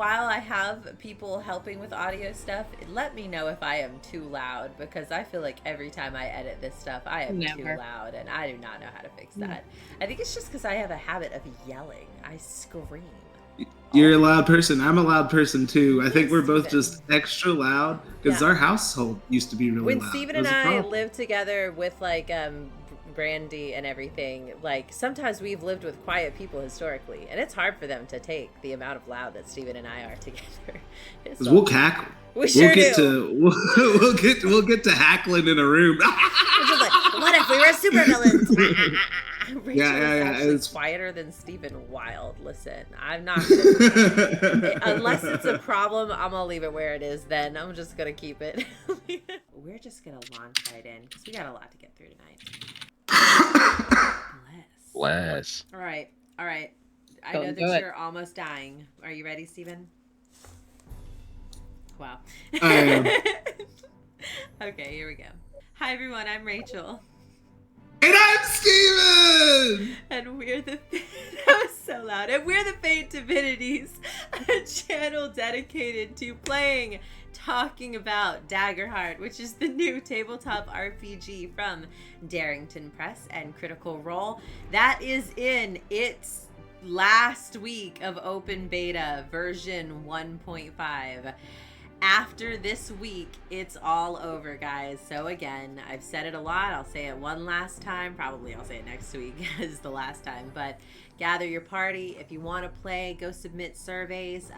while I have people helping with audio stuff, let me know if I am too loud, because I feel like every time I edit this stuff, I am too loud, and I do not know how to fix that. I think it's just because I have a habit of yelling. I scream. You're a loud person. I'm a loud person too. I think we're both just extra loud because our household used to be really loud. When Steven and I lived together with like Brandy and everything, like sometimes we've lived with quiet people historically, and it's hard for them to take the amount of loud that Steven and I are together. Because we'll cackle. We'll get to hackling in a room. Just like, what if we were supervillains? Yeah. It's quieter than Steven. Wild. Listen, I'm not gonna, unless it's a problem, I'm gonna leave it where it is. Then I'm just gonna keep it. We're just gonna launch right in because we got a lot to get through tonight. Bless. All right. I know that you're almost dying. Are you ready, Steven? Wow. I am. Okay, here we go. Hi everyone, I'm Rachel. And I'm Steven! And we're the that was so loud. And we're the Faint Divinities, a channel dedicated to playing, talking about Daggerheart, which is the new tabletop RPG from Darrington Press and Critical Role. That is in its last week of open beta, version 1.5. After this week, it's all over, guys. So again, I've said it a lot. I'll say it one last time. Probably I'll say it next week as the last time. But gather your party. If you want to play, go submit surveys.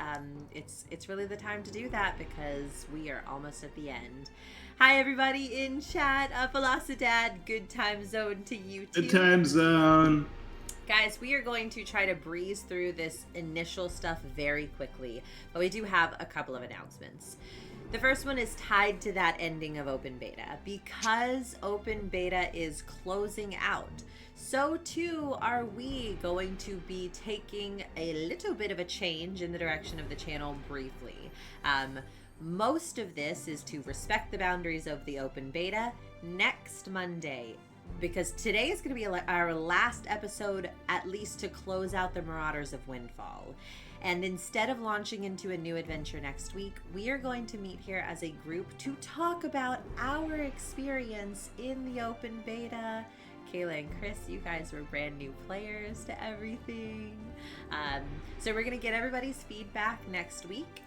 It's really the time to do that because we are almost at the end. Hi, everybody in chat. Velocidad, good time zone to you too. Good time zone. Guys, we are going to try to breeze through this initial stuff very quickly, but we do have a couple of announcements. The first one is tied to that ending of open beta. Because open beta is closing out, so too are we going to be taking a little bit of a change in the direction of the channel briefly. Most of this is to respect the boundaries of the open beta. Next Monday, because today is going to be our last episode, at least to close out the Marauders of Windfall. And instead of launching into a new adventure next week, we are going to meet here as a group to talk about our experience in the open beta. Kayla and Chris, you guys were brand new players to everything. So we're going to get everybody's feedback next week.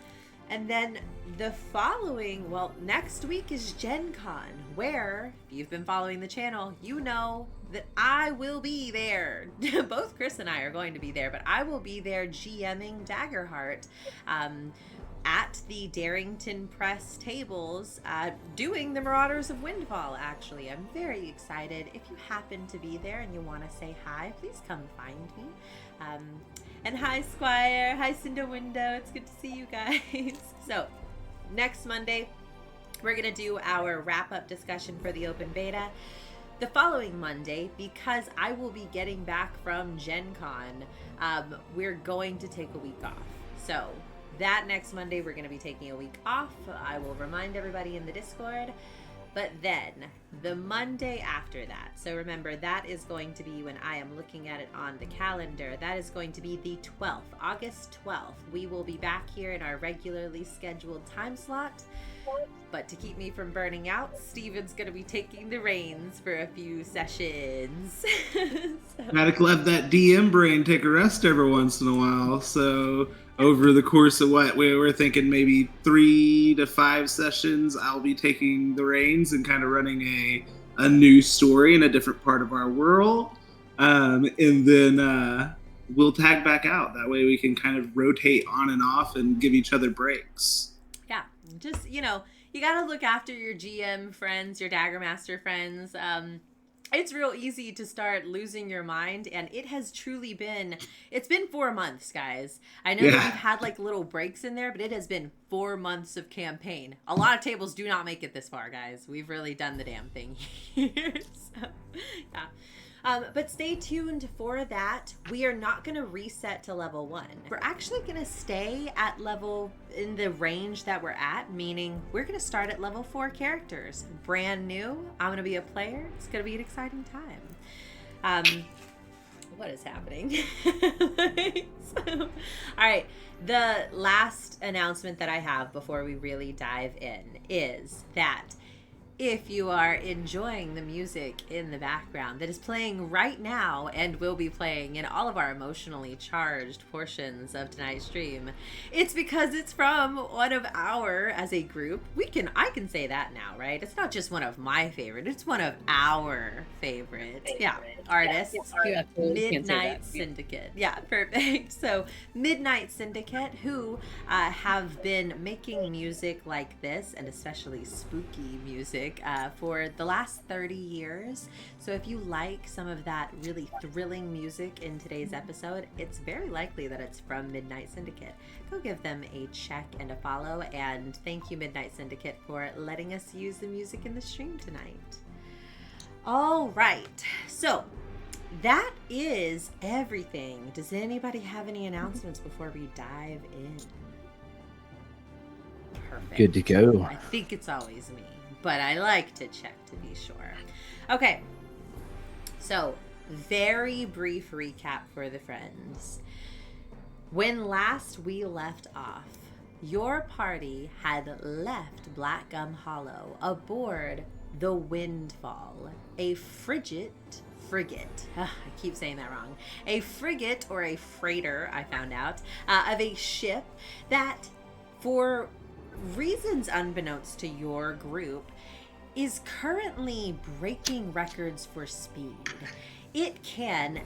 And then the following, next week is GenCon, where, if you've been following the channel, you know that I will be there. Both Chris and I are going to be there, but I will be there GMing Daggerheart at the Darrington Press tables, doing the Marauders of Windfall, actually. I'm very excited. If you happen to be there and you want to say hi, please come find me. And hi, Squire. Hi, Cinder Window. It's good to see you guys. So, next Monday, we're going to do our wrap-up discussion for the open beta. The following Monday, because I will be getting back from GenCon, we're going to take a week off. So, that next Monday, we're going to be taking a week off. I will remind everybody in the Discord. But then, the Monday after that, so remember, that is going to be, when I am looking at it on the calendar, that is going to be the 12th, August 12th. We will be back here in our regularly scheduled time slot. But to keep me from burning out, Steven's going to be taking the reins for a few sessions. Gotta let that DM brain take a rest every once in a while, so over the course of what we're thinking, maybe 3 to 5 sessions, I'll be taking the reins and kind of running a new story in a different part of our world. And then we'll tag back out. That way we can kind of rotate on and off and give each other breaks. Yeah, just, you got to look after your GM friends, your Dagger Master friends. It's real easy to start losing your mind, and it has truly been, it's been 4 months, guys. I know that we've had like little breaks in there, but it has been 4 months of campaign. A lot of tables do not make it this far, guys. We've really done the damn thing here. So, yeah. But stay tuned for that. We are not going to reset to level 1. We're actually going to stay at level in the range that we're at, meaning we're going to start at level 4 characters. Brand new. I'm going to be a player. It's going to be an exciting time. What is happening? All right. The last announcement that I have before we really dive in is that if you are enjoying the music in the background that is playing right now and will be playing in all of our emotionally charged portions of tonight's stream, it's because it's from one of our, as a group, I can say that now, right? It's not just one of my favorite, it's one of our favorite artists. Yeah, Midnight Syndicate. Yeah, perfect. So Midnight Syndicate, who have been making music like this, and especially spooky music, for the last 30 years. So if you like some of that really thrilling music in today's episode, it's very likely that it's from Midnight Syndicate. Go give them a check and a follow, and thank you, Midnight Syndicate, for letting us use the music in the stream tonight. All right, so that is everything. Does anybody have any announcements before we dive in? Perfect. Good to go. I think it's always me, but I like to check to be sure. Okay, so very brief recap for the friends. When last we left off, your party had left Blackgum Hollow aboard the Windfall, a frigate. I keep saying that wrong. A frigate, or a freighter, I found out, of a ship that, for reasons unbeknownst to your group, is currently breaking records for speed. It can,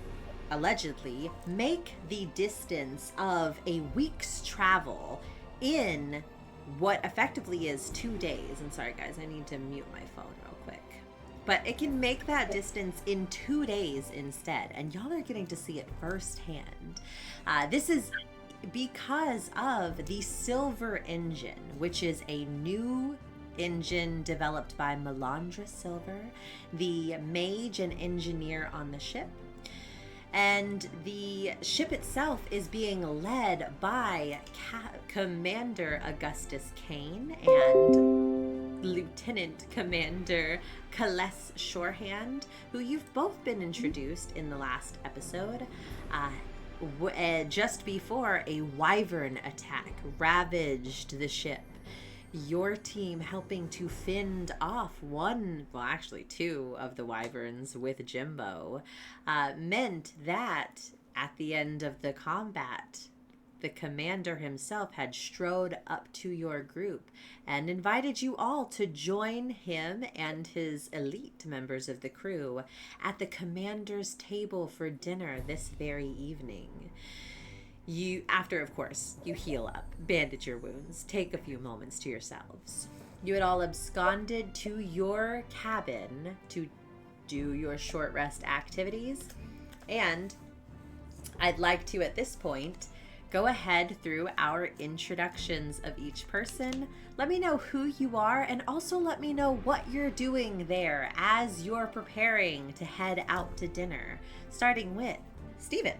allegedly, make the distance of a week's travel in what effectively is 2 days. I'm sorry, guys, I need to mute my phone real quick. But it can make that distance in 2 days instead, and y'all are getting to see it firsthand. This is because of the Silver Engine, which is a new engine developed by Melandra Silver, the mage and engineer on the ship. And the ship itself is being led by Commander Augustus Kane and Lieutenant Commander Kaless Shorehand, who you've both been introduced in the last episode. Just before a wyvern attack ravaged the ship, your team helping to fend off two of the wyverns with Gimbo, meant that at the end of the combat, the commander himself had strode up to your group and invited you all to join him and his elite members of the crew at the commander's table for dinner this very evening. After, of course, you heal up, bandage your wounds, take a few moments to yourselves. You had all absconded to your cabin to do your short rest activities, and I'd like to, at this point, go ahead through our introductions of each person. Let me know who you are, and also let me know what you're doing there as you're preparing to head out to dinner, starting with Steven.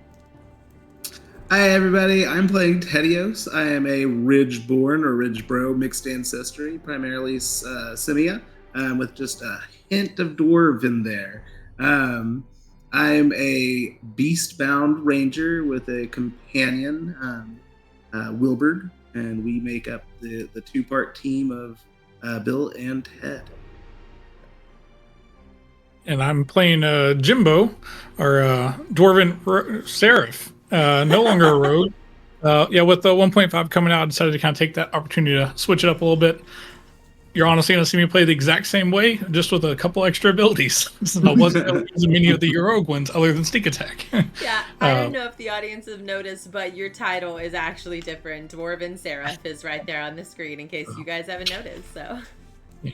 Hi everybody, I'm playing Tedeos. I am a Ridge-born or Ridge-bro mixed ancestry, primarily Simiah, with just a hint of Dwarven there. I'm a Beastbound ranger with a companion, Wilbur, and we make up the two-part team of Bill and Ted. And I'm playing Gimbo, or Dwarven Seraph. No longer a rogue. With the 1.5 coming out, I decided to kind of take that opportunity to switch it up a little bit. You're honestly going to see me play the exact same way, just with a couple extra abilities. So I wasn't using many of the rogue ones other than sneak attack. Yeah, I don't know if the audience have noticed, but your title is actually different. Dwarven Seraph is right there on the screen in case you guys haven't noticed. So,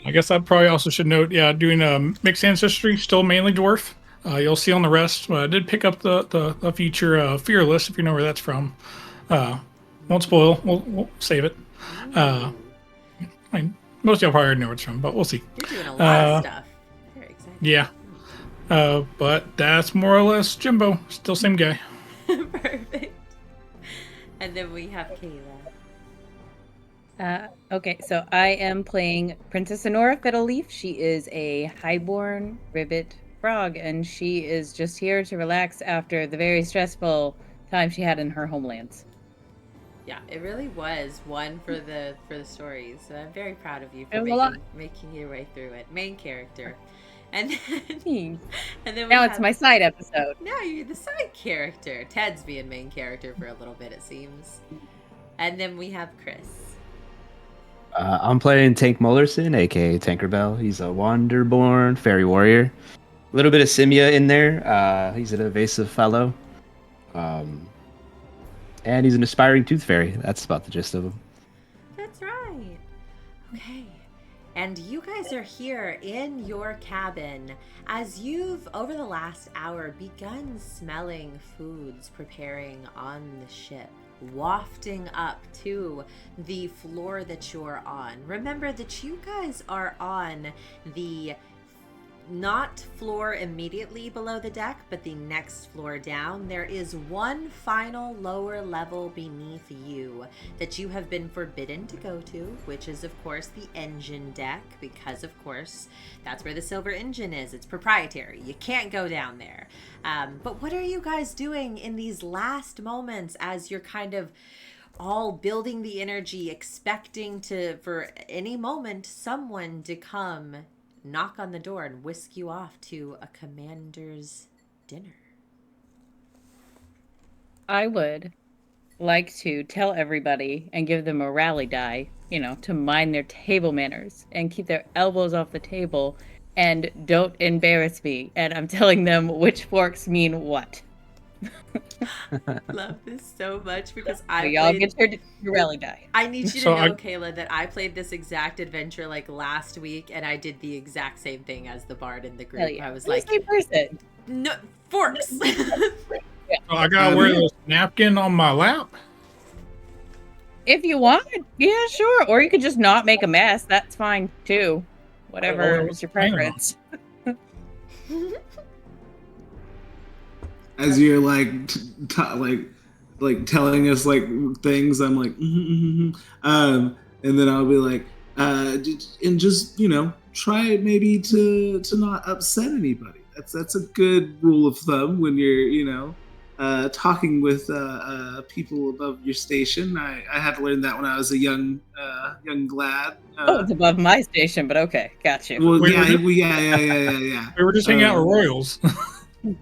I guess I probably also should note, doing mixed ancestry, still mainly dwarf. You'll see on the rest. I did pick up the feature Fearless, if you know where that's from. Won't spoil. We'll save it. Most of y'all probably already know where it's from, but we'll see. You're doing a lot of stuff. Very exciting. Yeah. But that's more or less Gimbo. Still same guy. Perfect. And then we have Kayla. Okay, so I am playing Princess Anura Fiddleleaf. She is a highborn Ribbet frog, and she is just here to relax after the very stressful time she had in her homelands. Yeah, it really was one for the stories. So I'm very proud of you It for was a lot. making your way through it. Main character. And then, Thanks. and then Now it's my side episode. Now you're the side character. Ted's being main character for a little bit, it seems. And then we have Chris. I'm playing Tank Molarson, aka Tankerbell. He's a Wanderborn fairy warrior. A little bit of Simiah in there. He's an evasive fellow. And he's an aspiring tooth fairy. That's about the gist of him. That's right. Okay. And you guys are here in your cabin as you've, over the last hour, begun smelling foods preparing on the ship, wafting up to the floor that you're on. Remember that you guys are on the not floor immediately below the deck, but the next floor down. There is one final lower level beneath you that you have been forbidden to go to, which is of course the engine deck, because of course that's where the silver engine is. It's proprietary. You can't go down there. But what are you guys doing in these last moments as you're kind of all building the energy, expecting for any moment someone to come knock on the door and whisk you off to a commander's dinner? I would like to tell everybody and give them a rally die, to mind their table manners and keep their elbows off the table and don't embarrass me. And I'm telling them which forks mean what. Love this so much because y'all get your rally die. I need you to know, Kayla, that I played this exact adventure like last week, and I did the exact same thing as the bard in the group. Yeah. I was I'm like, the same person. no forks. So I gotta wear this napkin on my lap. If you want, yeah, sure. Or you could just not make a mess. That's fine too. Whatever is your preference. As you're like telling us like things, I'm like, and then I'll be like, and just try maybe to not upset anybody. That's a good rule of thumb when you're talking with people above your station. I had to learn that when I was a young lad. It's above my station, but okay, got you. Well, yeah. We were just hanging out with royals.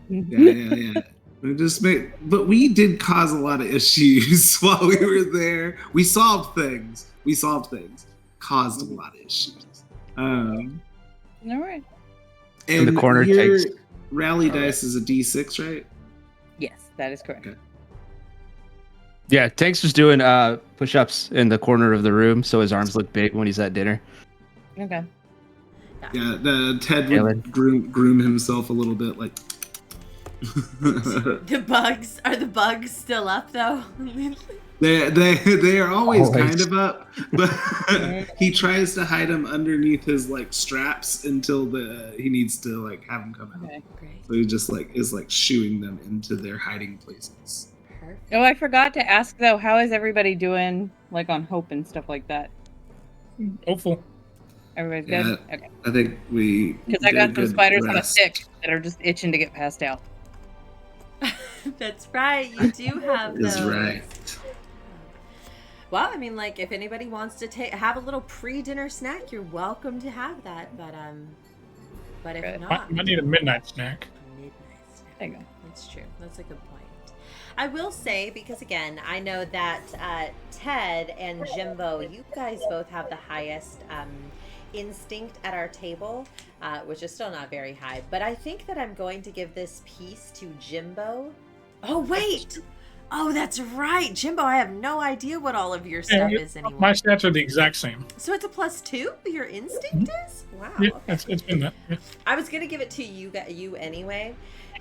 Yeah. But we did cause a lot of issues while we were there. We solved things. Caused a lot of issues. All right. And the corner your takes rally dice is a D6, right? Yes, that is correct. Okay. Yeah, Tank's just doing push-ups in the corner of the room so his arms look big when he's at dinner. Okay. Yeah, Ted would groom himself a little bit, like. The bugs still up though? They are always kind of up, but he tries to hide them underneath his like straps until he needs to like have them come out. Okay, great. So he just is shooing them into their hiding places. Perfect. Oh, I forgot to ask though, how is everybody doing like on hope and stuff like that? Hopeful. Everybody's good? Okay. I think we Because I got some spiders on a stick that are just itching to get passed out. That's right. You do have those. Is right. Well, I mean, like, if anybody wants to have a little pre-dinner snack, you're welcome to have that. But if not, I need a midnight snack. There you go. That's true. That's a good point. I will say, because again, I know that Ted and Gimbo, you guys both have the highest instinct at our table, which is still not very high. But I think that I'm going to give this piece to Gimbo. Oh, wait! Oh, that's right. Jimbo, I have no idea what all of your stuff is anymore. My stats are the exact same. So it's a +2? Your instinct is? Wow. Yeah, okay. it's been that. Yeah. I was going to give it to you anyway.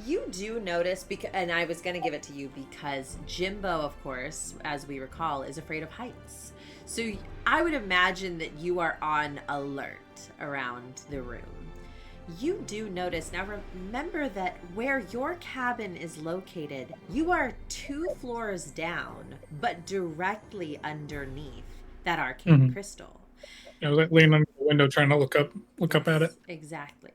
You do notice, and I was going to give it to you because Jimbo, of course, as we recall, is afraid of heights. So I would imagine that you are on alert around the room. You do notice, now remember that where your cabin is located, you are 2 floors down, but directly underneath that arcane crystal. I was leaning on the window trying to look up at it. Exactly.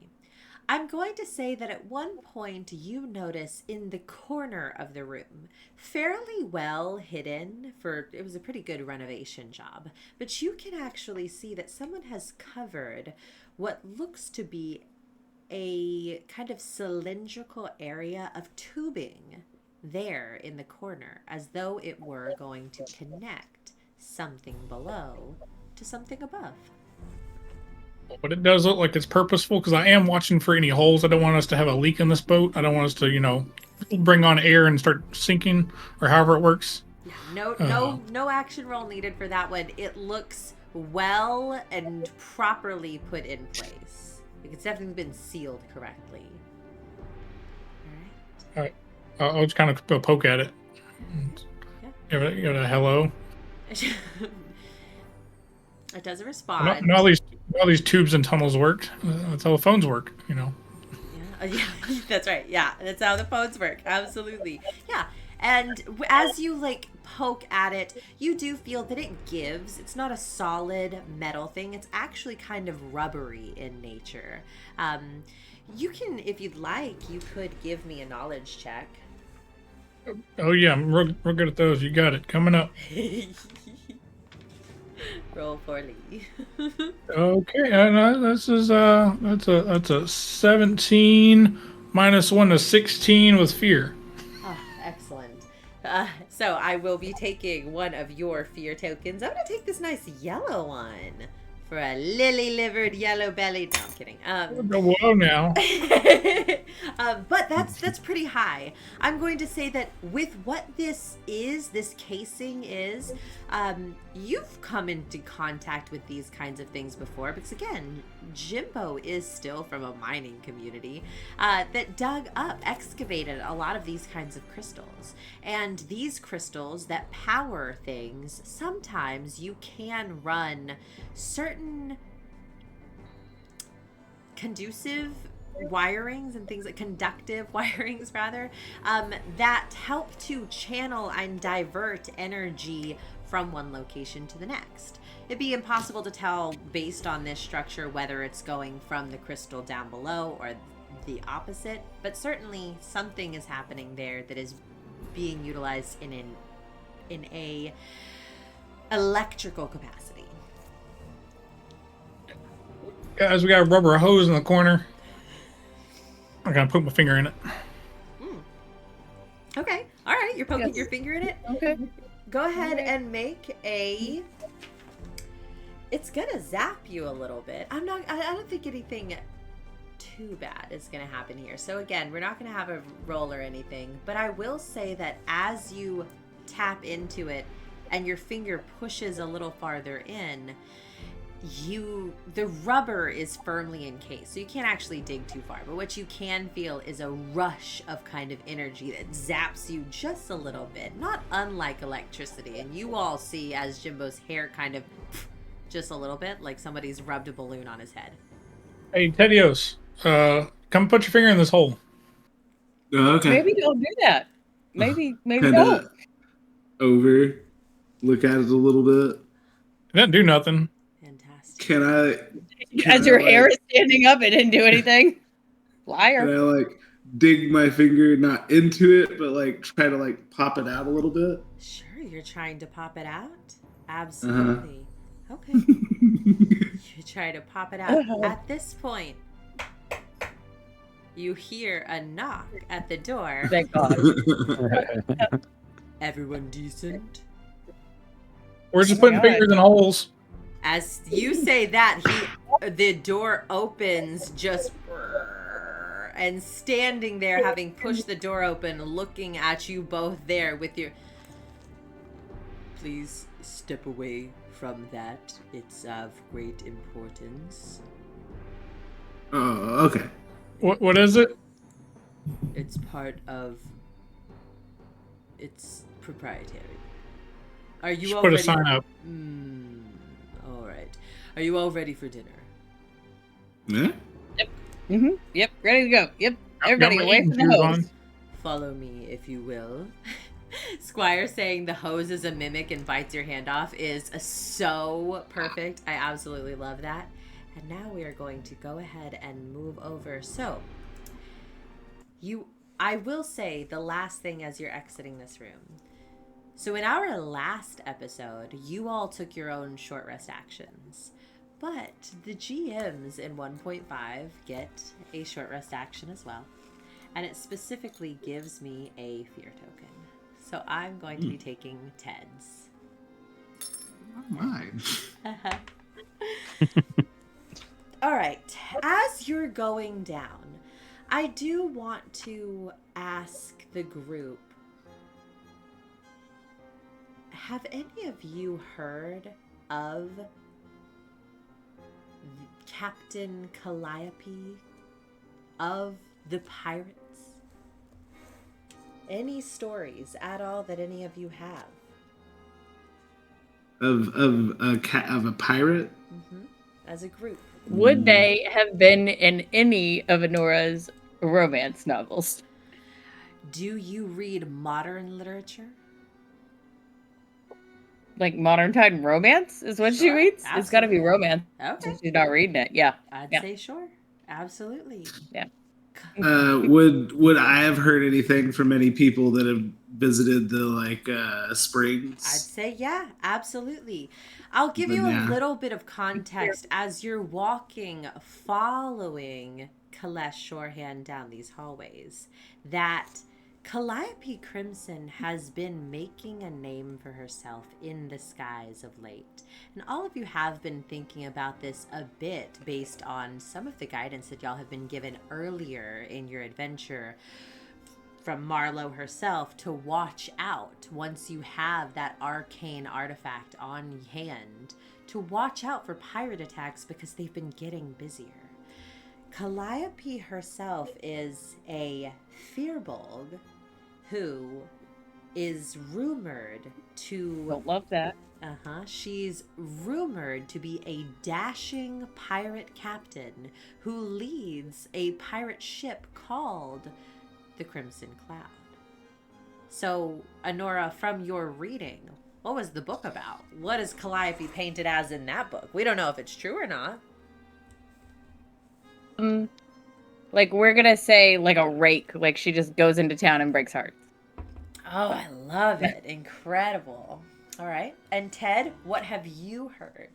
I'm going to say that at one point you notice in the corner of the room, fairly well hidden, it was a pretty good renovation job, but you can actually see that someone has covered what looks to be a kind of cylindrical area of tubing there in the corner, as though it were going to connect something below to something above. But it does look like it's purposeful, because I am watching for any holes. I don't want us to have a leak in this boat. I don't want us to, bring on air and start sinking, or however it works. Yeah, no action roll needed for that one. It looks well and properly put in place. Like it's definitely been sealed correctly. All right. I'll just kind of go poke at it. Yeah. Give it a hello. It doesn't respond. Not all these tubes and tunnels work. That's how the phones work, Yeah, that's right. Yeah, that's how the phones work. Absolutely. Yeah. And as you poke at it, you do feel that it gives. It's not a solid metal thing. It's actually kind of rubbery in nature. You can, if you'd like, you could give me a knowledge check. Oh yeah, I'm real good at those. You got it. Coming up. Roll for Lee. Okay, this is that's a 17 minus 1 to 16 with fear. Oh, excellent. So I will be taking one of your fear tokens. I'm gonna take this nice yellow one for a lily-livered, yellow-bellied. No, I'm kidding. Whoa, now. But that's pretty high. I'm going to say that with what this casing is, you've come into contact with these kinds of things before, because again, Gimbo is still from a mining community that dug up, excavated a lot of these kinds of crystals. And these crystals that power things, sometimes you can run certain conducive wirings and things like conductive wirings rather, that help to channel and divert energy from one location to the next. It'd be impossible to tell based on this structure whether it's going from the crystal down below or the opposite, but certainly something is happening there that is being utilized in a electrical capacity. Guys, we got a rubber hose in the corner. I'm gonna put my finger in it. Okay. All right. You're poking your finger in it. Okay. Go ahead and make a. It's gonna zap you a little bit. I don't think anything too bad is gonna happen here. So again, we're not gonna have a roll or anything. But I will say that as you tap into it, and your finger pushes a little farther in, the rubber is firmly encased, so you can't actually dig too far, but what you can feel is a rush of kind of energy that zaps you just a little bit, not unlike electricity. And you all see as Jimbo's hair kind of just a little bit like somebody's rubbed a balloon on his head. Hey, Tedeos, come put your finger in this hole. Okay. Maybe don't do that. Maybe Kinda don't. look at it a little bit. It didn't do nothing. Fantastic. Can I As your hair is standing up, it didn't do anything. Liar. Can I dig my finger not into it, but try to pop it out a little bit? Sure, you're trying to pop it out? Absolutely. Okay. You try to pop it out. At this point, you hear a knock at the door. Thank God. Everyone decent? We're just putting fingers in holes. As you say that, the door opens just, and standing there, having pushed the door open, looking at you both there with your. Please step away from that. It's of great importance. Oh, okay. What is it? It's part of. It's proprietary. Are you Just all put ready? a sign up. All right. Are you all ready for dinner? Yeah. Mm-hmm. Yep. Ready to go. Yep. Everybody Got my away from eating the shoes hose. on. Follow me, if you will. Squire saying the hose is a mimic and bites your hand off is so perfect. I absolutely love that. And now we are going to go ahead and move over. So, I will say the last thing as you're exiting this room. So in our last episode, you all took your own short rest actions. But the GMs in 1.5 get a short rest action as well. And it specifically gives me a fear token. So I'm going to be taking Ted's. Oh my. All right. As you're going down, I do want to ask the group, have any of you heard of Captain Calliope of the Pirates? Any stories at all that any of you have? Of a pirate? Mm-hmm. As a group. Would they have been in any of Anura's romance novels? Do you read modern literature? Like modern time romance is what she reads? Absolutely. It's got to be romance. Okay. If she's not reading it. Yeah. I'd say sure. Absolutely. Yeah. Would I have heard anything from any people that have visited the springs? I'd say yeah, absolutely. I'll give you a little bit of context as you're walking, following Kalesh Shorehand down these hallways, that Calliope Crimson has been making a name for herself in the skies of late. And all of you have been thinking about this a bit based on some of the guidance that y'all have been given earlier in your adventure from Marlowe herself to watch out once you have that arcane artifact on hand, to watch out for pirate attacks because they've been getting busier. Calliope herself is a Firbolg who is rumored to... Don't love that. She's rumored to be a dashing pirate captain who leads a pirate ship called the Crimson Cloud. So, Anura, from your reading, what was the book about? What is Calliope painted as in that book? We don't know if it's true or not. Like, we're gonna say, like, a rake. Like, she just goes into town and breaks hearts. Oh, I love it. Incredible. All right. And Ted, what have you heard?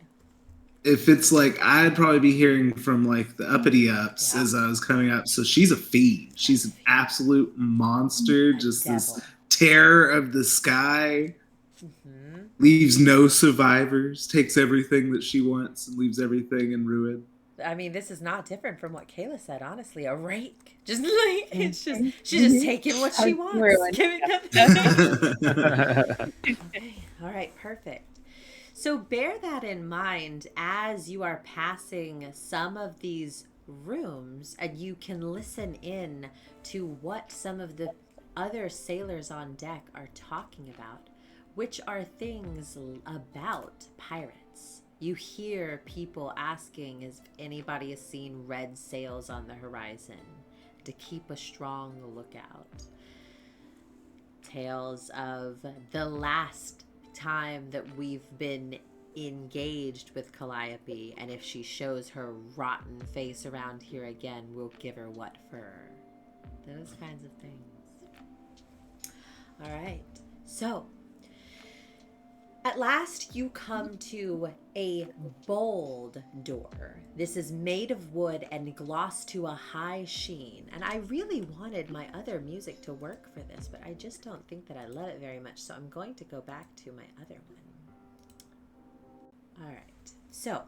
If it's I'd probably be hearing from the uppity ups as I was coming up. So she's a fiend. She's an absolute monster. Just this terror of the sky. Mm-hmm. Leaves no survivors. Takes everything that she wants and leaves everything in ruin. I mean, this is not different from what Kayla said, honestly. A rake. Just it's just, she's just taking what she wants. Okay. All right, perfect. So bear that in mind as you are passing some of these rooms, and you can listen in to what some of the other sailors on deck are talking about, which are things about pirates. You hear people asking if anybody has seen red sails on the horizon, to keep a strong lookout. Tales of the last time that we've been engaged with Calliope, and if she shows her rotten face around here again, we'll give her what for. Those kinds of things. All right. So, at last, you come to a bold door. This is made of wood and glossed to a high sheen. And I really wanted my other music to work for this, but I just don't think that I love it very much. So I'm going to go back to my other one. All right. So,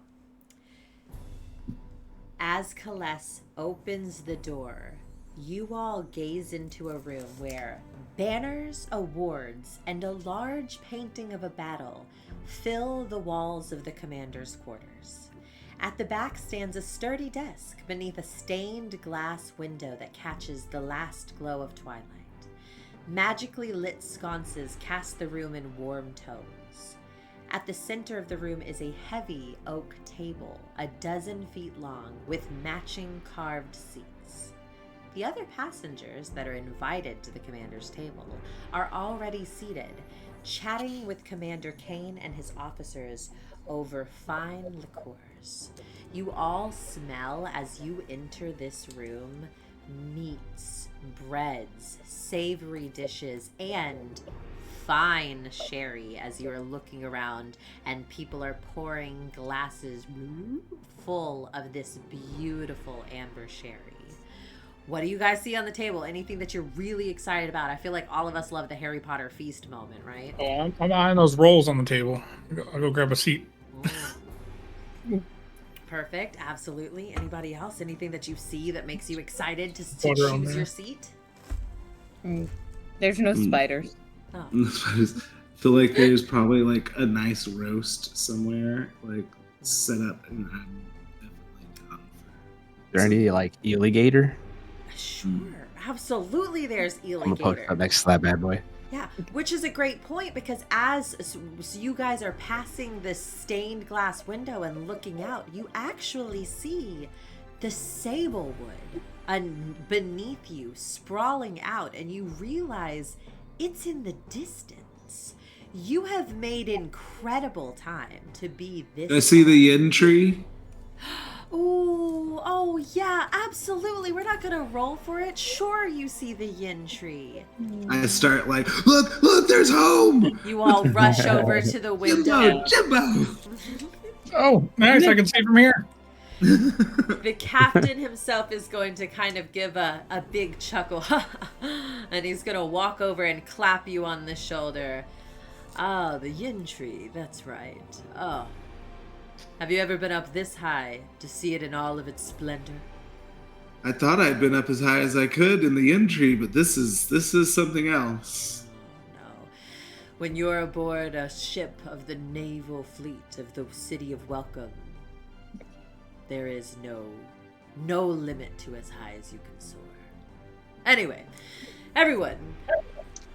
as Kales opens the door, you all gaze into a room where banners, awards, and a large painting of a battle fill the walls of the commander's quarters. At the back stands a sturdy desk beneath a stained glass window that catches the last glow of twilight. Magically lit sconces cast the room in warm tones. At the center of the room is a heavy oak table, 12 feet long, with matching carved seats. The other passengers that are invited to the commander's table are already seated, chatting with Commander Kane and his officers over fine liqueurs. course. You all smell as you enter this room meats, breads, savory dishes, and fine sherry as you are looking around and people are pouring glasses full of this beautiful amber sherry. What do you guys see on the table? Anything that you're really excited about? I feel like all of us love the Harry Potter feast moment, right? Oh, I'm eyeing those rolls on the table. I'll go grab a seat. Perfect. Absolutely. Anybody else? Anything that you see that makes you excited to Water on choose there. your seat? There's no spiders. Oh. I feel like there's probably like a nice roast somewhere, like set up, and I'm definitely down for. Is there any like alligator? Sure. Absolutely there's I'm gonna poke alligator. up next to that bad boy. Yeah, which is a great point because so you guys are passing this stained glass window and looking out, you actually see the sablewood beneath you sprawling out, and you realize it's in the distance. You have made incredible time to be this. I see the yin tree. Ooh, oh yeah, absolutely. We're not gonna roll for it. Sure, you see the yin tree. I start like, look, there's home. You all rush over to the window. Jimbo. Oh, nice. I can see from here. The captain himself is going to kind of give a big chuckle. And he's going to walk over and clap you on the shoulder. Ah, the yin tree. That's right. Oh. Have you ever been up this high to see it in all of its splendor? I thought I'd been up as high as I could in the yin tree, but this is something else. No. When you're aboard a ship of the naval fleet of the City of Welcome, there is no limit to as high as you can soar. Anyway, everyone,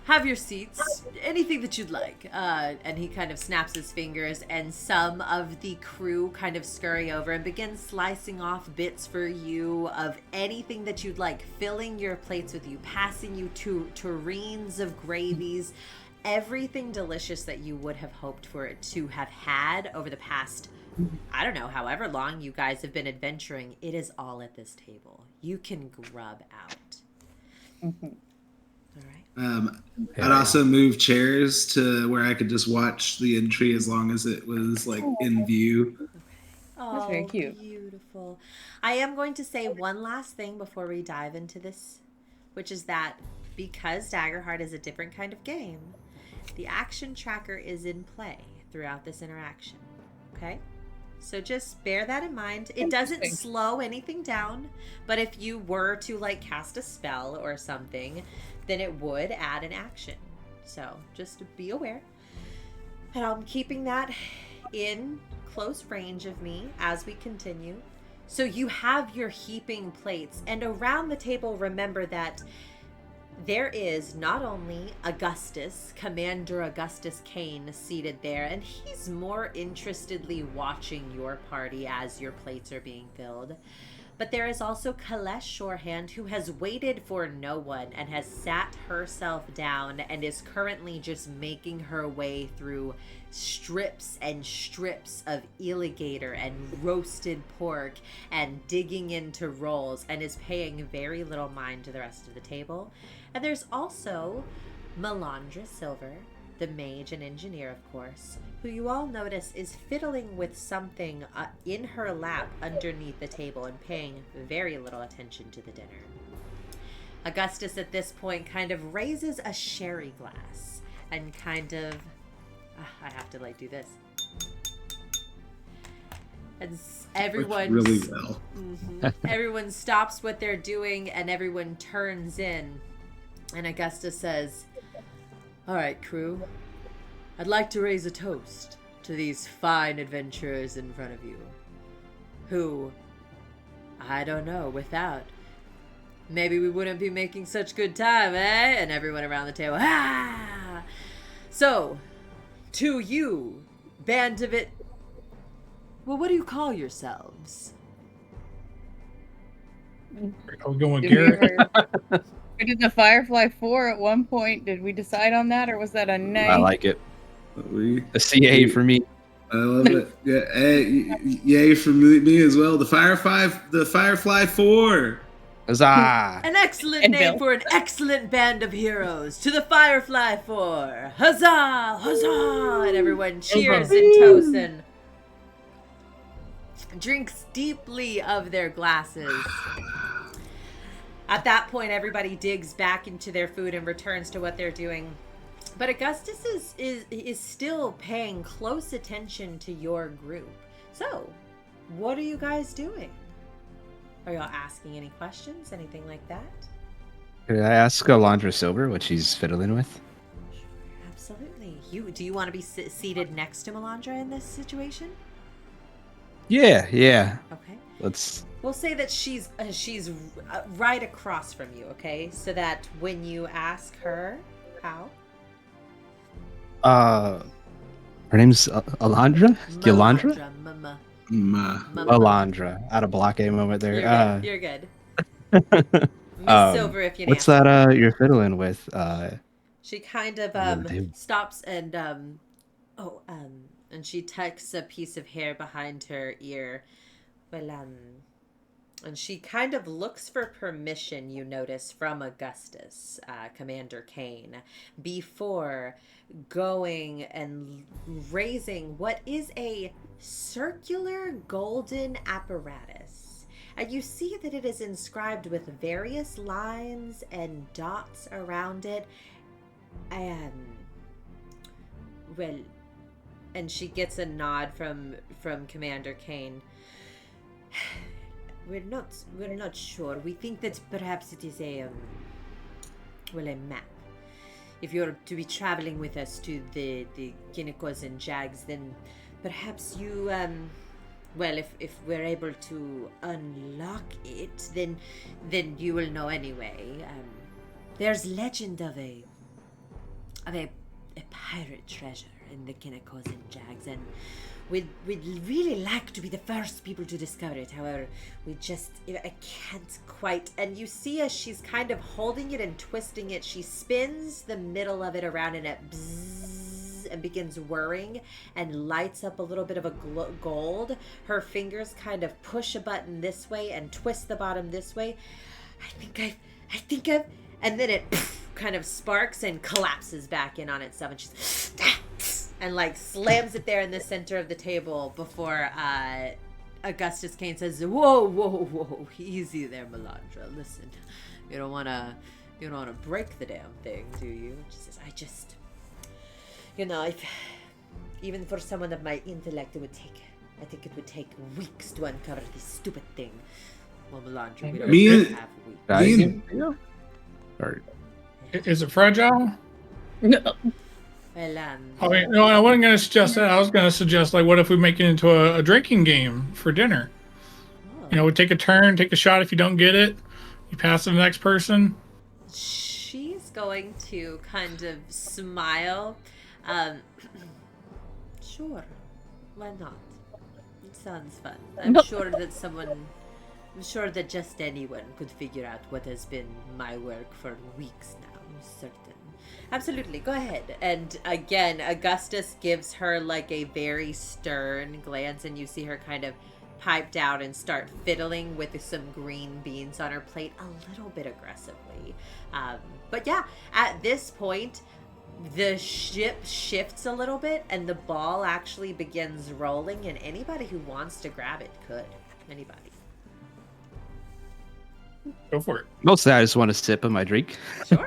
have your seats. Anything that you'd like. And he kind of snaps his fingers, and some of the crew kind of scurry over and begin slicing off bits for you of anything that you'd like, filling your plates with you, passing you tureens of gravies, everything delicious that you would have hoped for it to have had over the past, I don't know, however long you guys have been adventuring. It is all at this table. You can grub out. Mm-hmm. All right. I'd also move chairs to where I could just watch the entry as long as it was like in view. Oh, That's very cute. Beautiful. I am going to say one last thing before we dive into this, which is that because Daggerheart is a different kind of game, the action tracker is in play throughout this interaction. Okay? So just bear that in mind. It doesn't slow anything down, but if you were to like cast a spell or something, then it would add an action. So just be aware. And I'm keeping that in close range of me as we continue. So you have your heaping plates, and around the table, remember that there is not only Augustus, Commander Augustus Kane, seated there, and he's more interestedly watching your party as your plates are being filled. But there is also Kalesh Shorehand, who has waited for no one and has sat herself down and is currently just making her way through strips and strips of alligator and roasted pork and digging into rolls and is paying very little mind to the rest of the table. And there's also Melandra Silver, the mage and engineer, of course, who you all notice is fiddling with something in her lap underneath the table and paying very little attention to the dinner. Augustus at this point kind of raises a sherry glass and kind of... I have to like do this. And everyone... Really well. Everyone stops what they're doing and everyone turns in. And Augustus says, "All right, crew. I'd like to raise a toast to these fine adventurers in front of you, who, I don't know, without, maybe we wouldn't be making such good time, eh?" And everyone around the table, ah! So, to you, band of it, well, what do you call yourselves? I was going with Garrett. We did the Firefly 4 at one point. Did we decide on that, or was that a night? I like it. We A CA for me. I love it. Yeah, hey, yay from me as well. The Firefly 4. Huzzah! An excellent And name Bill. for an excellent band of heroes. To the Firefly 4. Huzzah! Huzzah! And everyone cheers and toasts and drinks deeply of their glasses. At that point, everybody digs back into their food and returns to what they're doing. But Augustus is still paying close attention to your group. So, what are you guys doing? Are y'all asking any questions? Anything like that? Could I ask Alondra Silver what she's fiddling with? Absolutely. Do you want to be seated next to Melandra in this situation? Yeah. Okay. Let's. We'll say that she's right across from you, okay? So that when you ask her how? Her name's Alondra? Yolandra? Alondra. Out of block a moment there. You're good. Miss Silver, if you What's answer. that you're fiddling with? She kind of stops and and she tucks a piece of hair behind her ear. Well, and she kind of looks for permission, you notice, from Augustus, Commander Kane, before going and raising what is a circular golden apparatus. And you see that it is inscribed with various lines and dots around it. And she gets a nod from Commander Kane. We're not sure. We think that perhaps it is a map. If you're to be traveling with us to the Ginekos and Jags, then perhaps you if we're able to unlock it, then you will know anyway. There's legend of a pirate treasure in the Ginekos and Jags, and we'd really like to be the first people to discover it. However, I can't quite. And you see as she's kind of holding it and twisting it, she spins the middle of it around and it bzzz and begins whirring and lights up a little bit of a gold. Her fingers kind of push a button this way and twist the bottom this way. I think I've, and then it kind of sparks and collapses back in on itself, and she's and like slams it there in the center of the table before Augustus Kane says, whoa, easy there, Melandra. Listen, you don't wanna break the damn thing, do you? She says, if even for someone of my intellect, I think it would take weeks to uncover this stupid thing. Well, Melandra, we don't have weeks. Is it fragile? No. Well, I mean, no, I wasn't going to suggest that. I was going to suggest, like, what if we make it into a drinking game for dinner? We take a turn, take a shot. If you don't get it, you pass to the next person. She's going to kind of smile. Sure, why not? It sounds fun. I'm sure that just anyone could figure out what has been my work for weeks now. I'm certain. Absolutely, go ahead. And again, Augustus gives her like a very stern glance, and you see her kind of pipe down and start fiddling with some green beans on her plate a little bit aggressively. But yeah, at this point, the ship shifts a little bit, and the ball actually begins rolling, and anybody who wants to grab it could. Anybody. Go for it. Mostly, I just want to sip of my drink. Sure,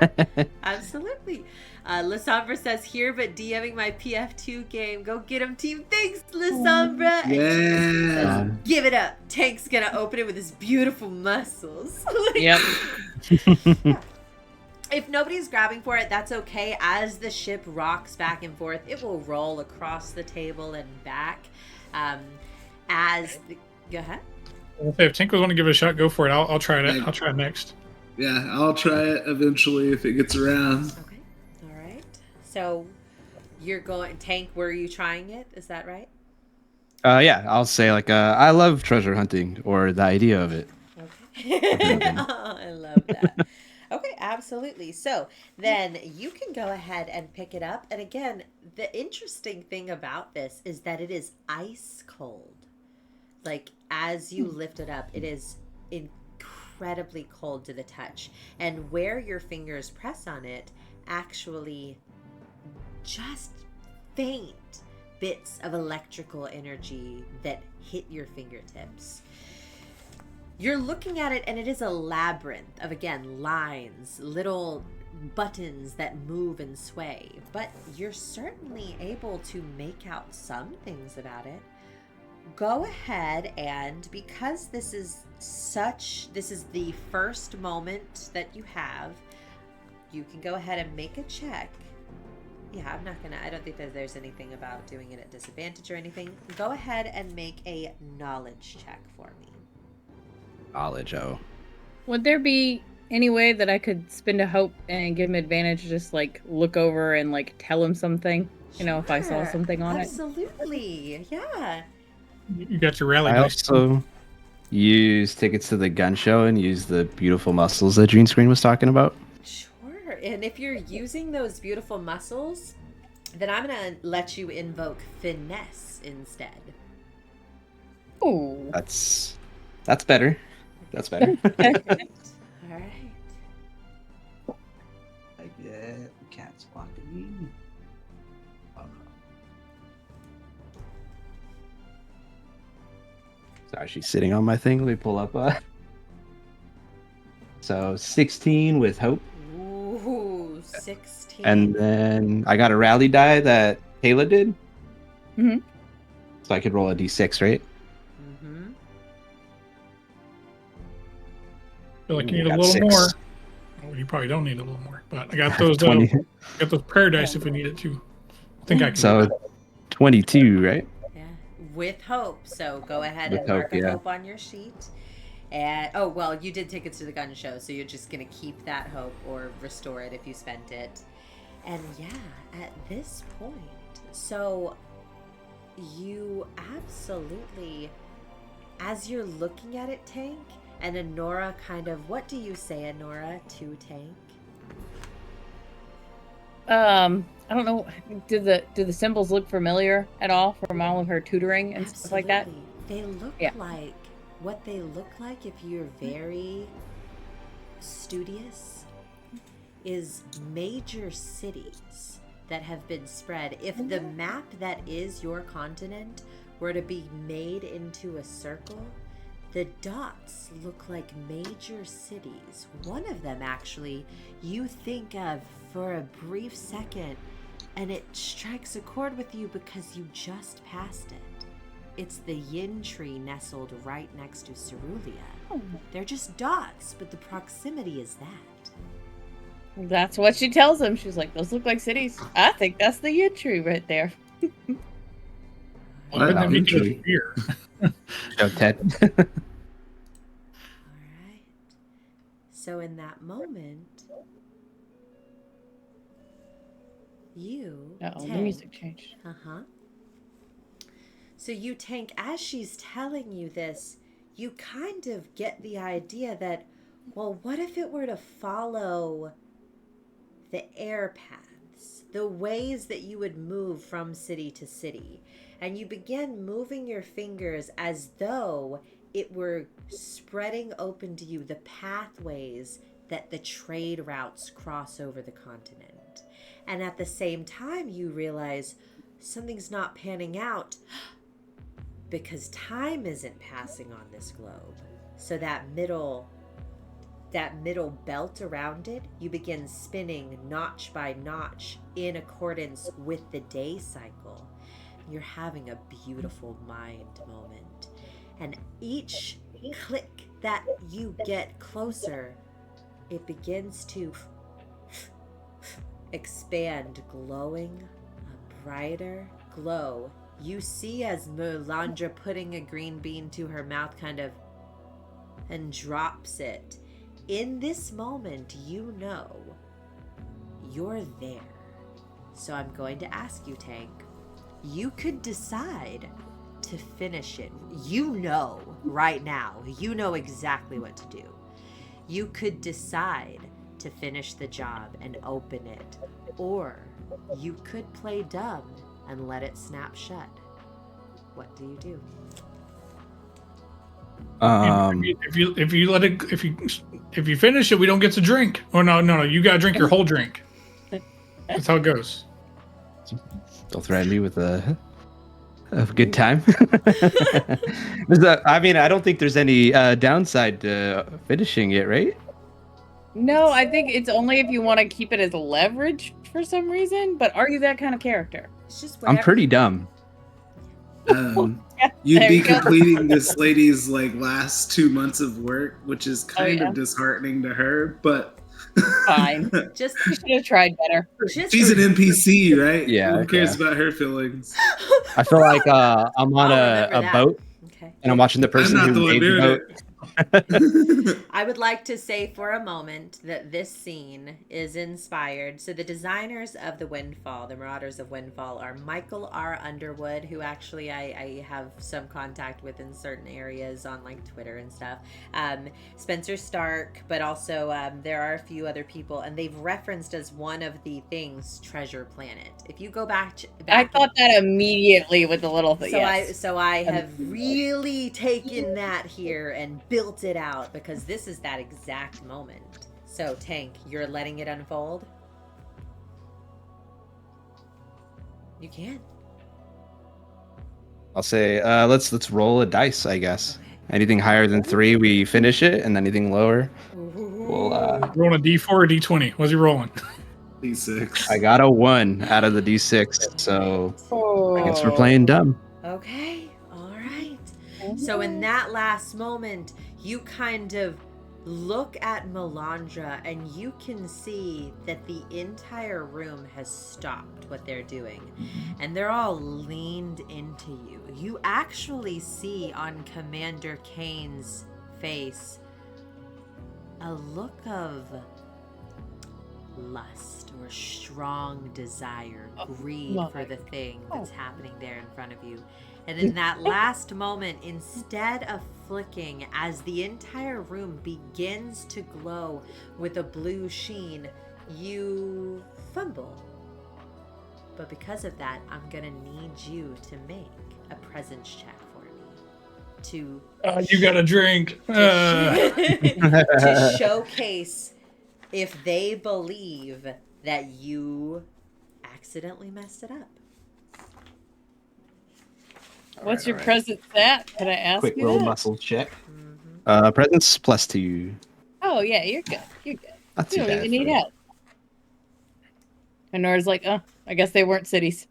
absolutely. Lysambra says, here, but DMing my PF2 game. Go get him, team. Thanks, Lysambra. Yeah. Give it up. Tank's gonna open it with his beautiful muscles. Yep. If nobody's grabbing for it, that's okay. As the ship rocks back and forth, it will roll across the table and back. Go ahead. If Tank was want to give it a shot, go for it. I'll try it. I'll try it next. Yeah, I'll try it eventually if it gets around. Okay. All right. So you're going, Tank, were you trying it? Is that right? Yeah, I'll say I love treasure hunting or the idea of it. Okay. Oh, I love that. Okay, absolutely. So then you can go ahead and pick it up. And again, the interesting thing about this is that it is ice cold. Like, as you lift it up, it is incredibly cold to the touch. And where your fingers press on it, actually just faint bits of electrical energy that hit your fingertips. You're looking at it, and it is a labyrinth of, again, lines, little buttons that move and sway. But you're certainly able to make out some things about it. Go ahead, and because this is the first moment that you have, you can go ahead and make a check. Yeah, I don't think that there's anything about doing it at disadvantage or anything. Go ahead and make a knowledge check for me. Knowledge, oh. Would there be any way that I could spend a hope and give him advantage, just like look over and like tell him something? You know, if I saw something on Absolutely. Yeah. You got your rally I dice. also use tickets to the gun show and use the beautiful muscles that Dream Screen was talking about. Sure. And if you're using those beautiful muscles, then I'm going to let you invoke finesse instead. Ooh. That's better. That's better. All right. I get cat's walking. Sorry, she's sitting on my thing. Let me pull up. So 16 with hope. Ooh, 16. And then I got a rally die that Kayla did. Mhm. So I could roll a d6, right? Mm-hmm. Feel like you Ooh, need a got little 6. more. Well, you probably don't need a little more, but I got those 20. got those prayer dice if we needed to. I think I can. So 22, right? Yeah, with hope. So go ahead With and mark hope, a yeah. hope on your sheet. And oh well, you did tickets to the gun show, so you're just gonna keep that hope or restore it if you spent it. And yeah, at this point, so you absolutely, as you're looking at it, Tank, and Anura kind of, what do you say, Anura, to Tank? I don't know. Do the symbols look familiar at all from all of her tutoring and stuff like that? They look Yeah. like what they look like if you're very studious is major cities that have been spread. If the map that is your continent were to be made into a circle, the dots look like major cities. One of them, actually, you think of for a brief second, and it strikes a chord with you because you just passed it. It's the yin tree nestled right next to Cerulean. They're just dots, but the proximity is that. That's what she tells him. She's like, those look like cities. I think that's the yin tree right there. Well, What? let me get a Intrigue. beer. Show Ted. All right. So in that moment, you Uh-oh, the Tank, music changed. So you, Tank, as she's telling you this, you kind of get the idea that, well, what if it were to follow the air paths, the ways that you would move from city to city, and you begin moving your fingers as though it were spreading open to you the pathways that the trade routes cross over the continent. And at the same time, you realize something's not panning out because time isn't passing on this globe. So that middle belt around it, you begin spinning notch by notch in accordance with the day cycle. You're having a beautiful mind moment. And each click that you get closer, it begins to expand, glowing a brighter glow. You see as Melandra putting a green bean to her mouth kind of and drops it. In this moment, you know you're there. So I'm going to ask you, Tank. You could decide to finish it. You know right now. You know exactly what to do. You could decide to finish the job and open it, or you could play dumb and let it snap shut. What do you do? If you finish it, we don't get to drink. Oh no, you gotta drink your whole drink. That's how it goes. Don't threaten me with a good time. I don't think there's any downside to finishing it, right? No, I think it's only if you want to keep it as leverage for some reason. But are you that kind of character? It's just I'm pretty dumb. You'd There be you go. completing this lady's last 2 months of work, which is kind yeah. of disheartening to her, but Fine. Just, You should have tried better. just she's an NPC, right? Yeah, Who cares about her feelings? I feel like I'm on I'll a remember that. boat Okay. and I'm watching the person I'm not who the one made the doing boat. it. I would like to say for a moment that this scene is inspired. So the designers of the Windfall, the Marauders of Windfall, are Michael R. Underwood, who actually I have some contact with in certain areas on Twitter and stuff. Spencer Stark, but also there are a few other people, and they've referenced as one of the things Treasure Planet. If you go back I thought that immediately with the little thing. so I have really taken that here and built it out because this is that exact moment. So Tank, you're letting it unfold? You can. I'll say let's roll a dice, I guess. Anything higher than 3, we finish it, and anything lower, we'll Rolling a D4 or D20. What's he rolling? D6. I got a 1 out of the D6, so I guess we're playing dumb. Okay, all right. So in that last moment, you kind of look at Melandra and you can see that the entire room has stopped what they're doing. And they're all leaned into you. You actually see on Commander Kane's face a look of lust or strong desire, greed for the thing that's happening there in front of you. And in that last moment, instead of flicking, as the entire room begins to glow with a blue sheen, you fumble. But because of that, I'm gonna need you to make a presence check for me. To You got a drink. to showcase if they believe that you accidentally messed it up. What's your presence at? Can I ask Quick you roll that? muscle check. Mm-hmm. Presence +2. Oh yeah, you're good. You're good. Not You too don't bad. even need for you. help. And Nora's like, oh, I guess they weren't cities.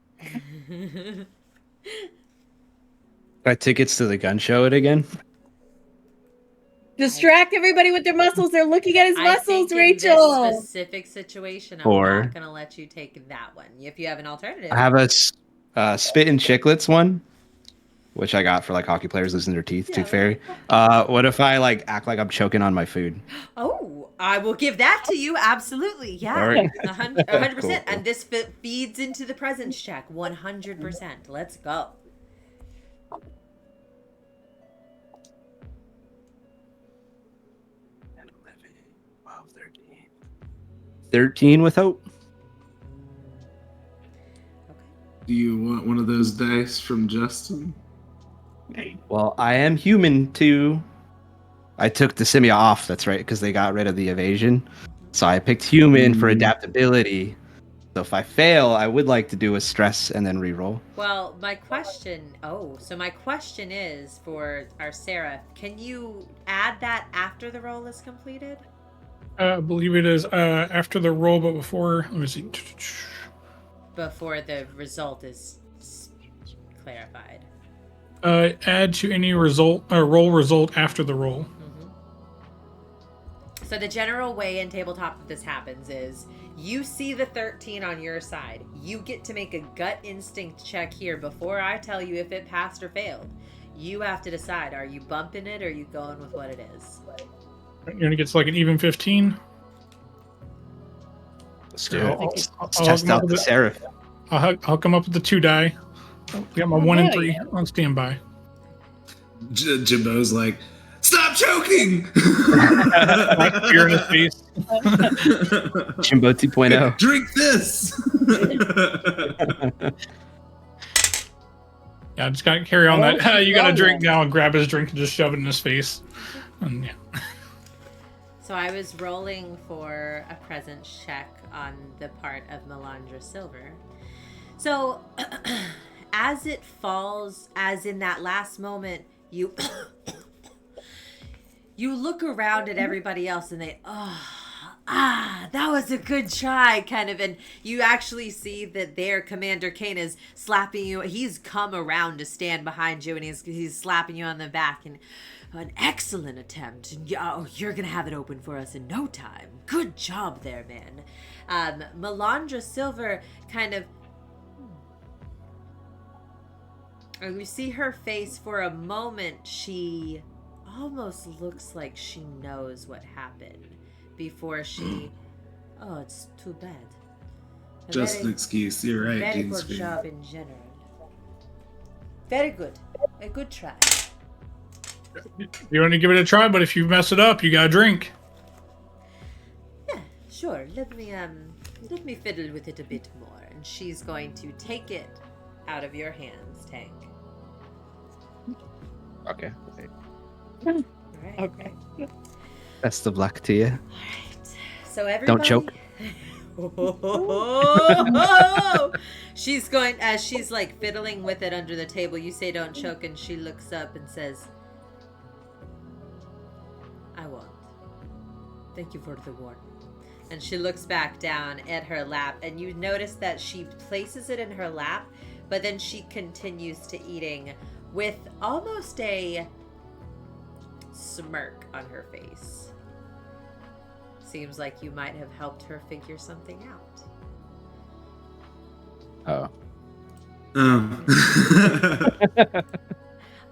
Got tickets to the gun show it again? Distract everybody with their muscles. They're looking at his I muscles, think in Rachel. this specific situation, I'm Or- not going to let you take that one. If you have an alternative. I have a spit and chiclets one, which I got for hockey players losing their teeth to Faerie. What if I act like I'm choking on my food? Oh, I will give that to you. Absolutely. Yeah. All right. 100%. Cool. And this feeds into the presence check. 100%. Let's go. 13 with hope. Do you want one of those dice from Justin? Well, I am human too. I took the Simiah off, that's right, because they got rid of the evasion. So I picked human for adaptability. So if I fail, I would like to do a stress and then reroll. Well, my question is for our Seraph, can you add that after the roll is completed? I believe it is after the roll, but before. Let me see. Before the result is clarified. Add to any result roll result after the roll. So the general way in tabletop that this happens is you see the 13 on your side. You get to make a gut instinct check here before I tell you if it passed or failed. You have to decide, are you bumping it or are you going with what it is? You're going to get to an even 15. Let's do it. Let's I'll test come up out with the it. Seraph. I'll come up with the 2 die. Got my 1 and 3 on standby. Jimbo's like, Stop choking! Like fear in his face. Gimbo 2.0. Drink this! Yeah, just gotta carry on that. Oh, You gotta oh, drink yeah. now and grab his drink and just shove it in his face. And, yeah. So I was rolling for a presence check on the part of Melandra Silver. So as it falls, as in that last moment, you you look around at everybody else and they, that was a good try, kind of. And you actually see that their Commander Kane is slapping you. He's come around to stand behind you and he's slapping you on the back. And an excellent attempt. And you're going to have it open for us in no time. Good job there, man. Melandra Silver kind of... You see her face for a moment. She almost looks like she knows what happened before she... Oh, it's too bad. Just an excuse. You're right, Very Dean's good Fee. job in general. Very good. A good try. You want to give it a try, but if you mess it up, you gotta drink. Yeah, sure. Let me fiddle with it a bit more. And she's going to take it out of your hands, Tank. Okay. All right. Okay. Best of luck to you. All right. So everybody... Don't choke. She's going, as she's like fiddling with it under the table, you say don't choke, and she looks up and says, I won't. Thank you for the warning. And she looks back down at her lap, and you notice that she places it in her lap, but then she continues to eating with almost a smirk on her face. Seems like you might have helped her figure something out.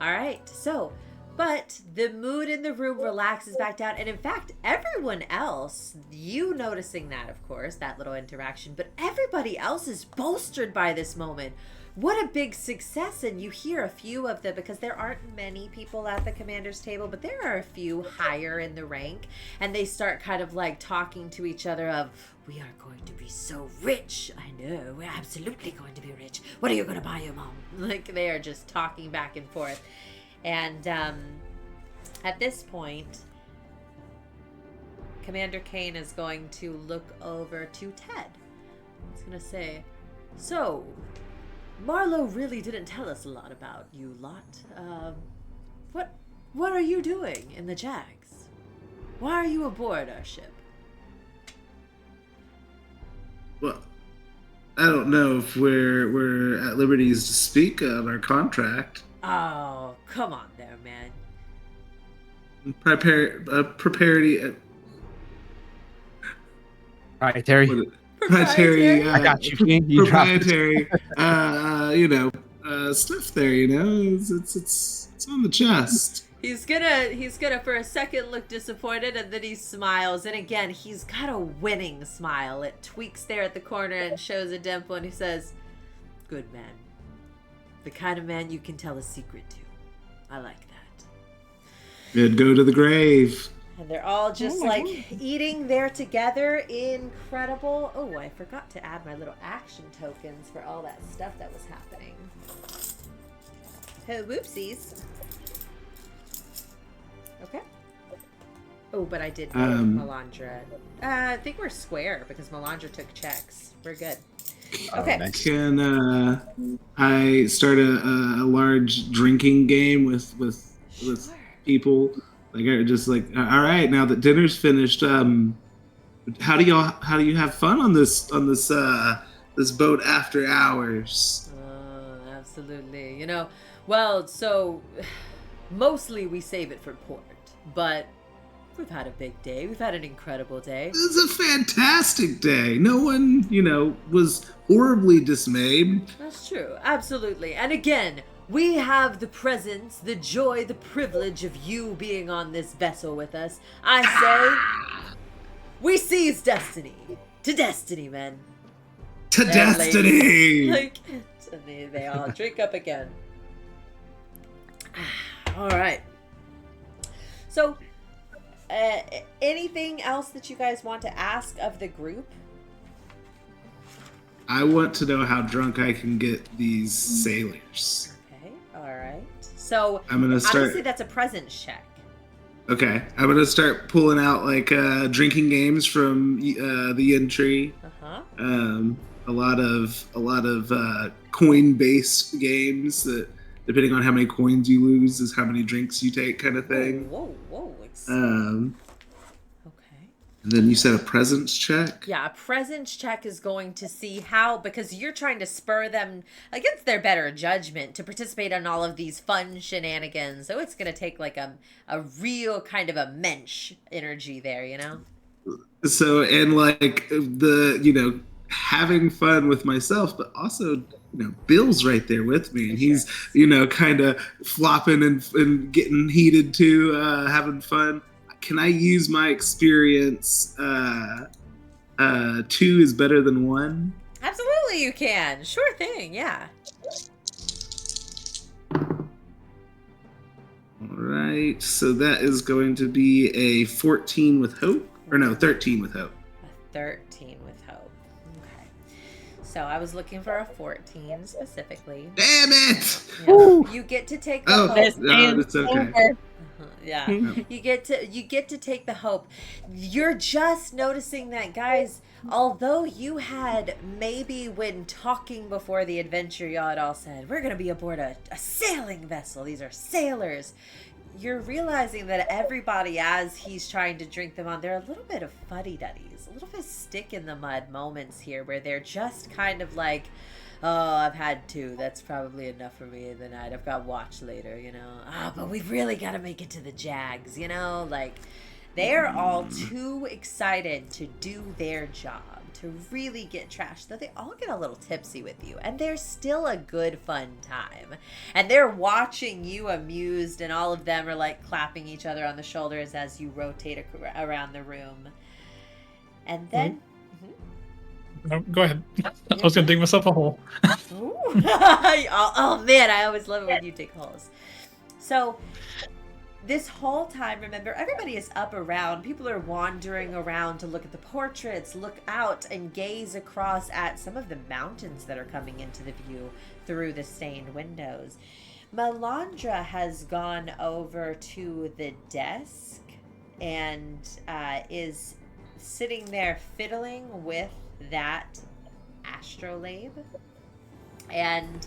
All right, so, but the mood in the room relaxes back down, and in fact, everyone else, you noticing that, of course, that little interaction, but everybody else is bolstered by this moment. What a big success, and you hear a few of them, because there aren't many people at the commander's table, but there are a few higher in the rank, and they start kind of like talking to each other of, we are going to be so rich. I know, we're absolutely going to be rich. What are you going to buy your mom? Like, they are just talking back and forth. And at this point, Commander Kane is going to look over to Ted. He's going to say, so... Marlowe really didn't tell us a lot about you lot. What are you doing in the Jags? Why are you aboard our ship? Well, I don't know if we're at liberties to speak of our contract. Oh, come on there, man. Proprietary. Proprietary. Proprietary. I got you. You dropped it. Proprietary. Stuff there. It's on the chest. He's gonna for a second look disappointed, and then he smiles, and again he's got a winning smile. It tweaks there at the corner and shows a dimple, and he says, "Good man, the kind of man you can tell a secret to. I like that." Good. Go to the grave. And they're all just eating there together. Incredible. Oh, I forgot to add my little action tokens for all that stuff that was happening. Oh, whoopsies. Okay. Oh, but I did Melandra. I think we're square because Melandra took checks. We're good. Okay. Nice. Can I start a large drinking game with Sure. people? Like, just like, all right, now that dinner's finished, how do you have fun on this boat after hours? Absolutely. Well, so mostly we save it for port, but we've had a big day. We've had an incredible day. This is a fantastic day. No one, was horribly dismayed. That's true. Absolutely. And again, we have the presence, the joy, the privilege of you being on this vessel with us. I say, we seize destiny. To destiny, men. To And destiny! Like, they all drink up again. All right. So, anything else that you guys want to ask of the group? I want to know how drunk I can get these sailors. Okay, all right. So, I'm gonna start. Honestly, that's a presence check. Okay, I'm gonna start pulling out like drinking games from the entry. A lot of coin-based games that, depending on how many coins you lose, is how many drinks you take, kind of thing. Whoa. Okay. And then you said a presence check. Yeah, a presence check is going to see how, because you're trying to spur them against their better judgment to participate in all of these fun shenanigans. So it's going to take like a real kind of a mensch energy there, you know? So, and like having fun with myself, but also, Bill's right there with me, and he's, kind of flopping and getting heated too, having fun. Can I use my experience? 2 is better than 1. Absolutely, you can. Sure thing. Yeah. All right. So that is going to be a 14 with hope, or no, 13 with hope. A 13 with hope. Okay. So I was looking for a 14 specifically. Damn it! Yeah. You get to take the hope. No, it's okay. Yeah. You get to take the hope. You're just noticing that, guys, although you had maybe when talking before the adventure, y'all had all said, we're going to be aboard a sailing vessel. These are sailors. You're realizing that everybody, as he's trying to drink them on, they're a little bit of fuddy-duddies, a little bit stick in the mud moments here where they're just kind of like, oh, I've had 2. That's probably enough for me in the night. I've got watch later, but we've really got to make it to the Jags, Like, they're all too excited to do their job, to really get trashed, that they all get a little tipsy with you. And they're still a good, fun time. And they're watching you amused, and all of them are, like, clapping each other on the shoulders as you rotate around the room. And then... No, go ahead. I was going to dig myself a hole. Oh, man, I always love it when you dig holes. So, this whole time, remember, everybody is up around. People are wandering around to look at the portraits, look out, and gaze across at some of the mountains that are coming into the view through the stained windows. Melandra has gone over to the desk and is sitting there fiddling with that astrolabe, and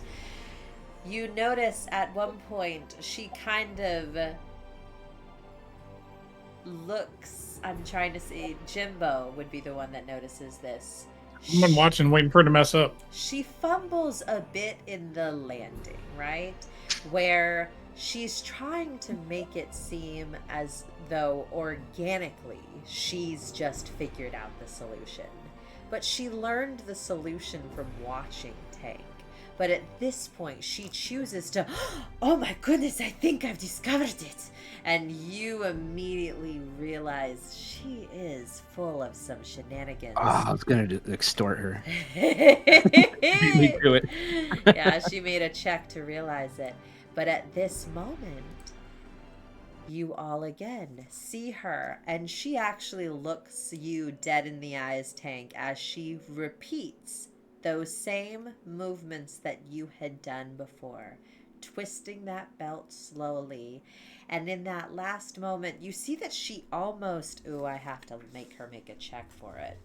you notice at one point she kind of looks, I'm trying to see, Gimbo would be the one that notices this. I'm watching, waiting for her to mess up. She fumbles a bit in the landing, right? Where she's trying to make it seem as though organically she's just figured out the solution. But she learned the solution from watching Tank. But at this point, she chooses to, oh my goodness, I think I've discovered it. And you immediately realize she is full of some shenanigans. Oh, I was going to extort her. Beat me to it. Yeah, she made a check to realize it. But at this moment, you all again see her, and she actually looks you dead in the eyes, Tank, as she repeats those same movements that you had done before, twisting that belt slowly. And in that last moment, you see that she almost, ooh, I have to make her make a check for it.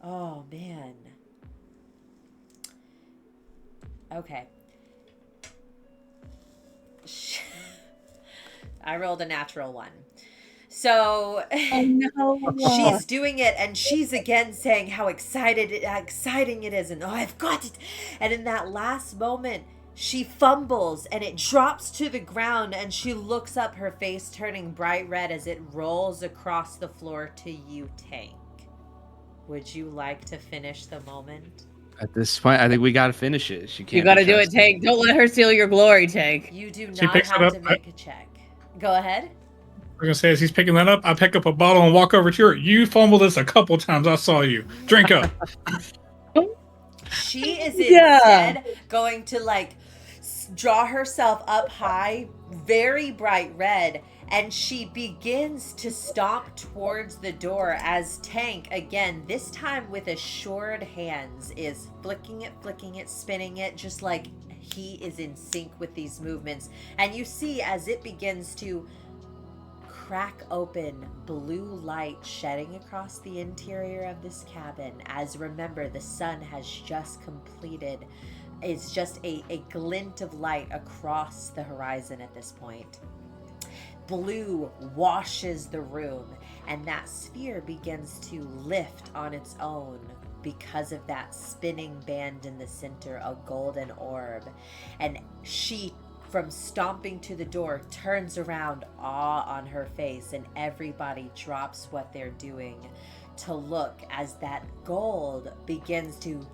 Oh man. Okay. I rolled a natural 1. So she's doing it, and she's again saying how exciting it is, and oh, I've got it. And in that last moment, she fumbles, and it drops to the ground, and she looks up, her face turning bright red as it rolls across the floor to you, Tank. Would you like to finish the moment? At this point, I think we gotta finish it. She can't. You gotta do it, Tank. Don't let her steal your glory, Tank. You do not have to make a check. Go ahead. I was gonna say, as he's picking that up, I pick up a bottle and walk over to her. You fumbled this a couple times. I saw you. Drink up. She is Yeah. instead going to like draw herself up high, very bright red, and she begins to stomp towards the door as Tank, again, this time with assured hands, is flicking it, spinning it, just like he is in sync with these movements. And you see as it begins to crack open, blue light shedding across the interior of this cabin, as remember the sun has just completed. It's just a glint of light across the horizon at this point. Blue washes the room, and that sphere begins to lift on its own because of that spinning band in the center, a golden orb. And she, from stomping to the door, turns around, awe on her face, and everybody drops what they're doing to look as that gold begins to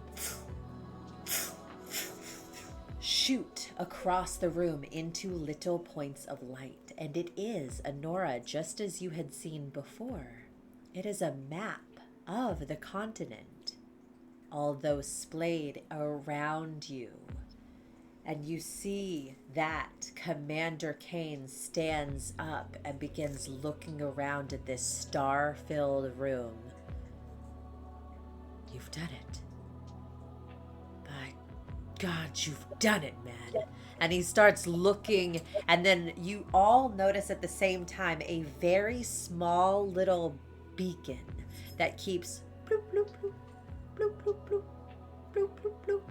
shoot across the room into little points of light. And it is, Anura, just as you had seen before. It is a map of the continent, although splayed around you. And you see that Commander Kane stands up and begins looking around at this star-filled room. You've done it. By God, you've done it, man. And he starts looking, and then you all notice at the same time a very small little beacon that keeps bloop, bloop, bloop, bloop, bloop, bloop, bloop, bloop, bloop.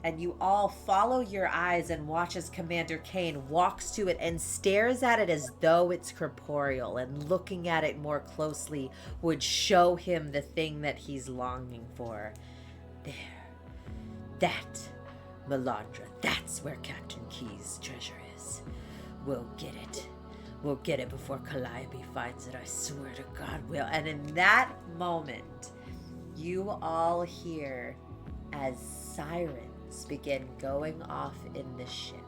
And you all follow your eyes and watch as Commander Kane walks to it and stares at it as though it's corporeal, and looking at it more closely would show him the thing that he's longing for. There. That. Melandra, that's where Captain Key's treasure is. We'll get it. We'll get it before Calliope finds it, I swear to God we'll. And in that moment, you all hear as sirens begin going off in the ship.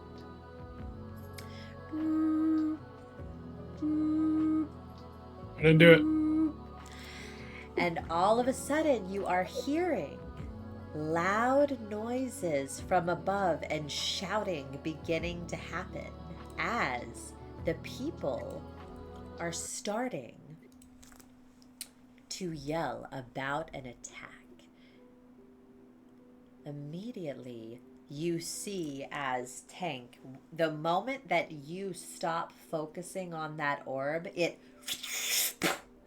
I didn't do it. And all of a sudden, you are hearing loud noises from above and shouting beginning to happen as the people are starting to yell about an attack. Immediately, you see as Tank, the moment that you stop focusing on that orb, it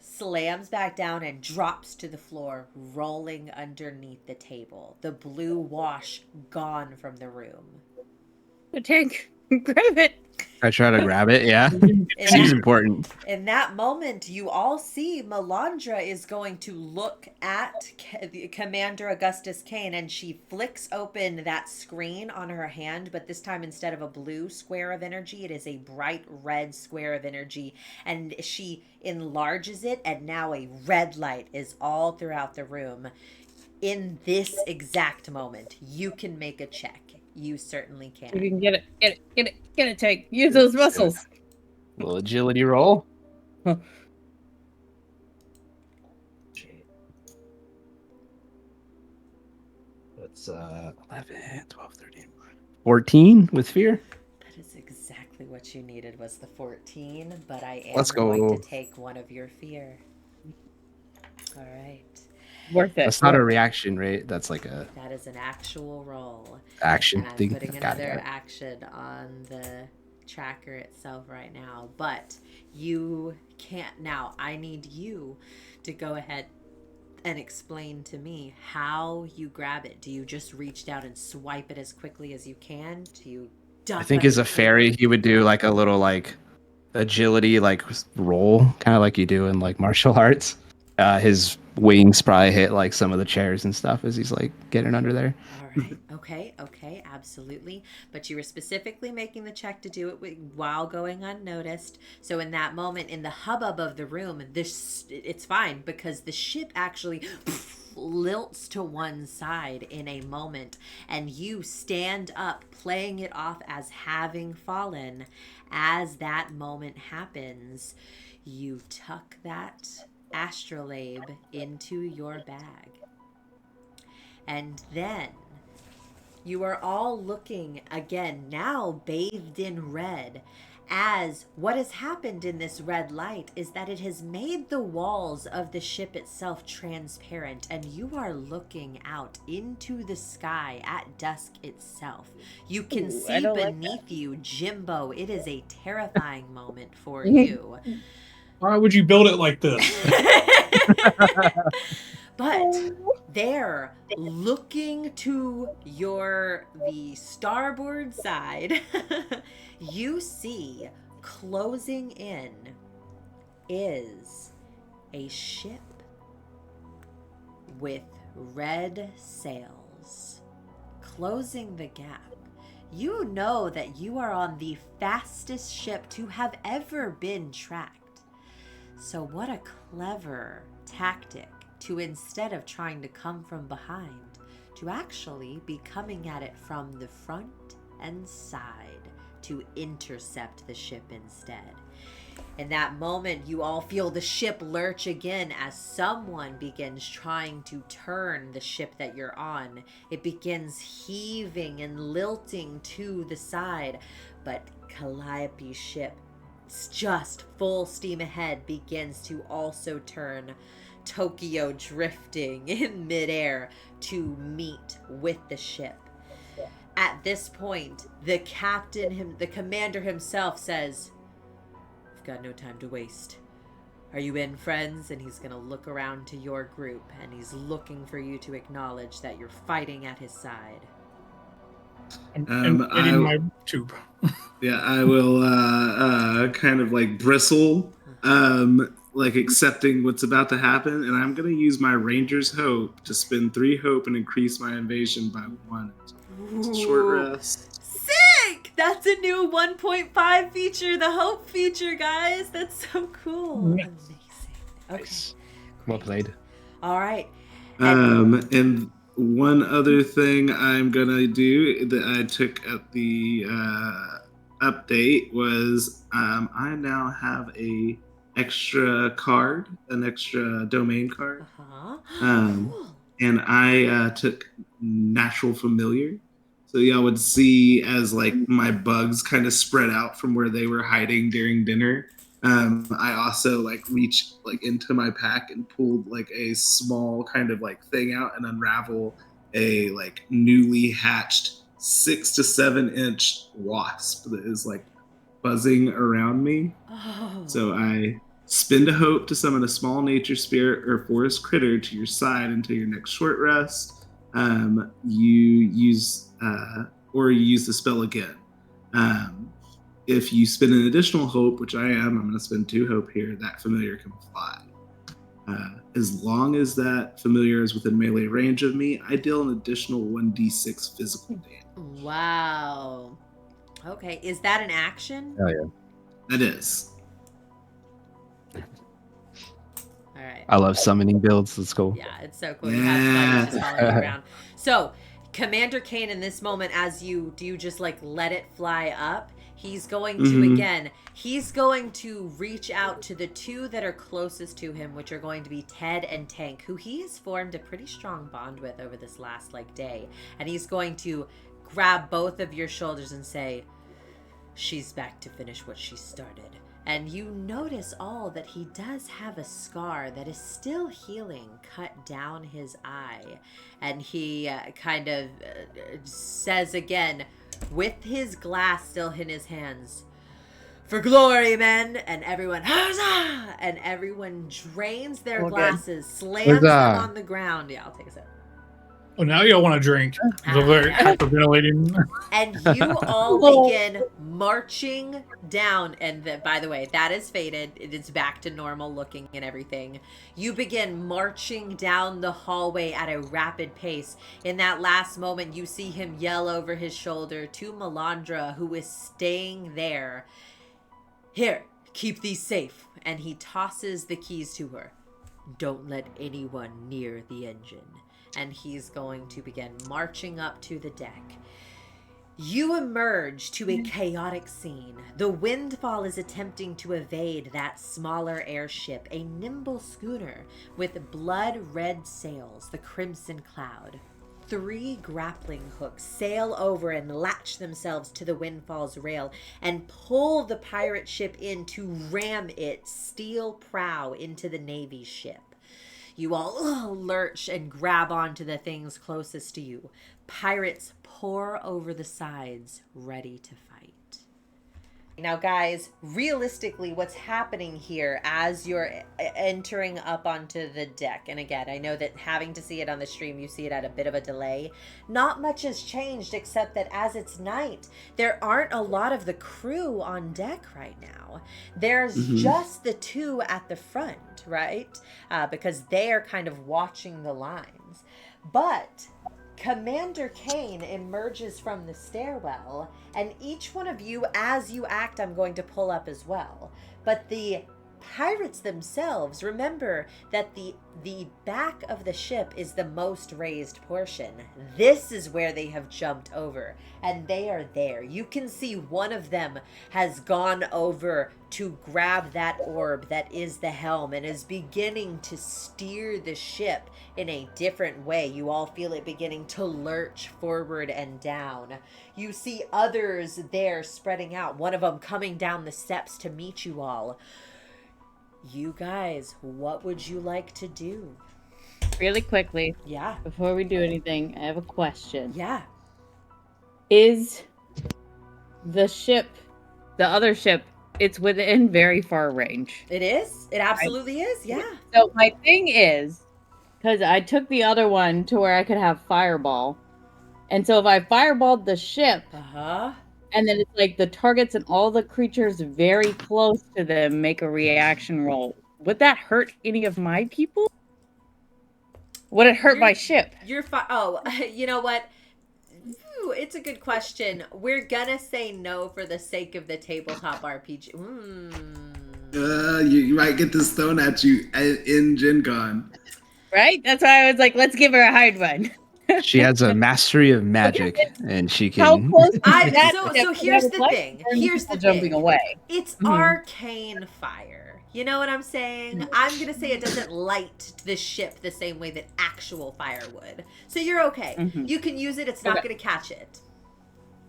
slams back down and drops to the floor, rolling underneath the table. The blue wash gone from the room. The Tank, grab it. I try to grab it, yeah. She's important. In that moment, you all see Melandra is going to look at Commander Augustus Kane, and she flicks open that screen on her hand, but this time instead of a blue square of energy, it is a bright red square of energy, and she enlarges it, and now a red light is all throughout the room. In this exact moment, you can make a check. You certainly can. You can get it, Tank. Use those muscles. Little agility roll. Huh. That's 11, 12, 13, 14 with fear. That is exactly what you needed, was the 14, but I am Let's going go. to take one of your fear. All right. Worth it. That's not a reaction, right? That's like a That is an actual roll. action And I'm thing. putting Got another it. action on the tracker itself right now, but you can't. Now, I need you to go ahead and explain to me how you grab it. Do you just reach down and swipe it as quickly as you can? Do you duck I think under as a the fairy, table? he would do like a little like agility like roll, kind of like you do in like martial arts. His wings probably hit like some of the chairs and stuff as he's like getting under there. All right. Okay, absolutely. But you were specifically making the check to do it while going unnoticed. So in that moment, in the hubbub of the room, it's fine because the ship actually lilts to one side in a moment, and you stand up, playing it off as having fallen. As that moment happens, you tuck that astrolabe into your bag. And then you are all looking again, now bathed in red, as what has happened in this red light is that it has made the walls of the ship itself transparent, and you are looking out into the sky at dusk itself. You can see beneath you Gimbo. It is a terrifying moment for you. Why would you build it like this? But there, looking to the starboard side, you see closing in is a ship with red sails. Closing the gap. You know that you are on the fastest ship to have ever been tracked. So what a clever tactic to, instead of trying to come from behind, to actually be coming at it from the front and side to intercept the ship instead. In that moment, you all feel the ship lurch again as someone begins trying to turn the ship that you're on. It begins heaving and lilting to the side, but Calliope's ship, just full steam ahead, begins to also turn, Tokyo drifting in midair to meet with the ship. At this point, the commander himself says, "We've got no time to waste. Are you in, friends?" And he's going to look around to your group, and he's looking for you to acknowledge that you're fighting at his side. I'm in my tube. Yeah, I will kind of like bristle, like accepting what's about to happen, and I'm going to use my Ranger's Hope to spend 3 hope and increase my invasion by 1. It's a short rest. Sick! That's a new 1.5 feature, the Hope feature, guys. That's so cool. Yes. Amazing. Okay. Nice. Well played. All right. And one other thing I'm gonna do that I took at the update was I now have an extra domain card. Cool. And I took Natural Familiar. So y'all would see as like my bugs kind of spread out from where they were hiding during dinner. I also like reached like into my pack and pulled like a small kind of like thing out and unravel a like newly hatched 6 to 7 inch wasp that is like buzzing around me. Oh. So I spend a hope to summon a small nature spirit or forest critter to your side until your next short rest. You use the spell again. If you spend an additional hope, which I am, I'm going to spend 2 hope here, that familiar can fly. As long as that familiar is within melee range of me, I deal an additional 1d6 physical damage. Wow. Okay, is that an action? Oh yeah. That is. All right. I love summoning builds. Let's go. Yeah, it's so cool. You have spiders just following you around. So, Commander Kane, in this moment, as you just like let it fly up, he's going to he's going to reach out to the 2 that are closest to him, which are going to be Ted and Tank, who he has formed a pretty strong bond with over this last like day. And he's going to grab both of your shoulders and say, "She's back to finish what she started." And you notice all that he does have a scar that is still healing cut down his eye. And he kind of says again, with his glass still in his hands, "For glory, men!" And everyone, huzzah! And everyone drains their glasses, slams them on the ground. Yeah, I'll take a sip. Oh, now y'all want to drink. It's very hyperventilating. And you all begin marching down. And by the way, that is faded. It is back to normal looking and everything. You begin marching down the hallway at a rapid pace. In that last moment, you see him yell over his shoulder to Melandra, who is staying there. "Here, keep these safe." And he tosses the keys to her. "Don't let anyone near the engine." And he's going to begin marching up to the deck. You emerge to a chaotic scene. The Windfall is attempting to evade that smaller airship, a nimble schooner with blood-red sails, the Crimson Cloud. 3 grappling hooks sail over and latch themselves to the Windfall's rail and pull the pirate ship in to ram its steel prow into the Navy's ship. You all lurch and grab onto the things closest to you. Pirates pour over the sides, ready to fight. Now, guys, realistically, what's happening here as you're entering up onto the deck, and again, I know that having to see it on the stream, you see it at a bit of a delay. Not much has changed except that as it's night, there aren't a lot of the crew on deck right now. There's just the 2 at the front, right? Because they are kind of watching the lines. But Commander Kane emerges from the stairwell, and each one of you, as you act, I'm going to pull up as well. But the pirates themselves, remember that the back of the ship is the most raised portion. This is where they have jumped over, and they are there. You can see one of them has gone over to grab that orb that is the helm and is beginning to steer the ship in a different way. You all feel it beginning to lurch forward and down. You see others there spreading out, one of them coming down the steps to meet you all. You guys, what would you like to do? Really quickly, Yeah. before we do anything, I have a question. Yeah. Is the ship, the other ship, it's within very far range? It is? It absolutely is, yeah. So my thing is, because I took the other one to where I could have fireball, and so if I fireballed the ship, and then it's like the targets and all the creatures very close to them make a reaction roll, would that hurt any of my people? Would it hurt my ship? You're fine. Oh, you know what? Ooh, it's a good question. We're gonna say no for the sake of the tabletop RPG. You might get this thrown at you in GenCon. Right? That's why I was like, let's give her a hard one. She has a mastery of magic, and she can. How close is that? So here's the thing. Here's the jumping thing. away. It's arcane fire. You know what I'm saying? I'm gonna say it doesn't light the ship the same way that actual fire would. So you're okay. You can use it. It's not gonna catch it.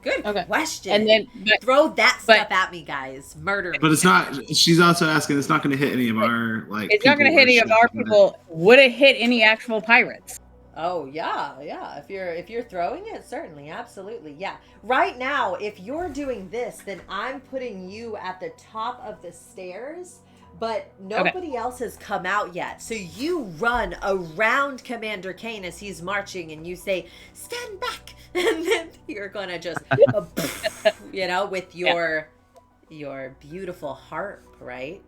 Good question. And then throw that stuff at me, guys. Murder me. But it's not. She's also asking. It's not going to hit any of our like. It's not going to hit any of our people. Would it hit any actual pirates? Oh yeah. If you're throwing it, certainly, absolutely, yeah. Right now, if you're doing this, then I'm putting you at the top of the stairs, but nobody else has come out yet. So you run around Commander Kane as he's marching, and you say, "Stand back," and then you're gonna just, with your beautiful harp, right?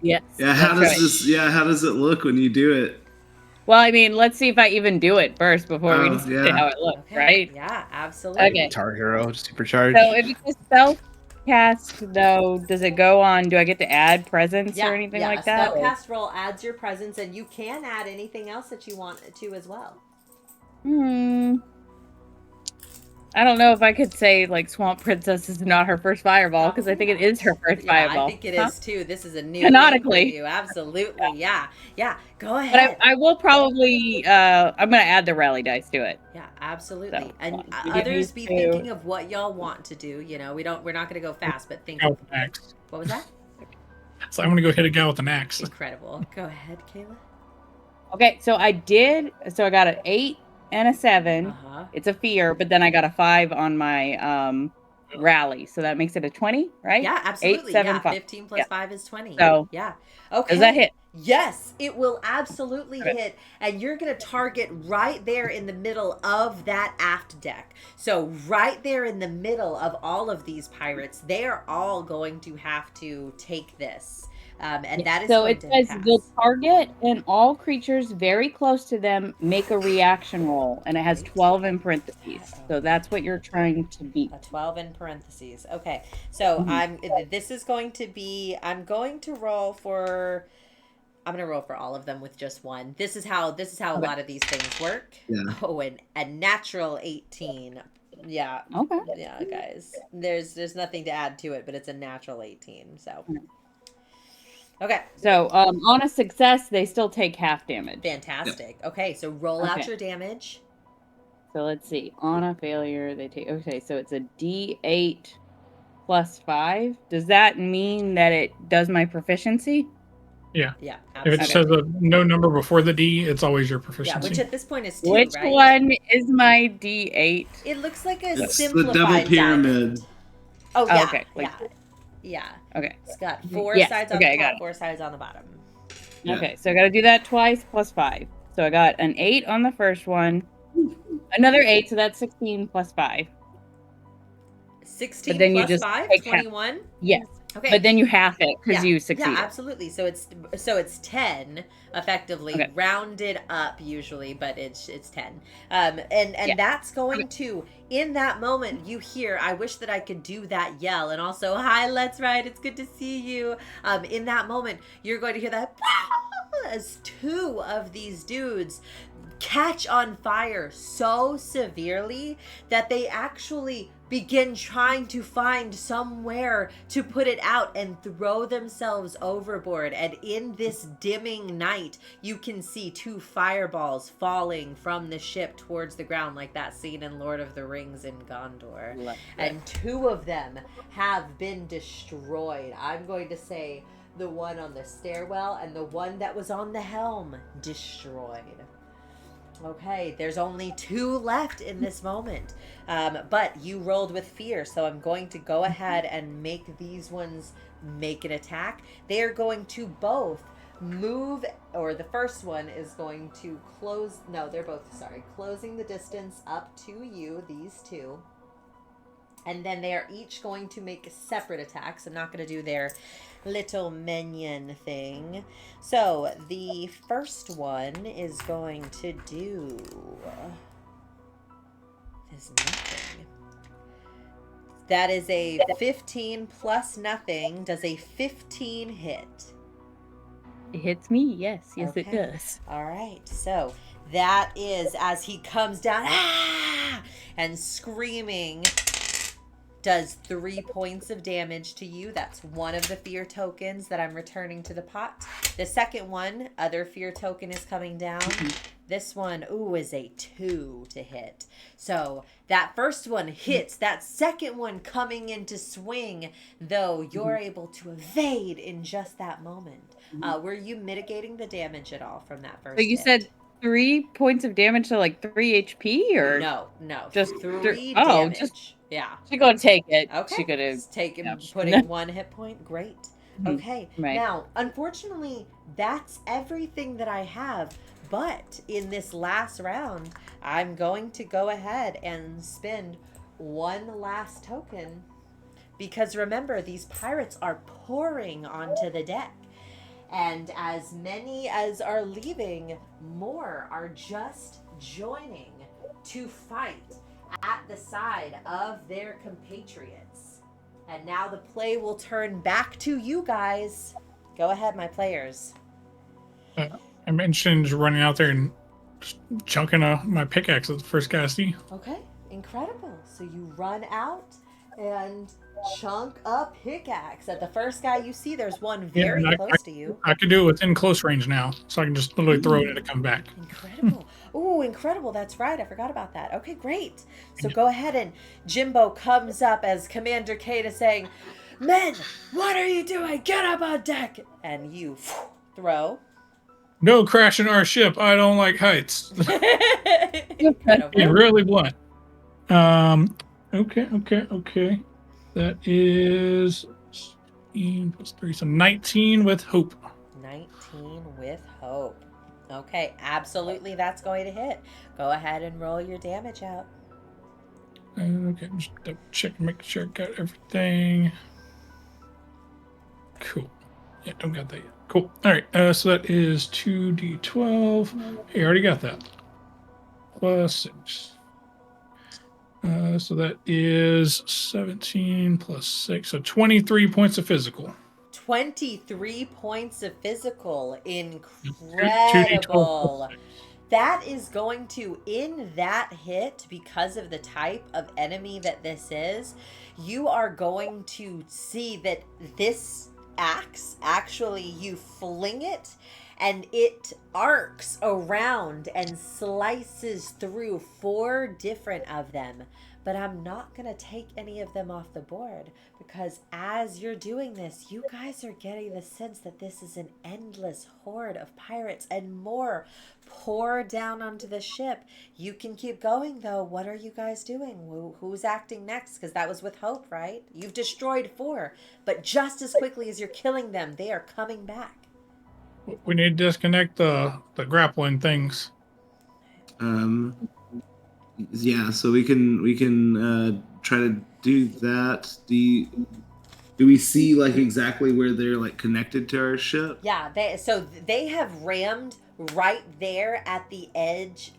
Yes. Yeah. How does it look when you do it? Well, I mean, let's see if I even do it first before we see how it looks, right? Yeah, absolutely. Okay. Guitar Hero, supercharged. So if it's a spell cast, though, does it go on? Do I get to add presence or anything like that? Yeah, spellcast roll adds your presence, and you can add anything else that you want to as well. I don't know if I could say, like, Swamp Princess is not her first fireball, because I think it is her first fireball. I think it is, too. This is a new canonically. thing for you. Absolutely, yeah. Go ahead. But I will probably, I'm going to add the rally dice to it. Yeah, absolutely. So, and others be thinking of what y'all want to do. You know, we're not going to go fast, but think of an axe. What was that? So I'm going to go hit a guy with an axe. Incredible. Go ahead, Kayla. Okay, so I got an 8 and a 7. It's a fear, but then I got a 5 on my rally, so that makes it a 20, right? Yeah, absolutely. 8, 7, 5. 15 plus 5 is 20. So, yeah. Okay. Does that hit? Yes, it will absolutely hit, and you're going to target right there in the middle of that aft deck. So right there in the middle of all of these pirates, they are all going to have to take this. And that is so going it to says pass. the target and all creatures very close to them make a reaction roll, and it has 12 in parentheses. So that's what you're trying to beat. A 12 in parentheses. Okay, so I'm going to roll for all of them with just one. This is how a lot of these things work. Yeah. Oh, and a natural 18. Yeah. Okay. Yeah, guys. There's nothing to add to it, but it's a natural 18. So. Okay. So on a success, they still take half damage. Fantastic. Okay, so roll out your damage. So let's see. On a failure, they take. Okay, so it's a D8 plus 5. Does that mean that it does my proficiency? Yeah. Yeah, If it absolutely. says no number before the D, it's always your Yeah, proficiency. which at this point is 2, Which right? one is my D8? It looks like a It's the simplified double pyramid. diamond. Oh, yeah. okay, like- yeah. Okay. It's got 4 Yes, sides on okay, I the got top, it. 4 sides on the bottom. Yeah. Okay, so I got to do that twice plus 5. So I got an 8 on the first one, another 8, so that's 16 plus 5. 16 But then you plus just 5, take half. 21? Yes, Okay. but then you half it because you succeeded. Yeah, absolutely. So it's 10 effectively, Okay. rounded up usually, but it's 10. And Yeah. that's going to, in that moment, you hear, I wish that I could do that yell, and also, hi, Let's Ride, it's good to see you. In that moment, you're going to hear that as 2 of these dudes catch on fire so severely that they actually begin trying to find somewhere to put it out and throw themselves overboard. And in this dimming night, you can see 2 fireballs falling from the ship towards the ground, like that scene in Lord of the Rings in Gondor. And 2 of them have been destroyed. I'm going to say the one on the stairwell and the one that was on the helm destroyed. Okay, there's only 2 left in this moment. But you rolled with fear, so I'm going to go ahead and make these ones make an attack. They are going to both move, or the first one is going to closing the distance up to you, these 2. And then they are each going to make separate attacks. I'm not going to do their little minion thing. So the first one is going to do is nothing. That is a 15 plus nothing. Does a 15 hit? It hits me? Yes, it Okay. does. All right. So that is as he comes down and screaming, does 3 points of damage to you. That's one of the fear tokens that I'm returning to the pot. The second one, other fear token is coming down. This one, is a 2 to hit. So that first one hits. That second one coming into swing, though, you're able to evade in just that moment. Were you mitigating the damage at all from that first So you hit? said 3 points of damage, so like 3 HP, or No. just 3 oh, damage. just- yeah. she gonna take it. Okay. She could have Just taking, yeah. putting 1 hit point. Great. Okay. Right. Now, unfortunately, that's everything that I have. But in this last round, I'm going to go ahead and spend 1 last token. Because remember, these pirates are pouring onto the deck. And as many as are leaving, more are just joining to fight at the side of their compatriots. And now the play will turn back to you guys. Go ahead, my players. I'm interested in just running out there and just chunking my pickaxe at the first guy I see. Okay, incredible. So you run out and chunk a pickaxe at the first guy you see. There's one very Yeah, close to you. I can do it within close range now, so I can just literally throw it and it come back. Incredible. Ooh, incredible. That's right. I forgot about that. Okay, great. So go ahead, and Gimbo comes up as Commander Kate is saying, "Men, what are you doing? Get up on deck!" And you throw. No crashing our ship. I don't like heights. Incredible. Being really blunt. Okay. That is 16 plus 3, so 19 with hope. 19 with hope. Okay, absolutely, that's going to hit. Go ahead and roll your damage out. Okay, just double check and make sure I got everything. Cool. Yeah, don't got that yet. Cool. All right, so that is 2d12. Hey, I already got that. Plus 6. So that is 17 plus 6, so 23 points of physical. 23 points of physical. 2d12 Incredible. plus 6. That is going to, in that hit, because of the type of enemy that this is, you are going to see that this axe, actually, you fling it, and it arcs around and slices through 4 different of them. But I'm not going to take any of them off the board, because as you're doing this, you guys are getting the sense that this is an endless horde of pirates, and more pour down onto the ship. You can keep going, though. What are you guys doing? Who's acting next? Because that was with Hope, right? You've destroyed 4, but just as quickly as you're killing them, they are coming back. We need to disconnect the grappling things. Yeah, so we can try to do that. Do we see like exactly where they're like connected to our ship? Yeah, they have rammed right there at the edge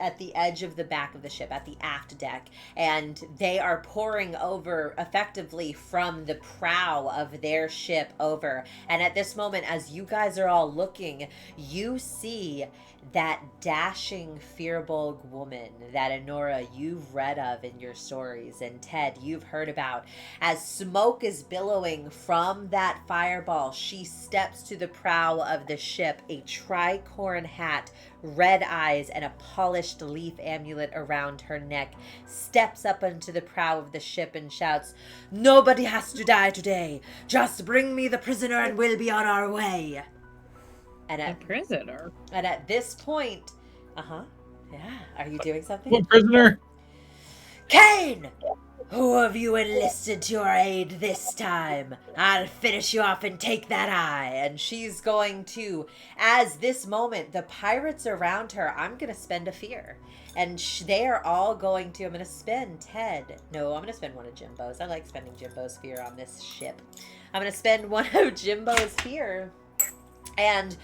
of the back of the ship, at the aft deck, and they are pouring over effectively from the prow of their ship over. And at this moment, as you guys are all looking, you see that dashing Firbolg woman that Anura you've read of in your stories, and Ted you've heard about. As smoke is billowing from that fireball, she steps to the prow of the ship, a tricorn hat, red eyes, and a polished leaf amulet around her neck, steps up onto the prow of the ship and shouts, "Nobody has to die today. Just bring me the prisoner and we'll be on our way." And A prisoner? And at this point, yeah, are you doing something? What prisoner? Kane! Who of you enlisted to your aid this time? I'll finish you off and take that eye. And she's going to, as this moment, the pirates around her, I'm going to spend a fear. And they are all going to, I'm going to spend Ted. No, I'm going to spend one of Gimbo's. I like spending Gimbo's fear on this ship. I'm going to spend one of Gimbo's fear. And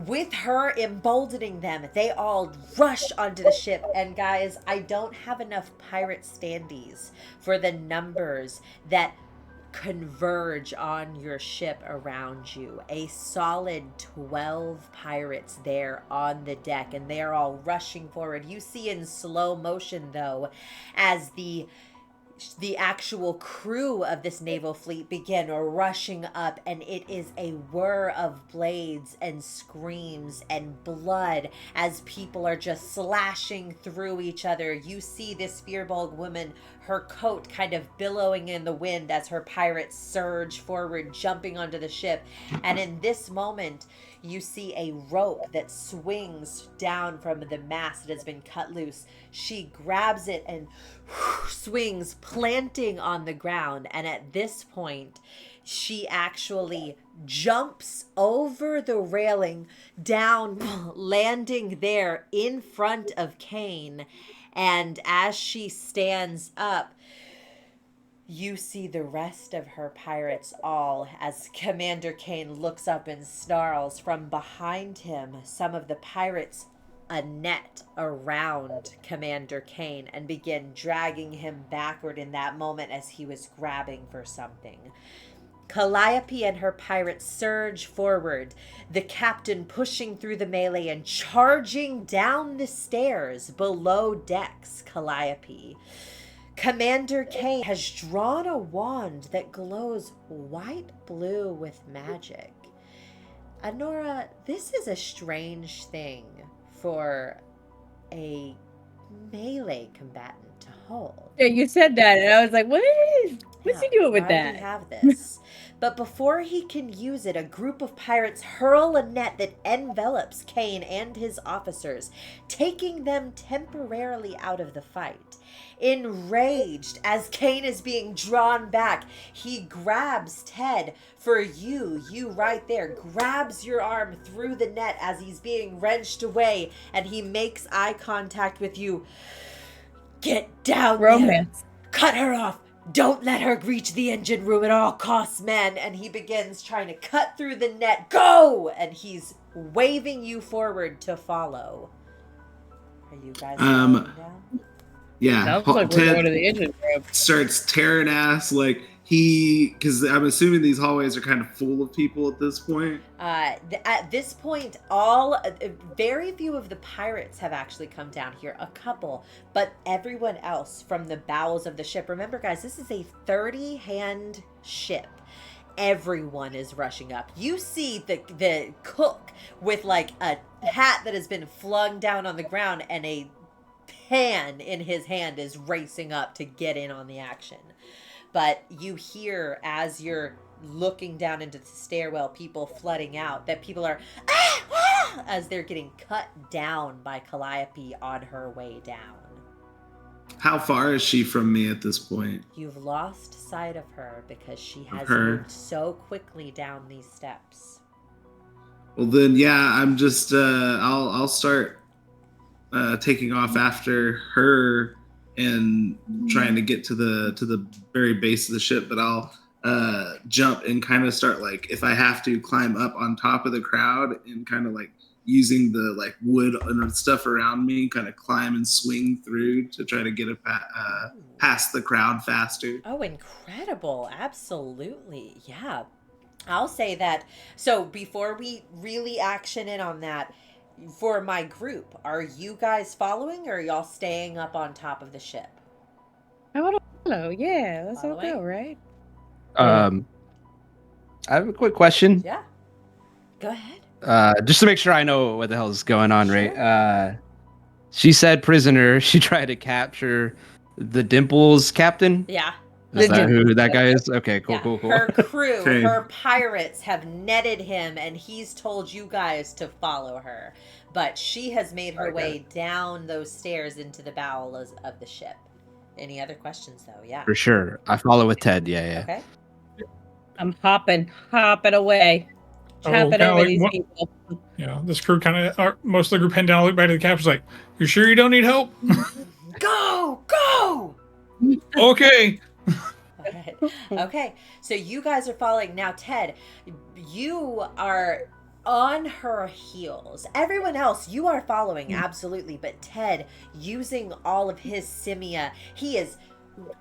with her emboldening them, they all rush onto the ship. And guys, I don't have enough pirate standees for the numbers that converge on your ship around you. A solid 12 pirates there on the deck, and they are all rushing forward. You see in slow motion, though, as the actual crew of this naval fleet begin rushing up, and it is a whir of blades and screams and blood as people are just slashing through each other. You see this Firbolg woman, her coat kind of billowing in the wind as her pirates surge forward, jumping onto the ship. And in this moment, you see a rope that swings down from the mast that has been cut loose. She grabs it and swings, planting on the ground. And at this point, she actually jumps over the railing, down, landing there in front of Kane. And as she stands up, you see the rest of her pirates all, as Commander Kane looks up and snarls from behind him, some of the pirates a net around Commander Kane and begin dragging him backward in that moment as he was grabbing for something. Calliope and her pirates surge forward, the captain pushing through the melee and charging down the stairs below decks. Calliope. Commander Kane has drawn a wand that glows white blue with magic. Anura, this is a strange thing for a melee combatant to hold. Yeah, you said that, and I was like, what's he doing with why that? Do we have this? But before he can use it, a group of pirates hurl a net that envelops Kane and his officers, taking them temporarily out of the fight. Enraged, as Kane is being drawn back, he grabs Ted for you right there, grabs your arm through the net as he's being wrenched away, and he makes eye contact with you. Get down Romance. there. Cut her off. Don't let her reach the engine room at all costs, men. And he begins trying to cut through the net. Go! And he's waving you forward to follow. Are you guys going down? Yeah, Sounds like we're going to the engine room. Starts tearing ass because I'm assuming these hallways are kind of full of people at this point. At this point, very few of the pirates have actually come down here. A couple, but everyone else from the bowels of the ship. Remember, guys, this is a 30-hand ship. everyone is rushing up. You see the cook with like a hat that has been flung down on the ground and a pan in his hand is racing up to get in on the action. But you hear, as you're looking down into the stairwell, people flooding out, that people are as they're getting cut down by Calliope on her way down. How far is she from me at this point? You've lost sight of her because she has her. moved so quickly down these steps. Well then, yeah, I'm just I'll start taking off after her and trying to get to the very base of the ship, but I'll jump and kind of start, like, if I have to, climb up on top of the crowd and kind of like using the like wood and stuff around me, kind of climb and swing through to try to get past the crowd faster. Oh, incredible. Absolutely. Yeah. I'll say that. So before we really action in on that, for my group, are you guys following, or are y'all staying up on top of the ship? I want to follow. Yeah, let's all Following? go, right? I have a quick question. Yeah. Go ahead. Just to make sure I know what the hell is going on, Sure. right? She said prisoner. She tried to capture the Dimples captain. Yeah. Is that who that guy is? Okay, cool, Yeah. cool. Her crew, Okay. her pirates have netted him, and he's told you guys to follow her. But she has made her way down those stairs into the bowels of the ship. Any other questions, though? Yeah. For sure. I follow with Ted. Yeah. Okay. I'm hopping away. Oh, Chopping kinda over like these what- people. Yeah, this crew most of the group head down, look back to the captain's like, "You sure you don't need help?" Go! Go! Okay. All right. Okay, so you guys are following. Now, Ted, you are on her heels. Everyone else, you are following, absolutely. But Ted, using all of his Simiah, he is,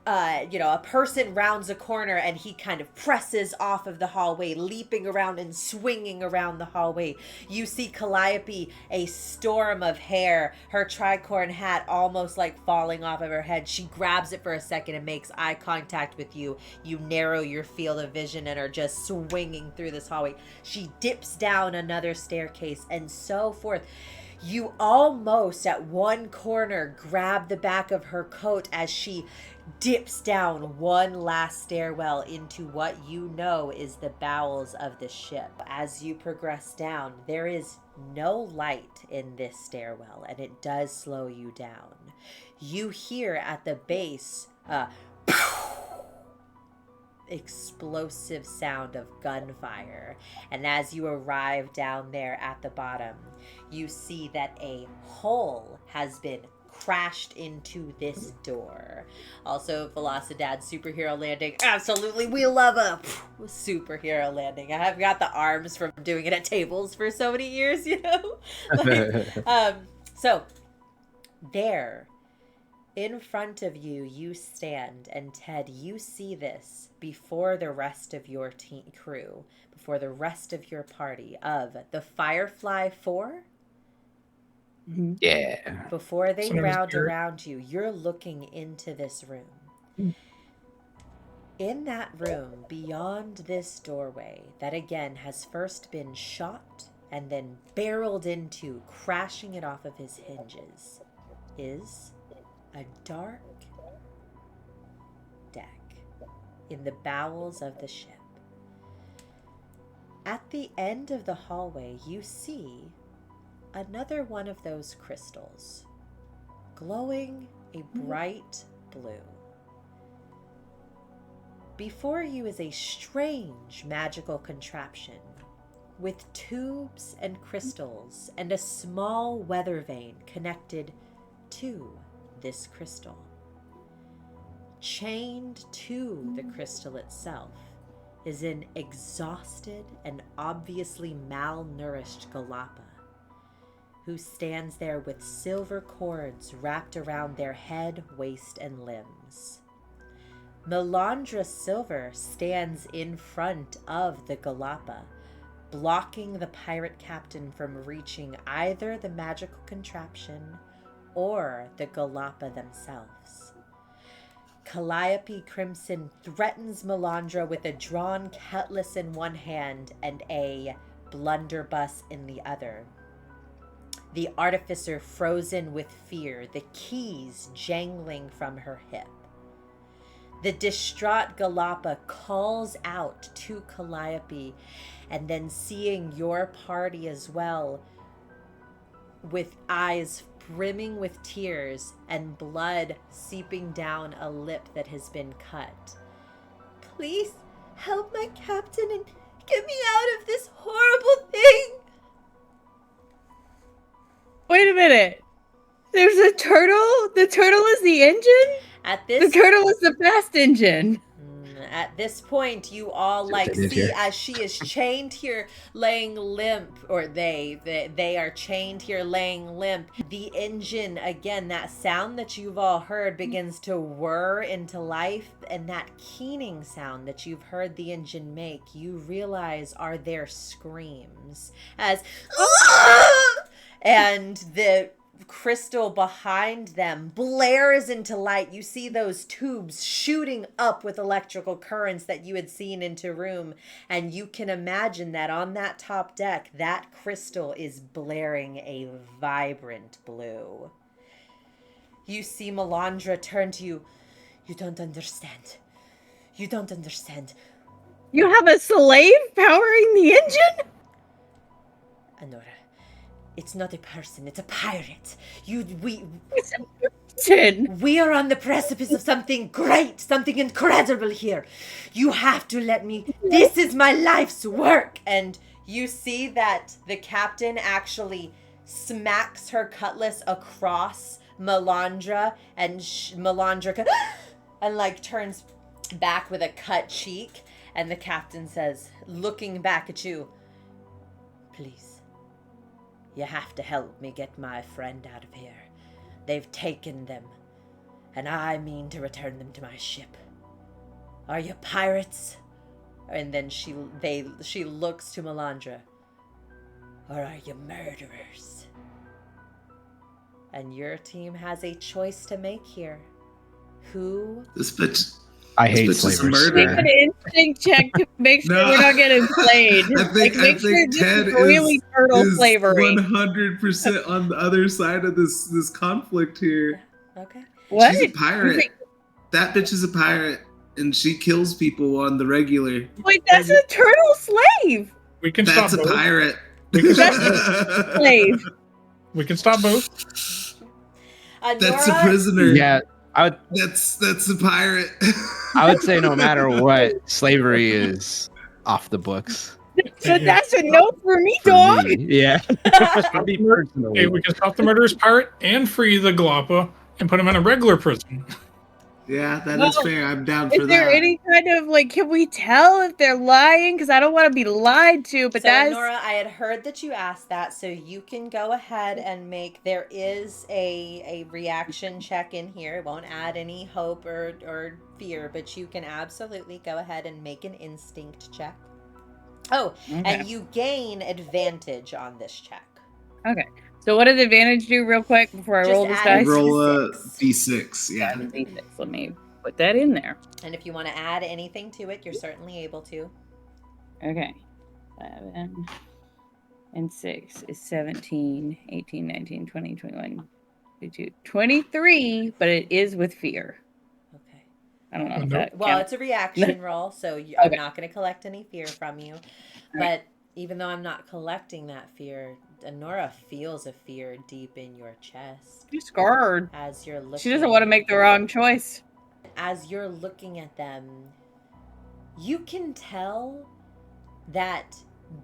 a person rounds a corner and he kind of presses off of the hallway, leaping around and swinging around the hallway. You see Calliope, a storm of hair, her tricorn hat almost like falling off of her head. She grabs it for a second and makes eye contact with you. You narrow your field of vision and are just swinging through this hallway. She dips down another staircase and so forth. You almost at one corner grab the back of her coat as she dips down one last stairwell into what you know is the bowels of the ship. As you progress down, there is no light in this stairwell, and it does slow you down. You hear at the base explosive sound of gunfire, and as you arrive down there at the bottom, you see that a hole has been crashed into this door. Also, Velocidad superhero landing. Absolutely, we love a superhero landing. I have got the arms from doing it at tables for so many years, you know? So, there, in front of you, you stand, and Ted, you see this before the rest of your crew, before the rest of your party of the Firefly 4. Yeah. Before they Son of a round spirit. around you, you're looking into this room. In that room, beyond this doorway, that again has first been shot and then barreled into, crashing it off of his hinges, is a dark deck in the bowels of the ship. At the end of the hallway, you see another one of those crystals, glowing a bright blue. Before you is a strange magical contraption with tubes and crystals and a small weather vane connected to this crystal. Chained to the crystal itself is an exhausted and obviously malnourished Galapa, who stands there with silver cords wrapped around their head, waist, and limbs. Melandra Silver stands in front of the Galapa, blocking the pirate captain from reaching either the magical contraption or the Galapa themselves. Calliope Crimson threatens Melandra with a drawn cutlass in one hand and a blunderbuss in the other. The artificer frozen with fear, the keys jangling from her hip. The distraught Galapa calls out to Calliope, and then seeing your party as well, with eyes brimming with tears and blood seeping down a lip that has been cut. Please help my captain and get me out of this horrible thing. Wait a minute. There's a turtle? The turtle is the engine? The turtle is the fast engine. At this point, you all see as she is chained here, laying limp, or they are chained here, laying limp. The engine, again, that sound that you've all heard begins to whir into life, and that keening sound that you've heard the engine make, you realize are their screams as, and the crystal behind them blares into light. You see those tubes shooting up with electrical currents that you had seen into room, and you can imagine that on that top deck, that crystal is blaring a vibrant blue. You see Melandra turn to you. You don't understand. You don't understand. You have a slave powering the engine? Anura, it's not a person, it's a pirate. It's a person. We are on the precipice of something great, something incredible here. You have to let me. This is my life's work. And you see that the captain actually smacks her cutlass across Melandra, and Melandra and turns back with a cut cheek. And the captain says, looking back at you, please. You have to help me get my friend out of here. They've taken them, and I mean to return them to my ship. Are you pirates? And then she looks to Melandra. Or are you murderers? And your team has a choice to make here. Who? This bitch. I hate slavers. Make an instinct check to make sure we're not getting played. I think Ted really turtle is slavery. 100% on the other side of this conflict here. Okay. What? She's a pirate. That bitch is a pirate, and she kills people on the regular. Wait, that's a turtle slave. We can That's stop a both. pirate. We can That's stop both. a slave. We can stop both. That's a Anura, prisoner. Yeah, That's a pirate. I would say no matter what, slavery is off the books. So that's a no for me, For dog. me. Yeah. For me personally. Hey, we can stop the murderous pirate and free the Galapa and put him in a regular prison. Yeah, that is fair. I'm down for Is there that. any kind of can we tell if they're lying? Because I don't want to be lied to, but so that's Nora, I had heard that you asked that, so you can go ahead and there is a reaction check in here. It won't add any hope or fear, but you can absolutely go ahead and make an instinct check. Oh, okay. and you gain advantage on this check. Okay. So what does advantage do real quick before I Just roll this add dice? Roll a D6. D6. Yeah. D6. Let me put that in there. And if you want to add anything to it, you're certainly able to. Okay. 7 and 6 is 17, 18, 19, 20, 21, 22, 23, but it is with fear. Okay. I don't know if Nope. that Well, counts. it's a reaction roll, so I'm Okay. not going to collect any fear from you. But Right. even though I'm not collecting that fear, Anura feels a fear deep in your chest She's scared. as you're looking. She doesn't want to make the wrong choice. As you're looking at them, you can tell that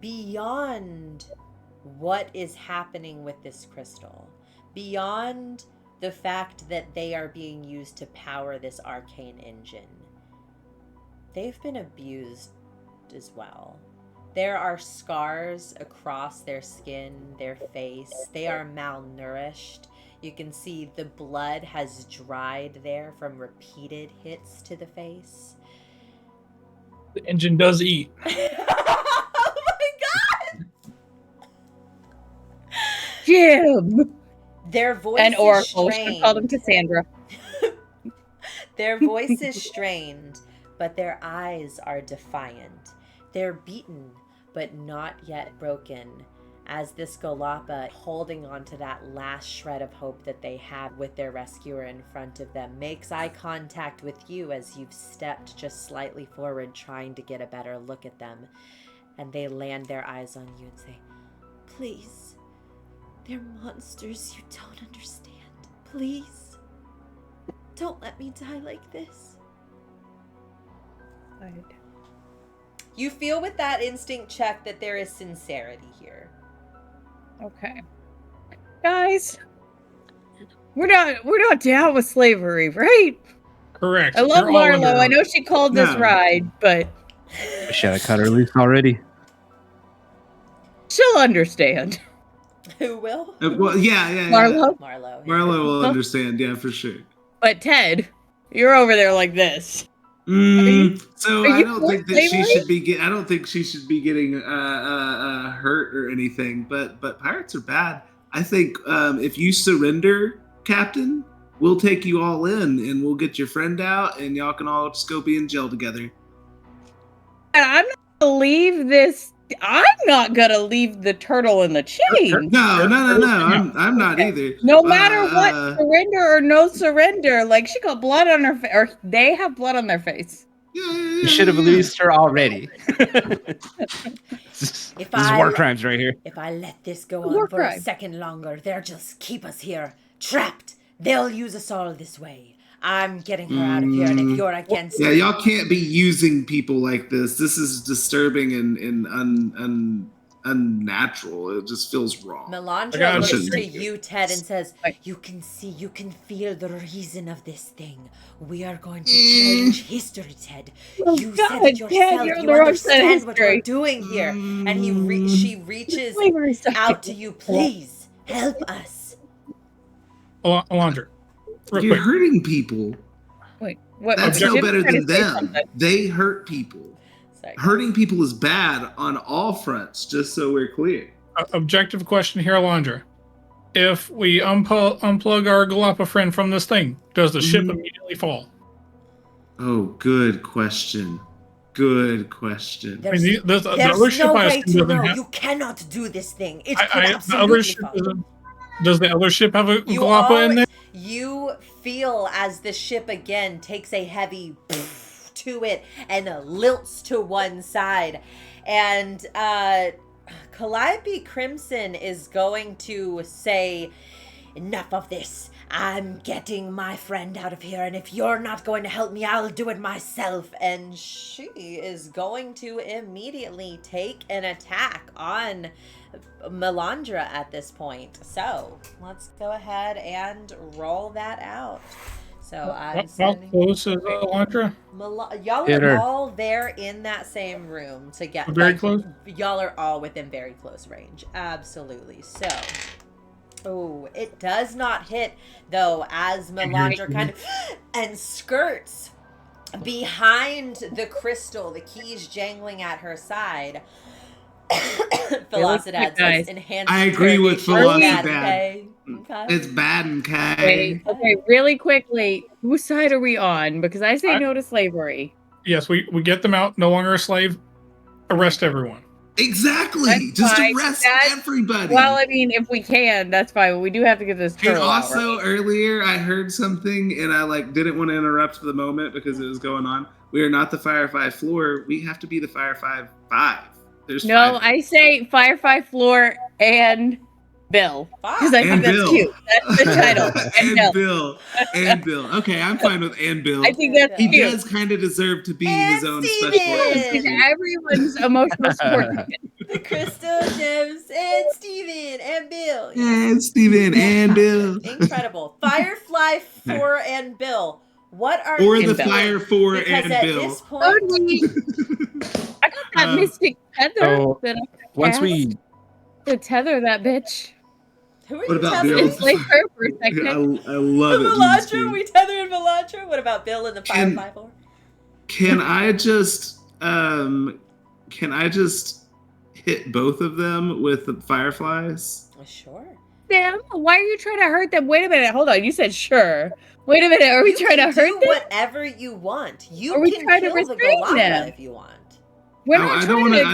beyond what is happening with this crystal, beyond the fact that they are being used to power this arcane engine, they've been abused as well. There are scars across their skin, their face. They are malnourished. You can see the blood has dried there from repeated hits to the face. The engine does eat. Oh my god! Jim! Their voice And is Oracle. We should strained. call them Cassandra. Their voice is strained, but their eyes are defiant. They're beaten, but not yet broken, as this Golapa, holding on to that last shred of hope that they have with their rescuer in front of them, makes eye contact with you as you've stepped just slightly forward, trying to get a better look at them. And they land their eyes on you and say, "Please, they're monsters you don't understand. Please, don't let me die like this." You feel with that instinct check that there is sincerity here. Okay. Guys, we're not down with slavery, right? Correct. I love You're all Marlo. under- I know she called this No. ride, but Should have cut her loose already. she'll understand. Who will? Well, yeah. Marlo. Marlo. Marlo will understand, yeah, for sure. But Ted, you're over there like this. So are I you don't for think that she slavery? should be. I don't think she should be getting hurt or anything. But pirates are bad. I think if you surrender, Captain, we'll take you all in, and we'll get your friend out, and y'all can all just go be in jail together. And I'm not gonna leave this. I'm not gonna leave the turtle in the chain. No. I'm not either. No matter what, surrender or no surrender, like she got blood on her face, or they have blood on their face. Yeah. You should have released her already. This is war crimes right here. If I let this go War on for a crime. second longer, they'll just keep us here, trapped. They'll use us all this way. I'm getting her out of here, and if you're against Yeah, it, y'all can't be using people like this. This is disturbing and unnatural. It just feels wrong. Melandra looks shouldn't to be. you, Ted, and says, "You can see, you can feel the reason of this thing. We are going to change history, Ted. Oh, You God, said it Ted, yourself. you're on You the wrong side of understand what we're history. doing here." And she reaches Slavery sucks. out to you. "Please help us." Alondra, real You're quick. hurting people. Wait, what? That's okay, no Jim's better trying than to say them. something. They hurt people. Sorry. Hurting people is bad on all fronts, just so we're clear. Objective question here, Alondra. If we unplug our Galapa friend from this thing, does the ship immediately fall? Oh, good question. Good question. I mean, the There's other ship no I way assume to doesn't know. have. You cannot do this thing. It could The other absolutely ship fall. does the other ship have a You Galapa in there? You feel as the ship again takes a heavy to it and lilts to one side. And Calliope Crimson is going to say, "Enough of this. I'm getting my friend out of here, and if you're not going to help me, I'll do it myself." And she is going to immediately take an attack on Melandra at this point. So let's go ahead and roll that out. So I'm How sending close is Alondra? y'all Hit are her. all there in that same room together. Very close? Y'all are all within very close range. Absolutely. So, oh, it does not hit though, as Melandra kind of and skirts behind the crystal, the keys jangling at her side. Velocitas guys. says enhanced. I agree with interrogation. Velocitas. Okay. It's bad and Wait, okay, really quickly, whose side are we on? Because I say I- no to slavery. Yes, we get them out. No longer a slave. Arrest everyone. Exactly. That's Just fine. arrest That's- everybody. Well, I mean, if we can, that's fine. But we do have to get this And turtle out, also right? earlier I heard something and I didn't want to interrupt the moment because it was going on. We are not the Firefly floor. We have to be the Firefly 5. There's No, 5. I say Firefly Floor and Bill. Because I think And that's Bill. cute. That's the title. And Bill. Bill. And Bill. Okay, I'm fine with and Bill. I think that's He cute. does kind of deserve to be And his own Steven. special He's entity. everyone's emotional support. The Crystal Gems and Steven and Bill. And Steven and Bill. Incredible. Firefly 4 and Bill. What are Or you the doing? Fire 4 Because and at Bill. this point, I got that Um, mystic tether so, that I Once cast we to tether that bitch. who are What you about tethering? Bill? Just like her for a second. I love it. Melandra? Juice We tethering Melandra? What about Bill and the Can- Firefly 4? Can I just hit both of them with the fireflies? Sure. them? Why are you trying to hurt them? Wait a minute. Hold on. You said sure. Wait a minute. Are we trying to hurt do them? whatever you want. You Are we can trying to kill the restrain Galapa them? if you want. We're not I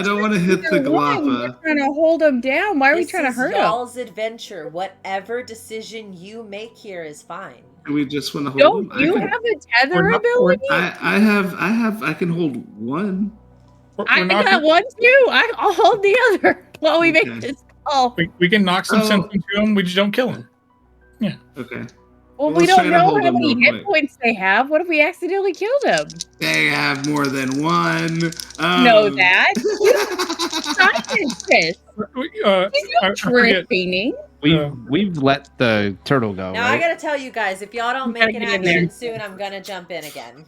don't want to hit the We're Galapa. trying to hold them down. Why are we This trying to is hurt them? y'all's adventure. Whatever decision you make here is fine. Do we just want to hold Don't them? you I have can, a tether We're not- ability? I can hold one. I We're not got gonna- one too. I'll hold the other while we make Okay. this call. we can knock some Oh. sense into them. We just don't kill them. Okay. Well, Let's we try don't to know hold how them many real hit quick. points they have. What if we accidentally killed them? They have more than one. Know that. Scientist. I forget. Tricking. We've let the turtle go, Now I right? gotta tell you guys, if y'all don't We gotta make an get in there. action soon, I'm gonna jump in again.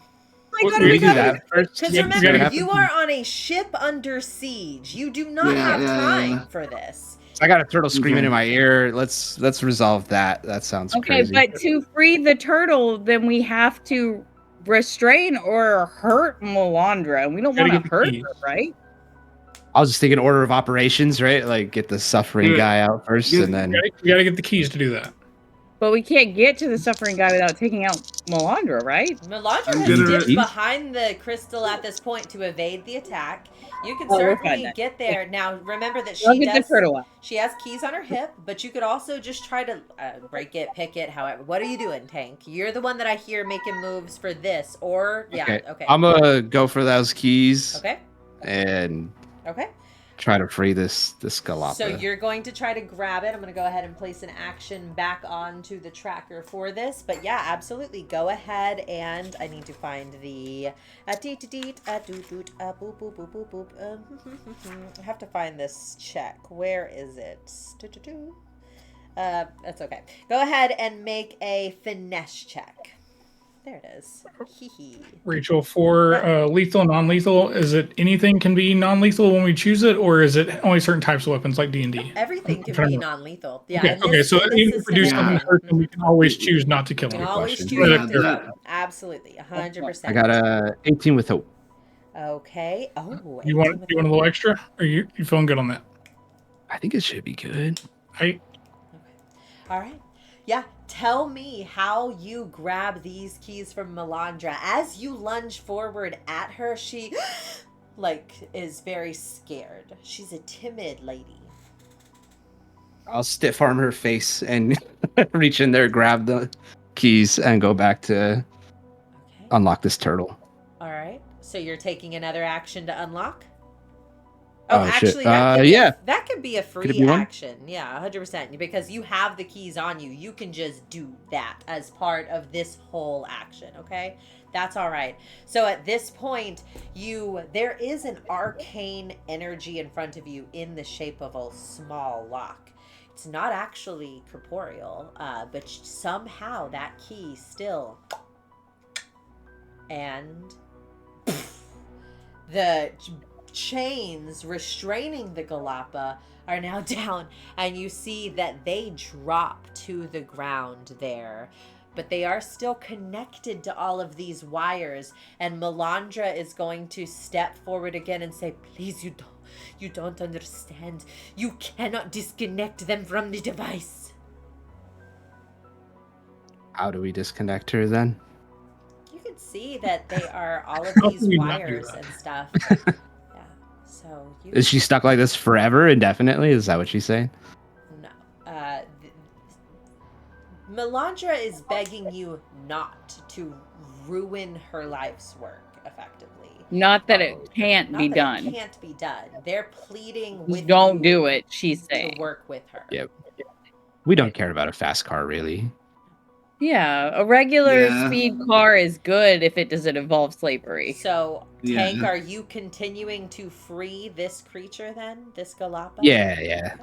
My God, we we do got that first. Because Yeah, you gotta remember, have you to- are on a ship under siege. You do not have time for this. I got a turtle screaming Okay. in my ear. Let's resolve that. That sounds Okay, crazy. but to free the turtle, then we have to restrain or hurt Melandra. And we don't Gotta want get to the hurt keys. her, right? I was just thinking order of operations, right? Like get the suffering Yeah. guy out first, Yeah. and then We gotta get the keys to do that. But we can't get to the suffering guy without taking out Melandra, right? Melandra I'm has gonna- dipped Keys? behind the crystal at this point to evade the attack. You can Oh, we're fine certainly then. get there. Now, remember that I'll she get the does. turtle out. She has keys on her hip, but you could also just try to break it, pick it, however. What are you doing, Tank? You're the one that I hear making moves for this, or yeah, okay. I'm gonna go for those keys Okay, and okay. try to free this Galapa. So you're going to try to grab it. I'm going to go ahead and place an action back onto the tracker for this. But yeah, absolutely. Go ahead, and I need to find the I have to find this check. Where is it? That's okay. Go ahead and make a finesse check. There it is. Hee hee. Rachel, for lethal and non-lethal, is it anything can be non-lethal when we choose it, or is it only certain types of weapons like D&D? Everything can trying be to- non-lethal. Yeah. Okay, and okay, this- so this even if we do system- something Yeah. to hurt them, we can always choose not to kill You them. can always question. choose Yeah, not to that- kill. Absolutely, 100%. I got a 18 with hope. Okay. Oh, You want a little extra, or you feeling good on that? I think it should be good. All right. Yeah. Tell me how you grab these keys from Melandra. As you lunge forward at her, she is very scared. She's a timid lady. I'll stiff arm her face and reach in there, grab the keys, and go back to Okay. unlock this turtle. All right. So you're taking another action to unlock? Oh, shit. actually, that Yeah. that could be a Could free it be one? action. Yeah, 100%. Because you have the keys on you. You can just do that as part of this whole action, okay? That's all right. So at this point, there is an arcane energy in front of you in the shape of a small lock. It's not actually corporeal, but somehow that key still... And... the chains restraining the Galapa are now down, and you see that they drop to the ground there. But they are still connected to all of these wires, and Melandra is going to step forward again and say, please, you don't understand. You cannot disconnect them from the device. How do we disconnect her then? You can see that they are all of How these can we not do wires that? and stuff. Yeah. So you Is she stuck like this forever, indefinitely? Is that what she's saying? No. Melandra is begging you not to ruin her life's work, effectively. Not that it can't Not be that done. It can't be done. They're pleading Just with don't you do it, she's to saying. work with her. Yep. We don't care about a fast car, really. Yeah, a regular Yeah. speed car is good if it doesn't involve slavery. So, Yeah. Tank, are you continuing to free this creature then? This Galapa? Yeah.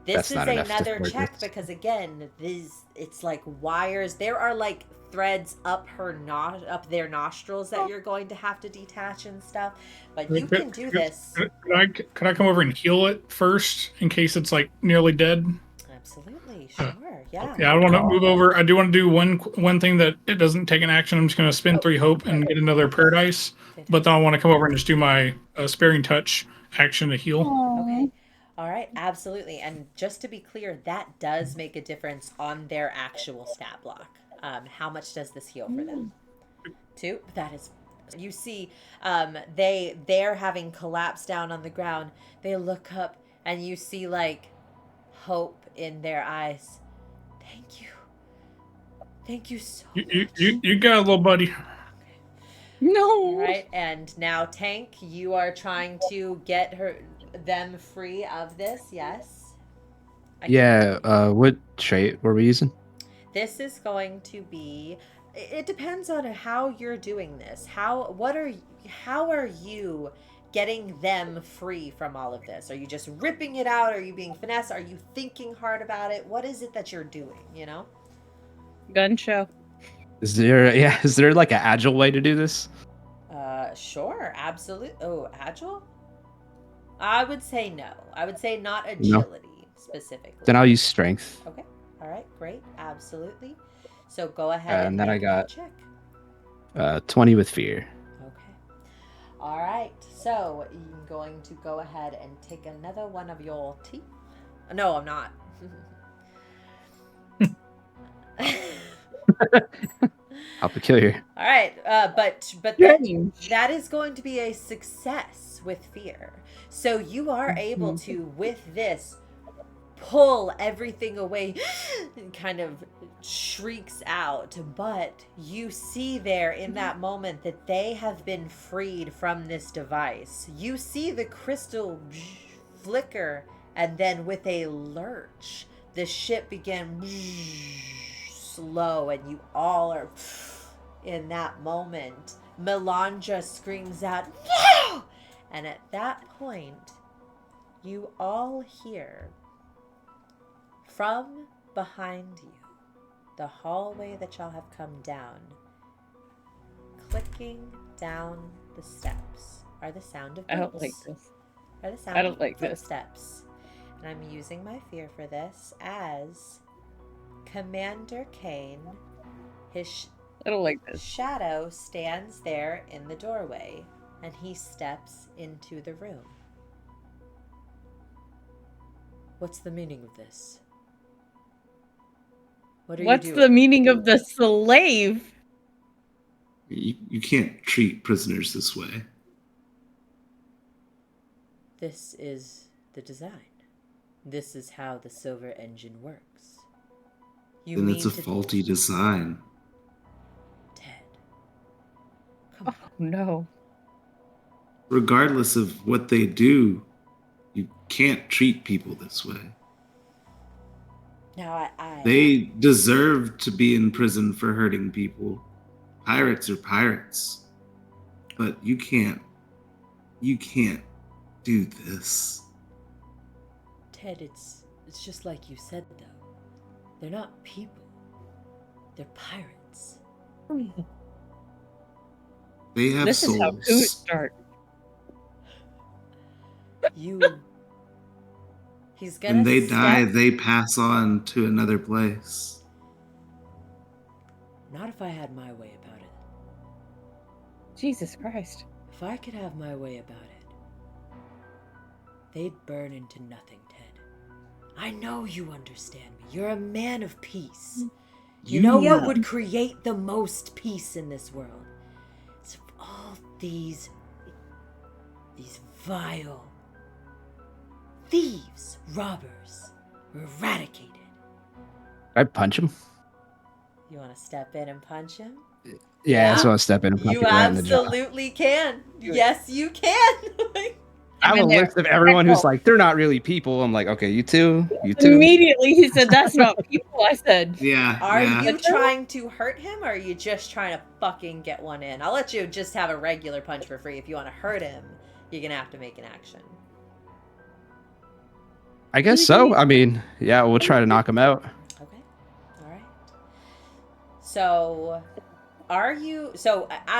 This That's is not enough to another support check this. because again, it's like wires. There are like threads up their nostrils that you're going to have to detach and stuff. But you can do this. Could I come over and heal it first in case it's like nearly dead? Absolutely, sure, yeah. Yeah, I want to move over. I do want to do one thing that it doesn't take an action. I'm just going to spend 3 hope and get another paradise. But then I want to come over and just do my sparing touch action to heal. Okay. All right, absolutely. And just to be clear, that does make a difference on their actual stat block. How much does this heal for them? 2. That is. You see, they're having collapsed down on the ground. They look up, and you see like hope in their eyes. Thank you so much. You got a little buddy. No. All right, and now Tank, you are trying to get them free of this. Yes. What trait were we using? This is going to be. It depends on how you're doing this. How are you getting them free from all of this? Are you just ripping it out? Are you being finesse? Are you thinking hard about it? What is it that you're doing? You know. Gun show. Is there like an agile way to do this? Sure, absolutely. Oh, agile? I would say no. I would say not agility specifically. Then I'll use strength. Okay. All right. Great. Absolutely. So go ahead And then I got check. 20 with fear. Okay. All right. So I'm going to go ahead and take another one of your teeth. No, I'm not. How peculiar. All right, but that is going to be a success with fear. So you are able to, with this, pull everything away and kind of shrieks out. But you see there in that moment that they have been freed from this device. You see the crystal flicker, and then with a lurch, the ship began slow, and you all are in that moment. Melandra screams out, "No!" And at that point, you all hear from behind you, the hallway that y'all have come down, clicking down the steps are the sound of boots. I don't like this. Are the sound I don't of like this. footsteps. And I'm using my fear for this as Commander Kane, his I don't like this. shadow stands there in the doorway, and he steps into the room. What's the meaning of this? What are What's you the doing? meaning of the slave? You can't treat prisoners this way. This is the design. This is how the silver engine works. Then it's a faulty design. Ted. Come on. Oh no. Regardless of what they do, you can't treat people this way. Now I They deserve to be in prison for hurting people. Pirates are pirates. But you can't do this. Ted, it's just like you said though. They're not people. They're pirates. They have This souls. is how coups start. He's gonna When they die, step- they pass on to another place. Not if I had my way about it. Jesus Christ. If I could have my way about it, they'd burn into nothing, Ted. I know you understand me. You're a man of peace. You know what would create the most peace in this world? It's if all these vile thieves, robbers, were eradicated. I'd punch him. You want to step in and punch him? Yeah, I just want to step in and punch You him right in the jaw. absolutely can. Yes, you can. I have a list of everyone who's like, they're not really people. I'm like, okay, you too. Immediately he said, that's not people. I said, Yeah. Are yeah. you trying to hurt him, or are you just trying to fucking get one in? I'll let you just have a regular punch for free. If you want to hurt him, you're going to have to make an action. I guess so. I mean, yeah, we'll try to knock him out. Okay. All right. So, I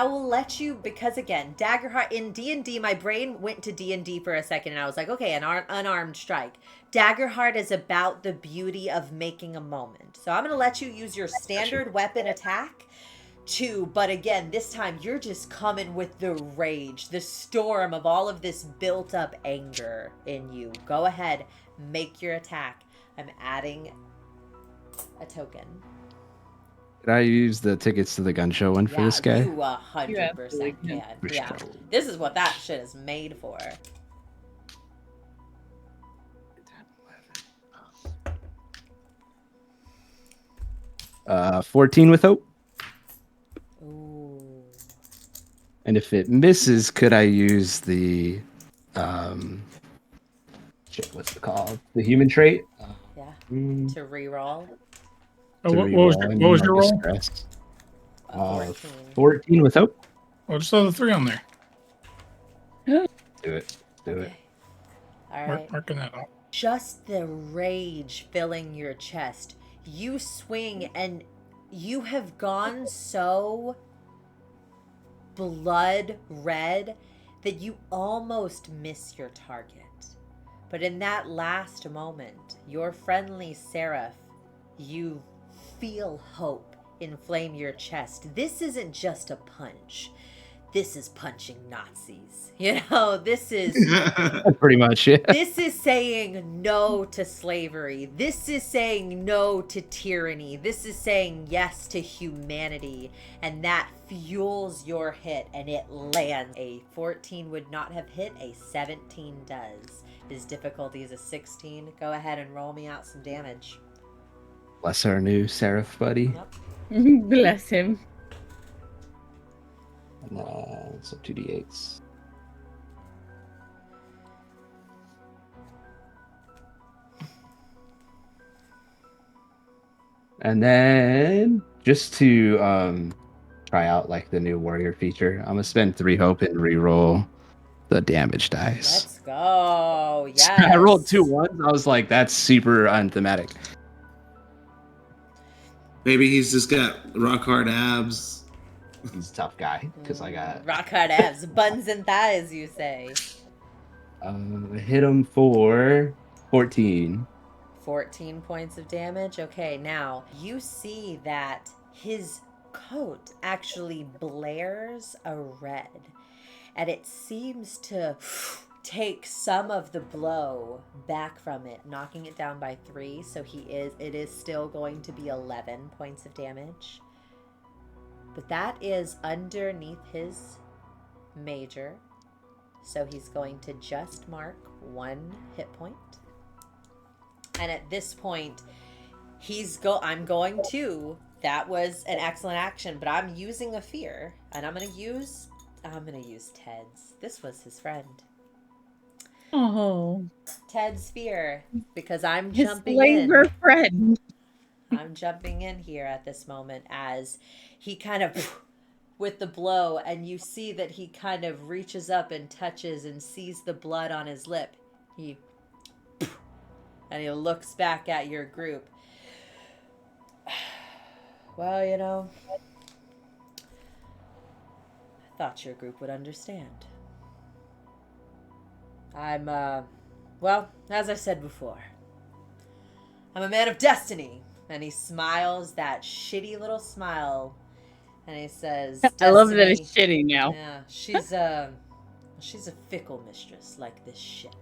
will let you, because again, Daggerheart, in D&D, my brain went to D&D for a second, and I was like, okay, an unarmed strike. Daggerheart is about the beauty of making a moment. So I'm going to let you use your standard weapon attack 2, but again, this time you're just coming with the rage, the storm of all of this built up anger in you. Go ahead, make your attack. I'm adding a token. Did I use the tickets to the gun show one for this guy? You 100% can. For Yeah. sure. This is what that shit is made for. 14 with hope. Ooh. And if it misses, could I use the what's it called? The human trait? Yeah. Mm, To reroll. Oh, to what reroll was and your mark a roll? stress. 14. 14 with hope. Oh, just saw the 3 on there. Do it. Do it. Okay. All right. Marking that off. Just the rage filling your chest. You swing and you have gone so blood red that you almost miss your target. But in that last moment, your friendly Seraph, you feel hope inflame your chest. This isn't just a punch. This is punching Nazis. You know, this is Pretty much, yeah. this is saying no to slavery. This is saying no to tyranny. This is saying yes to humanity. And that fuels your hit, and it lands. A 14 would not have hit. A 17 does. His difficulty is a 16. Go ahead and roll me out some damage. Bless our new Seraph buddy. Yep. Bless him. And so 2d8s. And then just to try out like the new warrior feature, I'm gonna spend 3 hope and re-roll the damage dice. Let's go. Yes. I rolled 2 ones. I was like, that's super unthematic. Maybe he's just got rock hard abs. He's a tough guy because I got rock hard abs, buns and thighs, you say. hit him for 14. 14 points of damage. Okay, now you see that his coat actually blares a red, and it seems to take some of the blow back from it, knocking it down by 3. So it is still going to be 11 points of damage. But that is underneath his major. So he's going to just mark 1 hit point. And at this point, I'm going to, that was an excellent action, but I'm using a fear. And I'm going to use Ted's. This was his friend. Oh. Ted's fear, because I'm His jumping slaver in. friend. I'm jumping in here at this moment as he kind of, with the blow, and you see that he kind of reaches up and touches and sees the blood on his lip. He looks back at your group. Well, you know, I thought your group would understand. Well, as I said before, I'm a man of destiny. And he smiles that shitty little smile. And he says, I love that it's shitty now. Yeah, she's a fickle mistress like this ship.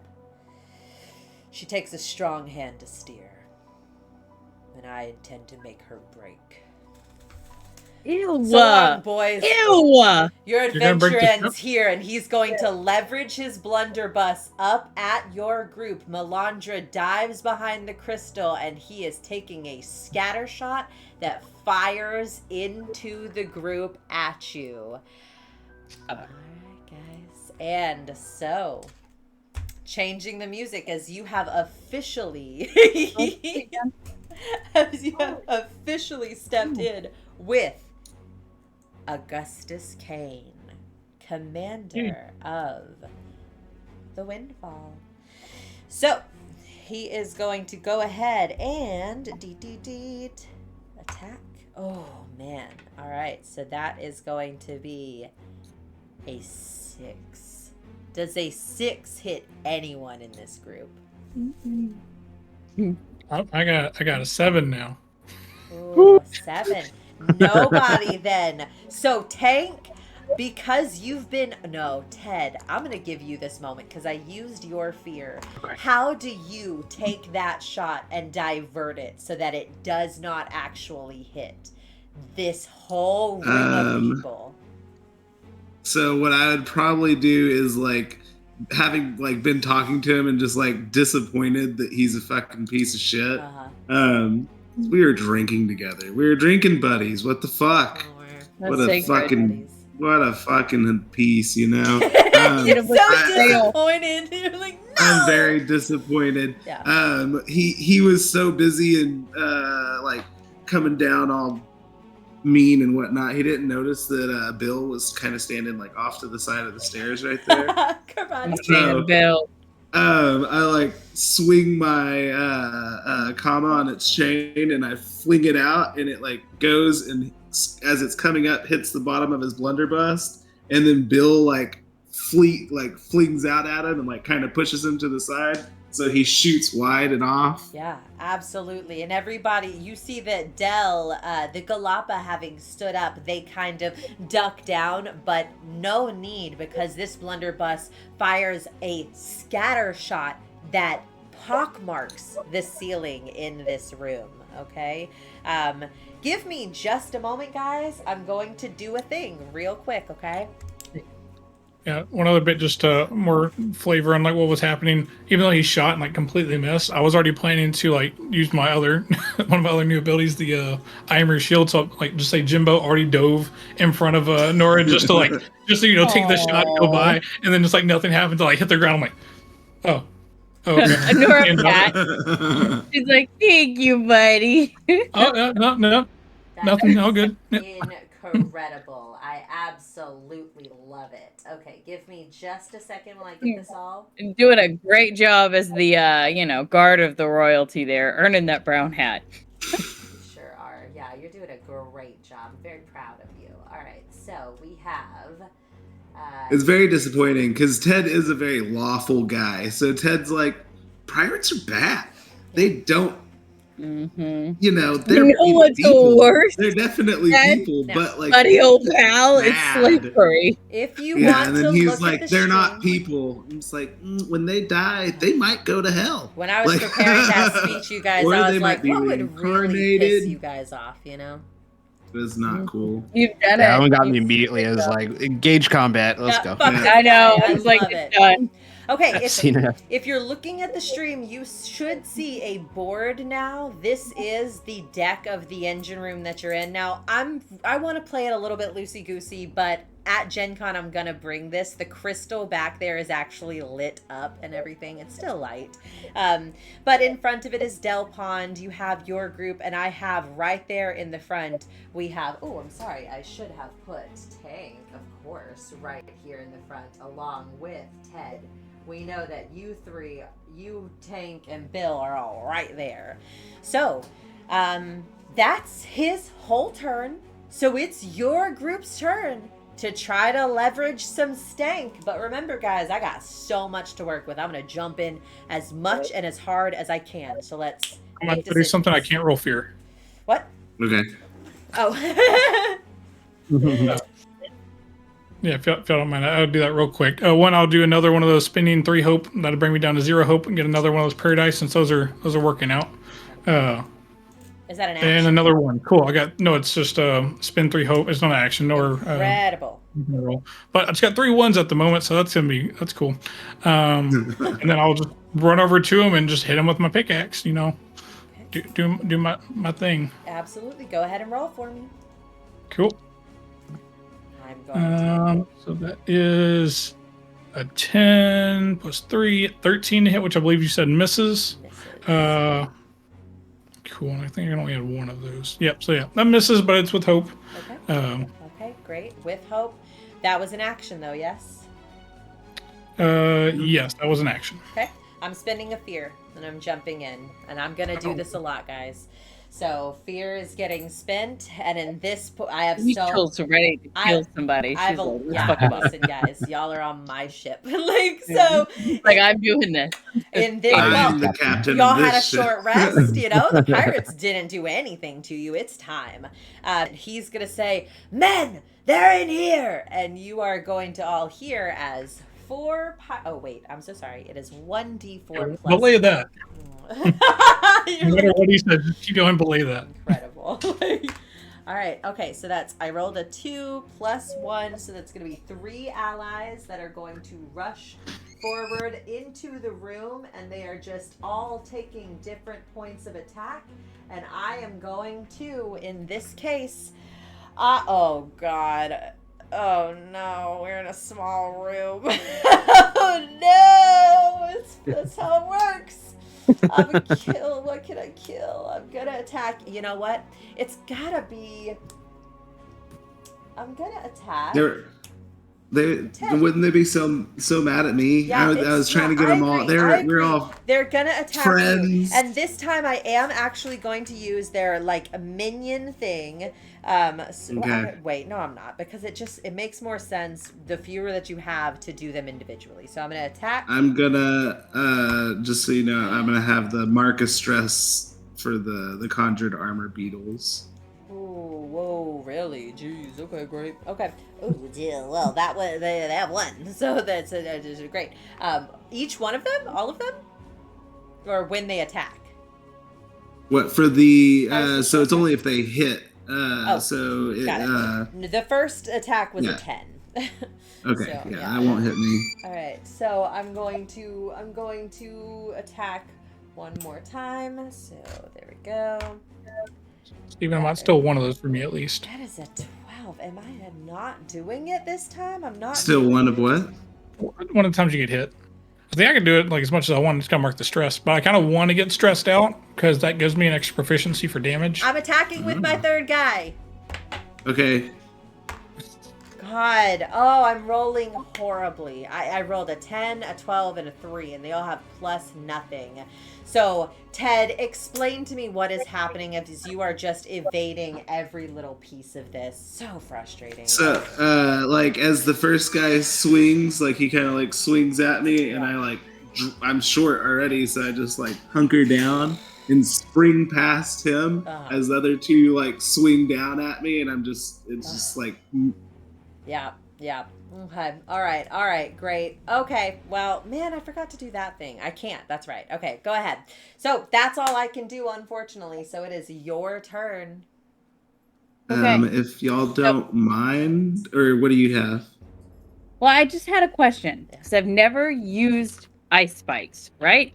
She takes a strong hand to steer. And I intend to make her break. Ew. So long, boys. Ew. Your You're gonna break adventure the ends here, and he's going to leverage his blunderbuss up at your group. Melandra dives behind the crystal, and he is taking a scatter shot that fires into the group at you. Alright, guys. And so, changing the music as you have officially stepped in with Augustus Kane, commander of the Windfall. So, he is going to go ahead and attack. Oh, man. All right, so that is going to be a 6. Does a 6 hit anyone in this group? I got a 7 now. Ooh, 7. Nobody then. So Tank, because you've been Ted, I'm gonna give you this moment because I used your fear. Okay. How do you take that shot and divert it so that it does not actually hit this whole room of people? So what I would probably do is like, having like been talking to him and just like disappointed that he's a fucking piece of shit. We were drinking together. We were drinking buddies. What the fuck? What a fucking piece, you know? You're so disappointed. You're like, no! I'm very disappointed. Yeah. He was so busy and like coming down all mean and whatnot. He didn't notice that Bill was kind of standing like off to the side of the stairs right there. So, Bill. I like swing my comma on its chain and I fling it out and it like goes and as it's coming up hits the bottom of his blunderbuss and then Bill like flings out at him and like kind of pushes him to the side so he shoots wide and off. Yeah, absolutely. And everybody, you see that Dell, the Galapa having stood up, they kind of duck down, but no need because this blunderbuss fires a scatter shot that pockmarks the ceiling in this room, okay? Give me just a moment, guys. I'm going to do a thing real quick, okay? Yeah, one other bit, just more flavor on like what was happening. Even though he shot and like completely missed, I was already planning to like use my other one of my other new abilities, the Iron Shield. So like just say Gimbo already dove in front of Nora just to like just so you know take the shot, go by, and then just like nothing happened to like hit the ground. I'm like, oh, okay. Nora Pat. She's like, thank you, buddy. Oh no, nothing, all good. Incredible. I absolutely love it. Okay, give me just a second while I get this all. Doing a great job as the, guard of the royalty there, earning that brown hat. You sure are. Yeah, you're doing a great job. I'm very proud of you. All right, so we have... it's very disappointing because Ted is a very lawful guy. So Ted's like, pirates are bad. They don't... You know, they're what's people. The worst? They're definitely people, but like, buddy, old pal, it's slavery. If you want and then to he's look like, at the they're stream, not people. It's like, when they die, they might go to hell. When I was like, preparing that speech, you guys, or I they was like, might be what would really piss you guys off, you know? It's not cool. You've done it. That one got me immediately. I was like, engage combat. Let's go. I know. I was like, it's done. Okay, if you're looking at the stream, you should see a board now. This is the deck of the engine room that you're in. Now, I want to play it a little bit loosey-goosey, but at GenCon, I'm going to bring this. The crystal back there is actually lit up and everything. It's still light. But in front of it is Del Pond. You have your group, and I have right there in the front, we have... Oh, I'm sorry. I should have put Tank, of course, right here in the front, along with Ted. We know that you three, you, Tank, and Bill are all right there. So, that's his whole turn. So it's your group's turn to try to leverage some stank. But remember, guys, I got so much to work with. I'm going to jump in as much and as hard as I can. So let's I'm going to do something I can't roll fear. What? Okay. Oh. Yeah, if y'all don't mind, I'll do that real quick. One, I'll do another one of those spinning 3 hope. That'll bring me down to 0 hope and get another one of those paradise since those are working out. Is that an action? And another one. Cool. It's just spin 3 hope. It's not an action or incredible. Roll. But I just got 3 1s at the moment, so that's cool. And then I'll just run over to him and just hit him with my pickaxe. You know, do my thing. Absolutely. Go ahead and roll for me. Cool. I'm going to. So that is a 10 plus 3, 13 to hit, which I believe you said misses. Cool. I think I only had one of those. Yep. So yeah, that misses, but it's with hope. Okay. Okay. Great. With hope. That was an action, though. Yes. Yes, that was an action. Okay. I'm spending a fear, and I'm jumping in, and I'm gonna do this a lot, guys. So fear is getting spent, and in this, I have Michel's ready to kill somebody. I have She's a, like, let's yeah, fuck him up. listen, guys, y'all are on my ship. Like, so. Like, I'm doing this. In this, I'm the captain y'all of this had a ship. short rest, you know? The pirates didn't do anything to you. It's time. He's going to say, men, they're in here. And you are going to all hear as 4 oh, wait, I'm so sorry. It is 1d4 plus. Belay that. No matter what he said, just keep going, belay that. Incredible. All right. Okay. So I rolled a 2 plus 1. So that's going to be 3 allies that are going to rush forward into the room, and they are just all taking different points of attack. And I am going to, in this case, oh God. Oh no, we're in a small room. Oh no, that's how it works. I'm gonna kill. What can I kill? I'm gonna attack. You know what? It's gotta be. I'm gonna attack. Wouldn't they be so mad at me? Yeah, I was trying to get them all. We're all. They're gonna attack friends. you, and this time I am actually going to use their like minion thing. Okay. Wait, no, I'm not, because it makes more sense the fewer that you have to do them individually. So I'm gonna attack. I'm gonna just so you know, I'm gonna have the Marcus stress for the conjured armor beetles. Oh, whoa, really? Jeez. Okay, great. Okay. Oh, yeah. Well, that one. So that's great. Each one of them, all of them, or when they attack. What for the? So it's only if they hit. So got it. The first attack was a 10. Okay, So, yeah, that won't hit me. All right, so I'm going to attack one more time. So there we go. Steven, that's still one of those for me at least. That is a 12. Am I not doing it this time? I'm not. Still one of what? One of the times you get hit. I think I can do it like as much as I want. Just gotta mark the stress, but I kind of want to get stressed out because that gives me an extra proficiency for damage. I'm attacking with my third guy. Okay. God. Oh, I'm rolling horribly. I rolled a 10, a 12, and a 3, and they all have plus nothing. So, Ted, explain to me what is happening as you are just evading every little piece of this. So frustrating. So, like, as the first guy swings, like, he kind of, like, swings at me, and I'm short already, so I just, like, hunker down and spring past him as the other two, like, swing down at me, and it's just, like... Yeah. Okay. All right. Great. Okay. Well, man, I forgot to do that thing. I can't. That's right. Okay. Go ahead. So that's all I can do, unfortunately. So it is your turn. Okay. If y'all don't mind, or what do you have? Well, I just had a question because I've never used ice spikes, right?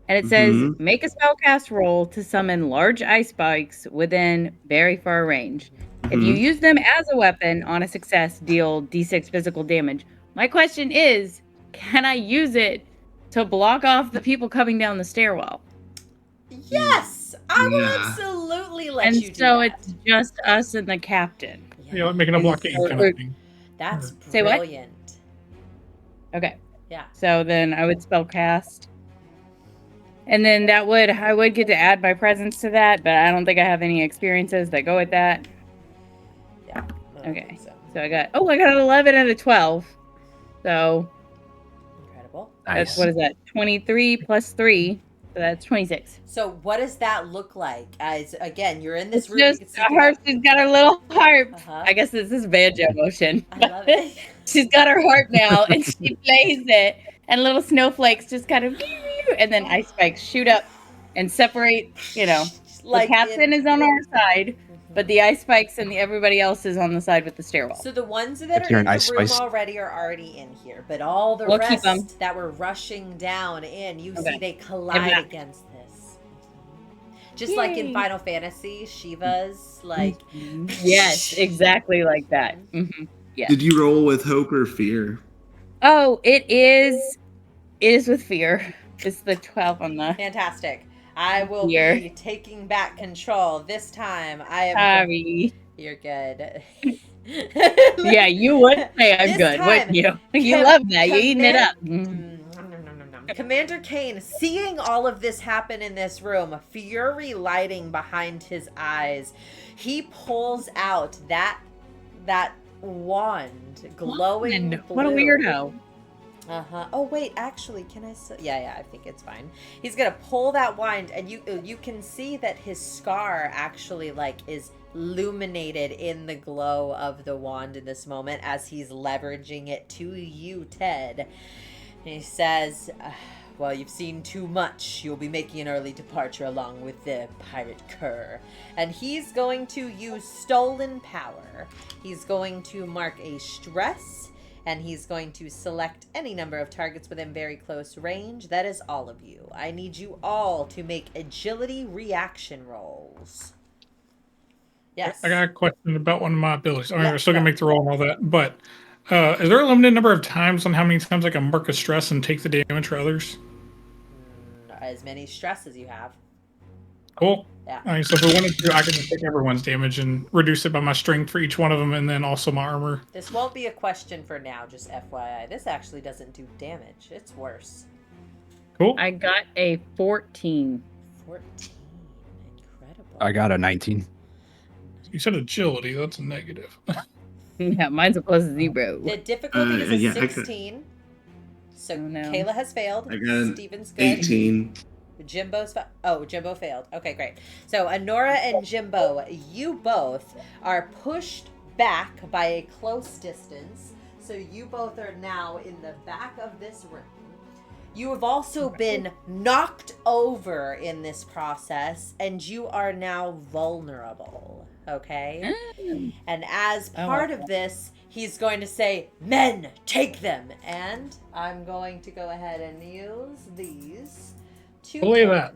And it says make a spellcast roll to summon large ice spikes within very far range. If you use them as a weapon on a success, deal d6 physical damage. My question is, can I use it to block off the people coming down the stairwell? Yes, I will absolutely let you do that. And so it's just us and the captain. Yeah, making a blockade kind of thing. That's Say what? brilliant. Okay. Yeah. So then I would spellcast. And then I would get to add my presence to that, but I don't think I have any experiences that go with that. Yeah. Okay. So I got an 11 out of 12. So incredible. That's, what is that? 23 plus 3. So that's 26. So what does that look like? As again, you're in this room. Just a harp. She's got her little harp. Uh-huh. I guess this is banjo motion. I love it. She's got her harp now, and she plays it, and little snowflakes just kind of, and then ice spikes shoot up and separate. You know, Like the captain is on our side, but the ice spikes and everybody else is on the side with the stairwell. So the ones that If are you're in an the ice room spice. already are already in here, but all the We'll keep them. rest that were rushing down in, you Okay. see they collide back. against this. Just like in Yay. Final Fantasy, Shiva's like. Yes, exactly like that. Mm-hmm. Yeah. Did you roll with hope or fear? Oh, it is with fear. It's the 12 on the. Fantastic. I will Here. be taking back control this time. I am. Sorry. You're good. Yeah, you would say I'm This good, time, wouldn't you? You love that. You're eating it up. Mm. Commander Kane, seeing all of this happen in this room, fury lighting behind his eyes, he pulls out that wand, glowing blue. What a weirdo. Uh-huh. Oh, wait, actually, can I still... Yeah, I think it's fine. He's gonna pull that wand, and you can see that his scar actually, like, is illuminated in the glow of the wand in this moment as he's leveraging it to you, Ted. And he says, well, you've seen too much. You'll be making an early departure along with the pirate cur. And he's going to use Stolen Power. He's going to mark a stress, and he's going to select any number of targets within very close range. That is all of you. I need you all to make agility reaction rolls. Yes. I got a question about one of my abilities. I mean, we're still going to make the roll and all that, but is there a limited number of times on how many times I can mark a stress and take the damage for others? As many stress as you have. Cool. Yeah. I mean, so if we wanted to, I can just take everyone's damage and reduce it by my strength for each one of them, and then also my armor. This won't be a question for now, just FYI. This actually doesn't do damage. It's worse. Cool. I got a 14. 14. Incredible. I got a 19. You said agility. That's a negative. Yeah, mine's a +0. The difficulty is a yeah, 16. So Oh, no. Kayla has failed. I got Steven's good. 18. Jimbo's Jimbo failed. Okay, great. So Anura and Gimbo, you both are pushed back by a close distance. So you both are now in the back of this room. You have also been knocked over in this process, and you are now vulnerable. Okay? And as part of this, he's going to say, "Men, take them." And I'm going to go ahead and use these two Belay that.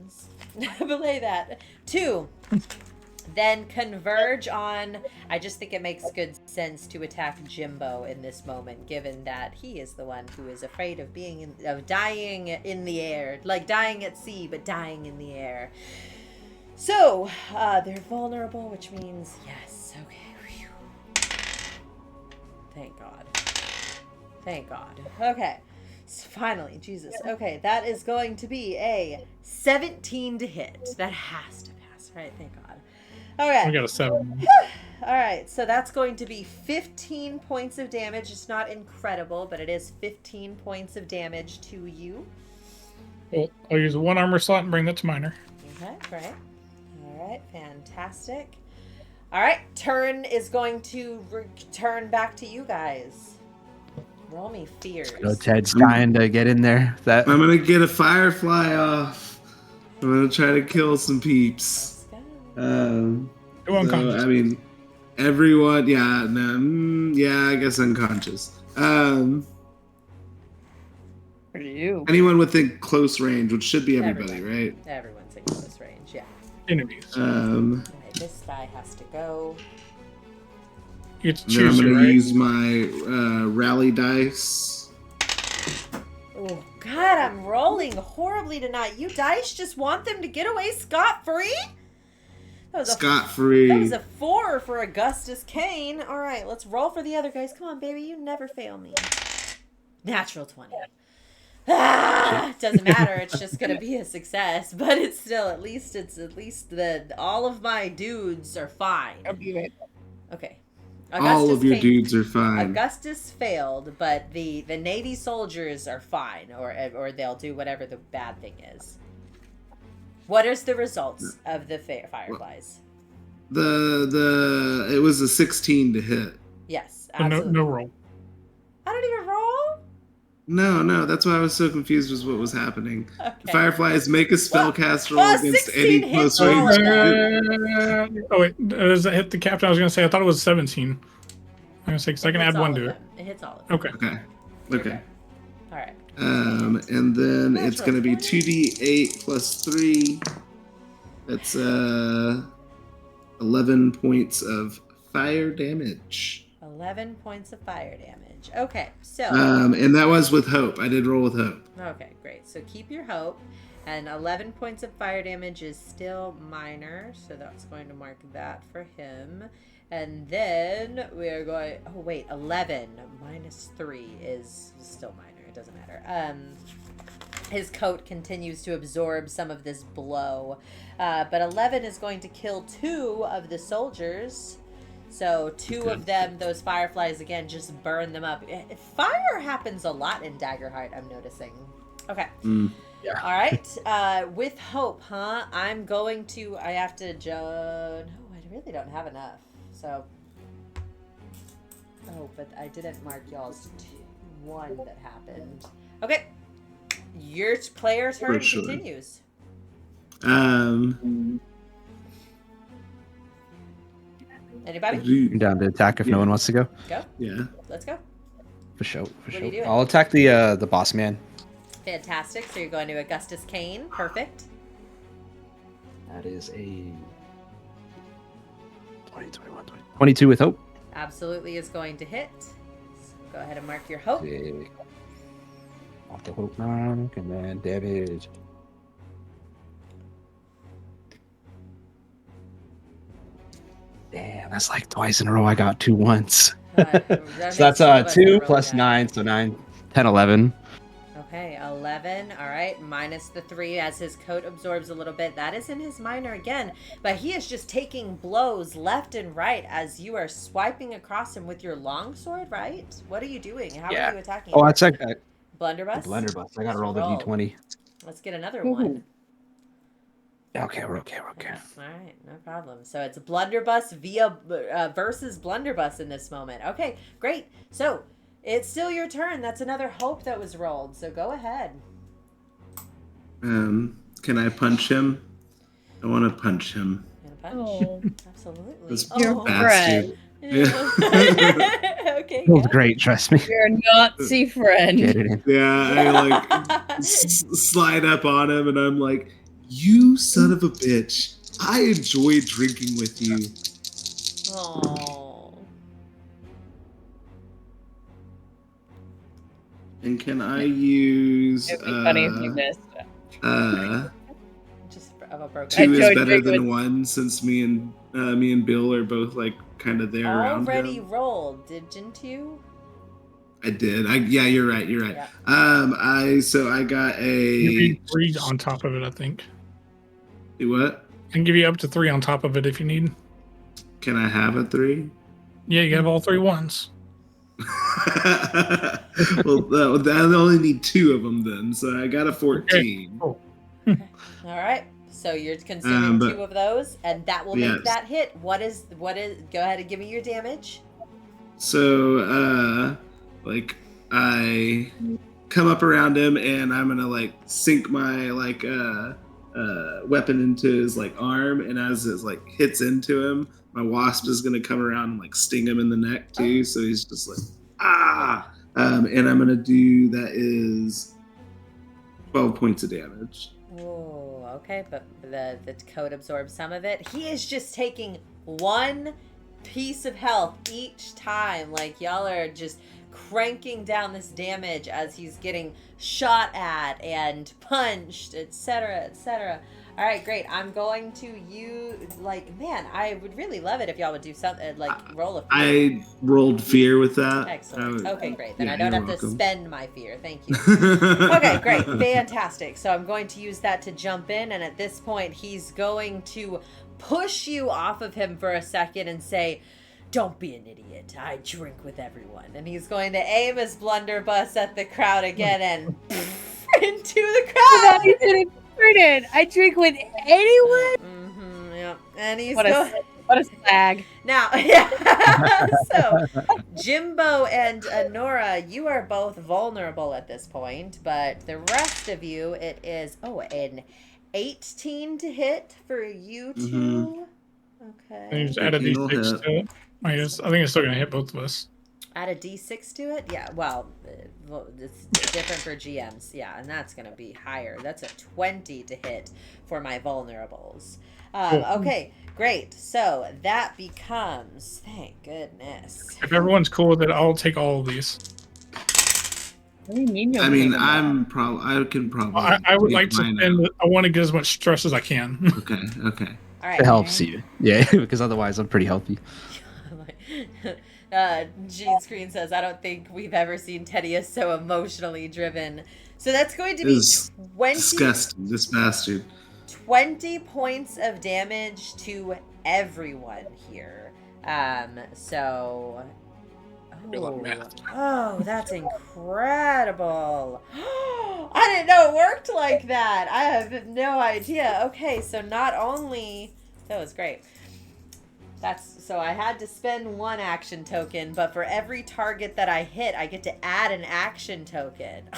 Belay that. 2. Then converge on... I just think it makes good sense to attack Gimbo in this moment, given that he is the one who is afraid of dying in the air. Like dying at sea, but dying in the air. So, they're vulnerable, which means yes. Okay. Whew. Thank God. Thank God. Okay. So finally, Jesus. Okay, that is going to be a 17 to hit. That has to pass, right? Thank God. Okay. We got a 7. All right, so that's going to be 15 points of damage. It's not incredible, but it is 15 points of damage to you. Cool. I'll use 1 armor slot and bring that to minor. Okay, great. All right, fantastic. All right, turn is going to return back to you guys. Roll me fears. So Ted's trying to get in there. That I'm gonna get a firefly off. I'm gonna try to kill some peeps. Let's go. Go unconscious. I mean, everyone. Yeah, no, yeah. I guess unconscious. For you. Anyone within close range, which should be everybody, right? Everyone's in close range, yeah. Enemies. All right, this guy has to go. You get to Then I'm choose, gonna right? use my rally dice. Oh, God, I'm rolling horribly tonight. You dice just want them to get away scot-free? Scot free. That was a 4 for Augustus Kane. All right, let's roll for the other guys. Come on, baby. You never fail me. Natural 20. Doesn't matter. It's just going to be a success. But it's still, at least all of my dudes are fine. Okay. All of your Kane, dudes are fine. Augustus failed, but the Navy soldiers are fine, or they'll do whatever the bad thing is. What is the results of the fireflies? It was a 16 to hit. Yes, No, absolutely. no roll. I don't even roll? No, that's why I was so confused with what was happening. Okay. The fireflies make a spellcast roll against 16 any hits close all range. of them. Oh wait, does that hit the captain? I was gonna say I thought it was 17. I'm gonna say because I can add 1 to it. It hits all of them. Okay. Okay. All right. And then it's Natural going to be 20. 2d8 plus 3. That's 11 points of fire damage. 11 points of fire damage. Okay, so... And that was with hope. I did roll with hope. Okay, great. So keep your hope. And 11 points of fire damage is still minor, so that's going to mark that for him. And then we're going... Oh, wait, 11 minus 3 is still minor. It doesn't matter. His coat continues to absorb some of this blow. But 11 is going to kill 2 of the soldiers. So 2 of them, those fireflies, again, just burn them up. Fire happens a lot in Daggerheart, I'm noticing. Okay. Yeah. All right. With hope, huh? I'm going to... I have to... No, I really don't have enough. So... Oh, but I didn't mark y'all's 1 that happened. Okay. Your player turn continues. Anybody? I'm down to attack if no one wants to go. Go. Yeah. Let's go. For sure. What are you doing? I'll attack the boss man. Fantastic. So you're going to Augustus Kane. Perfect. That is a 20, 21, 20. 22 with hope. Absolutely is going to hit. So go ahead and mark your hope. Off the hope mark, and then damage. Damn, that's like twice in a row I got 2 once. So that's 2 plus 9, so 9, 10, 11. Okay, 11. All right, minus the 3 as his coat absorbs a little bit. That is in his minor again, but he is just taking blows left and right as you are swiping across him with your longsword, right? What are you doing? How are you attacking him? Oh, that's like that. Blunderbuss? Blunderbuss. I gotta roll the d20. Let's get another one. Okay, we're okay. All right, no problem. So it's Blunderbuss versus Blunderbuss in this moment. Okay, great. So it's still your turn. That's another hope that was rolled. So go ahead. Can I punch him? I want to punch him. Oh, absolutely. This bastard. Okay. It was great, trust me. You're a Nazi friend. Get it in. Yeah, I slide up on him and I'm like, you son of a bitch. I enjoy drinking with you. Oh. And can I use It'd be funny if you missed. Just of a broken. 2 is better than 1 since me and Bill are both like kind of there around Already him. rolled, didn't you? I did. Yeah, you're right. Yeah. I got a Give you 3 on top of it, I think. what? I can give you up to 3 on top of it if you need. Can I have a 3? Yeah, you have all 3 ones. Well, I only need 2 of them then, so I got a 14. Okay. All right. So you're consuming 2 of those, and that will make that hit. What is? Go ahead and give me your damage. So, I come up around him, and I'm gonna sink my weapon into his arm, and as it hits into him, my wasp is gonna come around and sting him in the neck too. So he's just and I'm gonna do that is 12 points of damage. Oh, okay, but the coat absorbs some of it. He is just taking 1 piece of health each time. Y'all are just cranking down this damage as he's getting shot at and punched, etc., etc. All right, great. I'm going to use man, I would really love it if y'all would do something roll a fear. I rolled fear with that. Excellent. Okay, great. Then yeah, I don't have welcome. to spend my fear. Thank you. Okay, great. Fantastic. So I'm going to use that to jump in, and at this point, he's going to push you off of him for a second and say, "Don't be an idiot. I drink with everyone." And he's going to aim his blunderbuss at the crowd again and into the crowd. I drink with anyone. Mm-hmm, yeah. And he's What a slag. Now, yeah. So, Gimbo and Anura, you are both vulnerable at this point, but the rest of you, it is an 18 to hit for you two. Mm-hmm. And Okay. you just add a d6 to it. I think it's still going to hit both of us. Add a d6 to it? Yeah, well, it's different for GMs. Yeah, and that's going to be higher. That's a 20 to hit for my vulnerables. Okay, great. So that becomes, thank goodness. If everyone's cool with it, I'll take all of these. What do you mean? I mean, I can probably. I would take like to mine spend. out. I want to get as much stress as I can. Okay. All right. It helps you. Yeah, because otherwise I'm pretty healthy. Gene Screen says, I don't think we've ever seen Tedeos so emotionally driven. So that's going to It be was 20, disgusting, this bastard. 20 points of damage to everyone here. So... Good luck, math. Oh, that's incredible. I didn't know it worked like that. I have no idea. Okay, so not only... That was great. So I had to spend one action token, but for every target that I hit, I get to add an action token.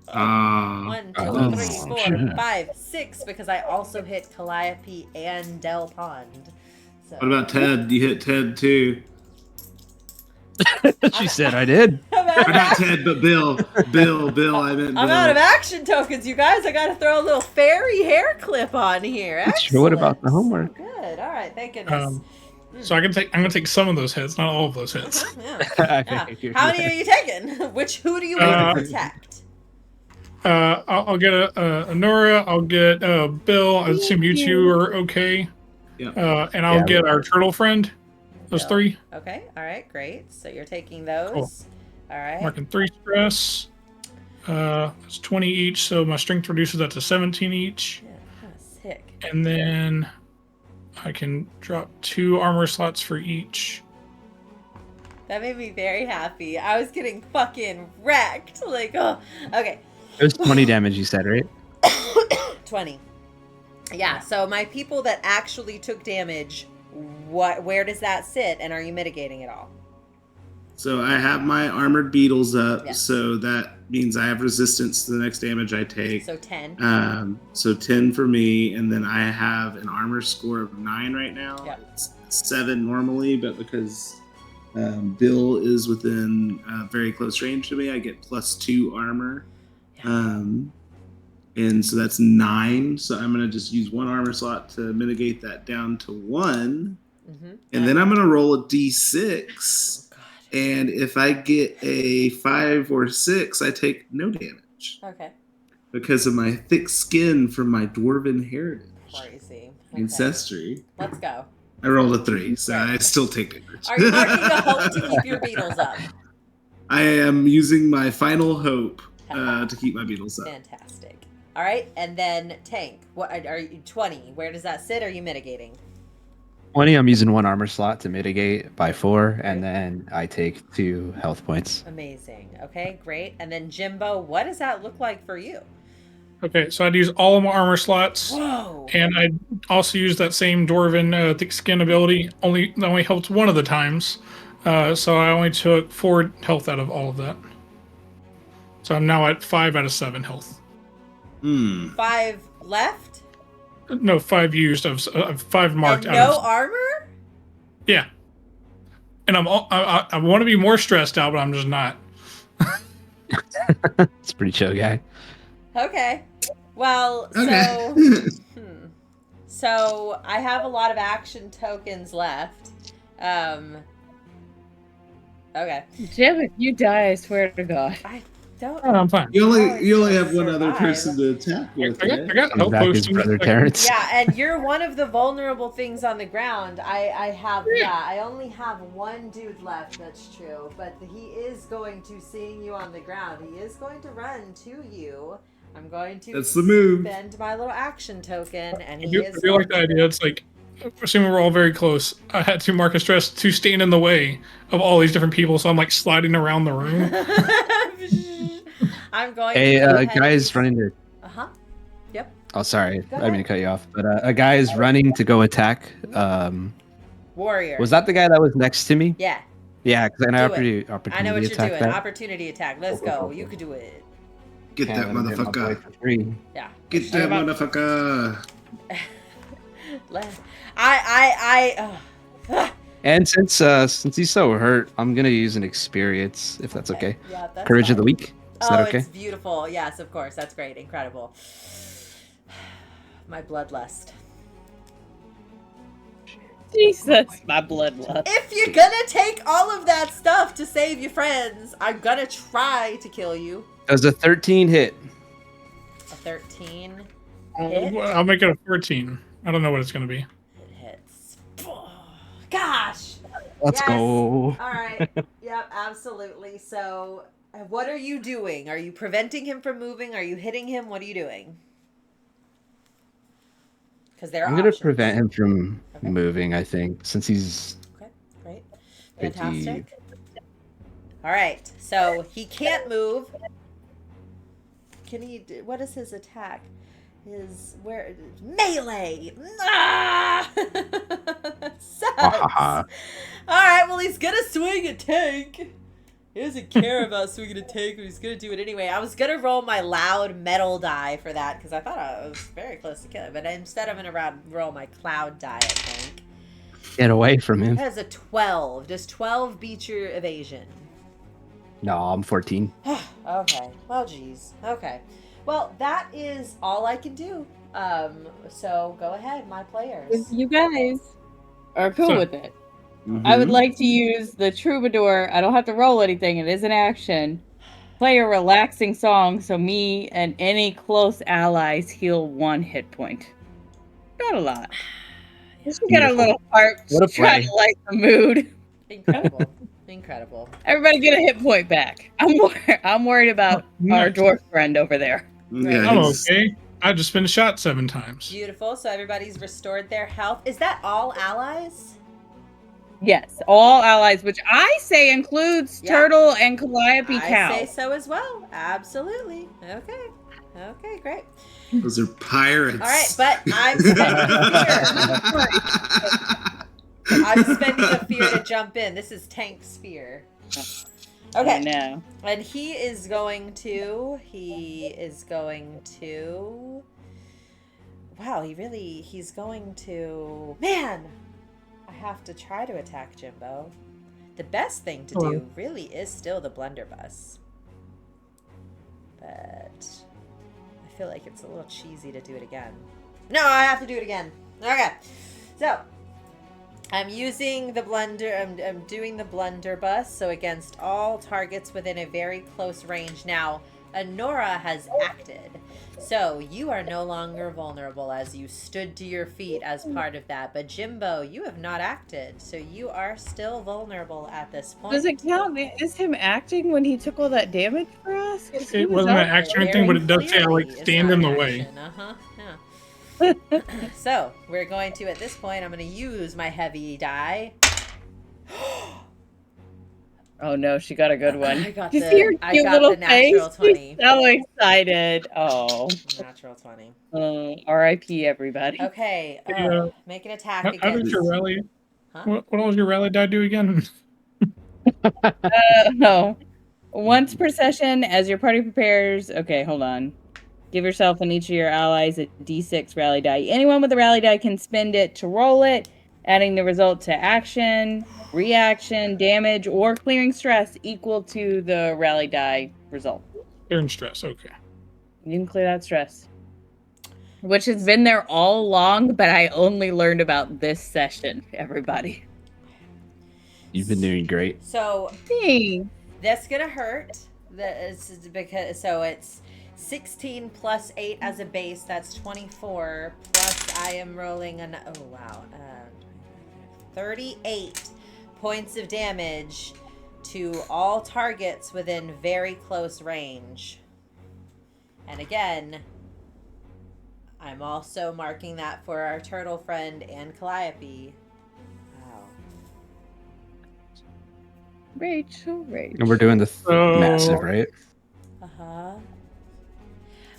1, 2, 3, 4, 5, 6, because I also hit Calliope and Del Pond. So. What about Ted? You hit Ted too. She said I did. Or not Ted, but Bill. Bill, I meant Bill. I'm out of action tokens, you guys. I got to throw a little Faerie hair clip on here. Excellent. Sure, what about the homework? So good. All right. Thank goodness. So I'm gonna take some of those hits, not all of those hits. Yeah. How many are you taking? Who do you want to protect? I'll get a Anura. I'll get Bill. I assume you two are okay. Yeah. And I'll get our turtle friend. Those 3. Okay. All right. Great. So you're taking those. Cool. All right. Marking 3 stress. It's 20 each, so my strength reduces that to 17 each. Yeah, sick. And then I can drop 2 armor slots for each. That made me very happy. I was getting fucking wrecked. Like, oh, okay. It was 20 damage, you said, right? 20. Yeah, so my people that actually took damage, where does that sit, and are you mitigating it all? So I have my armored beetles up, Yeah. so that means I have resistance to the next damage I take. So 10. So 10 for me, and then I have an armor score of 9 right now. Yep. It's 7 normally, but because Bill is within very close range to me, I get +2 armor. And so that's 9. So I'm going to just use 1 armor slot to mitigate that down to 1. Mm-hmm. And then I'm going to roll a d6. Oh, God. And if I get a 5 or 6, I take no damage. Okay. Because of my thick skin from my dwarven heritage. Crazy. Okay. Ancestry. Let's go. I rolled a 3, so I still take damage. Are you marking a hope to keep your beetles up? I am using my final hope to keep my beetles up. Fantastic. All right, and then tank. What are you? 20. Where does that sit? Are you mitigating? 20, I'm using 1 armor slot to mitigate by 4, and then I take 2 health points. Amazing. Okay, great. And then Gimbo, what does that look like for you? Okay, so I'd use all of my armor slots. Whoa. And I'd also use that same Dwarven thick skin ability. That only helped one of the times. So I only took 4 health out of all of that. So I'm now at 5 out of 7 health. 5 left? No, 5 used of 5 marked And out. no armor? Yeah. And I want to be more stressed out, but I'm just not. It's pretty chill, guy. Okay. Well, Okay. So I have a lot of action tokens left. Okay. Jim, if you die, I swear to God. I don't. Oh, I'm fine. You only have one other Survive. person to attack with. I right? got health Back his potions. brother Terrence. Yeah, and you're one of the vulnerable things on the ground. I only have 1 dude left, that's true. But he is going to, seeing you on the ground, he is going to run to you. I'm going to That's the move. spend my little action token, and I he is feel like the idea. It's like, assuming we're all very close, I had to mark a stress to stand in the way of all these different people, so I'm like sliding around the room. I'm going Hey, to go a ahead guy's running to... Uh-huh. Yep. Oh, sorry. Go I didn't mean ahead. to cut you off. But a guy is running to go attack. Warrior. Was that the guy that was next to me? Yeah. Yeah, because I know Do it. opportunity I know what you're attack doing. that. Opportunity attack. Let's go. You could do it. Get that Can't let him hit my boy motherfucker. for free. Yeah. Get that motherfucker. And since he's so hurt, I'm gonna use an experience if that's okay. Yeah, that's Courage of fine. the weak. Is that okay? It's beautiful. Yes, of course. That's great. Incredible. My bloodlust. Jesus, my bloodlust. If you're gonna take all of that stuff to save your friends, I'm gonna try to kill you. Does a 13 hit? A 13 hit. I'll make it a 14. I don't know what it's going to be. It hits. Oh, gosh. Let's Yes. go. All right. Yep, absolutely. So, what are you doing? Are you preventing him from moving? Are you hitting him? What are you doing? Because there are I'm gonna options. prevent him from Okay. moving. I think since he's Okay, great. pretty. Fantastic. All right. So, he can't move. Can he what is his attack? Melee. Ah! Sucks. All right, well, he's gonna swing a tank. He doesn't care about swinging a tank, but he's gonna do it anyway. I was gonna roll my loud metal die for that because I thought I was very close to killing, but instead I'm gonna roll my cloud die, I think. Get away from him. That is a 12. Does 12 beat your evasion? No, I'm 14. Okay. Well, geez. Okay. Well, that is all I can do. So go ahead, my players. If you guys are cool So- with it, I would like to use the troubadour. I don't have to roll anything. It is an action. Play a relaxing song so me and any close allies heal 1 hit point. Not a lot. Just to get a little heart What a to try play. to light the mood. Incredible. Incredible. Everybody get a hit point back. I'm worried about our dwarf friend over there. Yeah, I'm he's- okay. I just been shot 7 times. Beautiful. So everybody's restored their health. Is that all allies? Yes, all allies, which I say includes Yeah. Turtle and Calliope Cow. I say so as well. Absolutely. Okay. Okay, great. Those are pirates. All right, but I'm spending fear. I'm spending a fear to jump in. This is Tank Sphere. I Okay. know. And he is going to. Wow, he's going to. Man! I have to try to attack Gimbo. The best thing to do really is still the blunderbuss. But I feel like it's a little cheesy to do it again. No, I have to do it again. Okay. So, I'm using the I'm doing the blunderbuss, so against all targets within a very close range. Now, Anura has acted, so you are no longer vulnerable as you stood to your feet as part of that. But Gimbo, you have not acted, so you are still vulnerable at this point. Does it count? Is him acting when he took all that damage for us? 'Cause he It was wasn't up an action or there. anything, but it does say I Clearly, like it's stand not in the an way. action. Yeah. So we're going to, at this point, I'm going to use my heavy die. Oh no, she got a good one. I got You the- see her I cute got little the natural face? 20. She's so excited. Oh. Natural 20. R.I.P. everybody. Okay, Yeah. make an attack How against. does your rally? Huh? What all does your rally die do again? No. Once per session, as your party prepares. Okay, hold on. Give yourself and each of your allies a d6 rally die. Anyone with a rally die can spend it to roll it, adding the result to action, reaction, damage, or clearing stress equal to the rally die result. Clearing stress. Okay. You can clear that stress. Which has been there all along, but I only learned about this session, everybody. You've been doing great. So Thanks. that's gonna hurt. It's 16 plus 8 as a base. That's 24. Plus I am rolling 38 points of damage to all targets within very close range. And again, I'm also marking that for our turtle friend and Calliope. Wow. Rachel. And we're doing the So- massive, right? Uh-huh.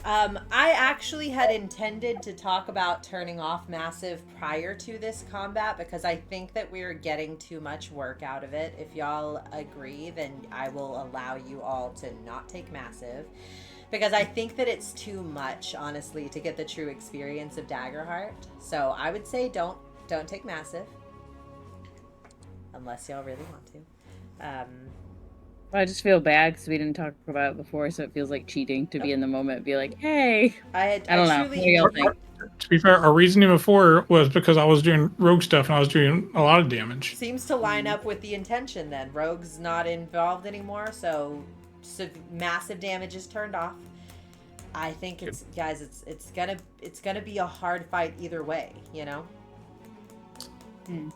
I actually had intended to talk about turning off Massive prior to this combat because I think that we're getting too much work out of it. If y'all agree, then I will allow you all to not take Massive because I think that it's too much, honestly, to get the true experience of Daggerheart. So I would say don't take Massive unless y'all really want to. I just feel bad because we didn't talk about it before, so it feels like cheating to be in the moment and be like, hey. I don't know. What do y'all think? To be fair, our reasoning before was because I was doing rogue stuff and I was doing a lot of damage. Seems to line up with the intention then. Rogue's not involved anymore, so massive damage is turned off. I think it's gonna be a hard fight either way, you know?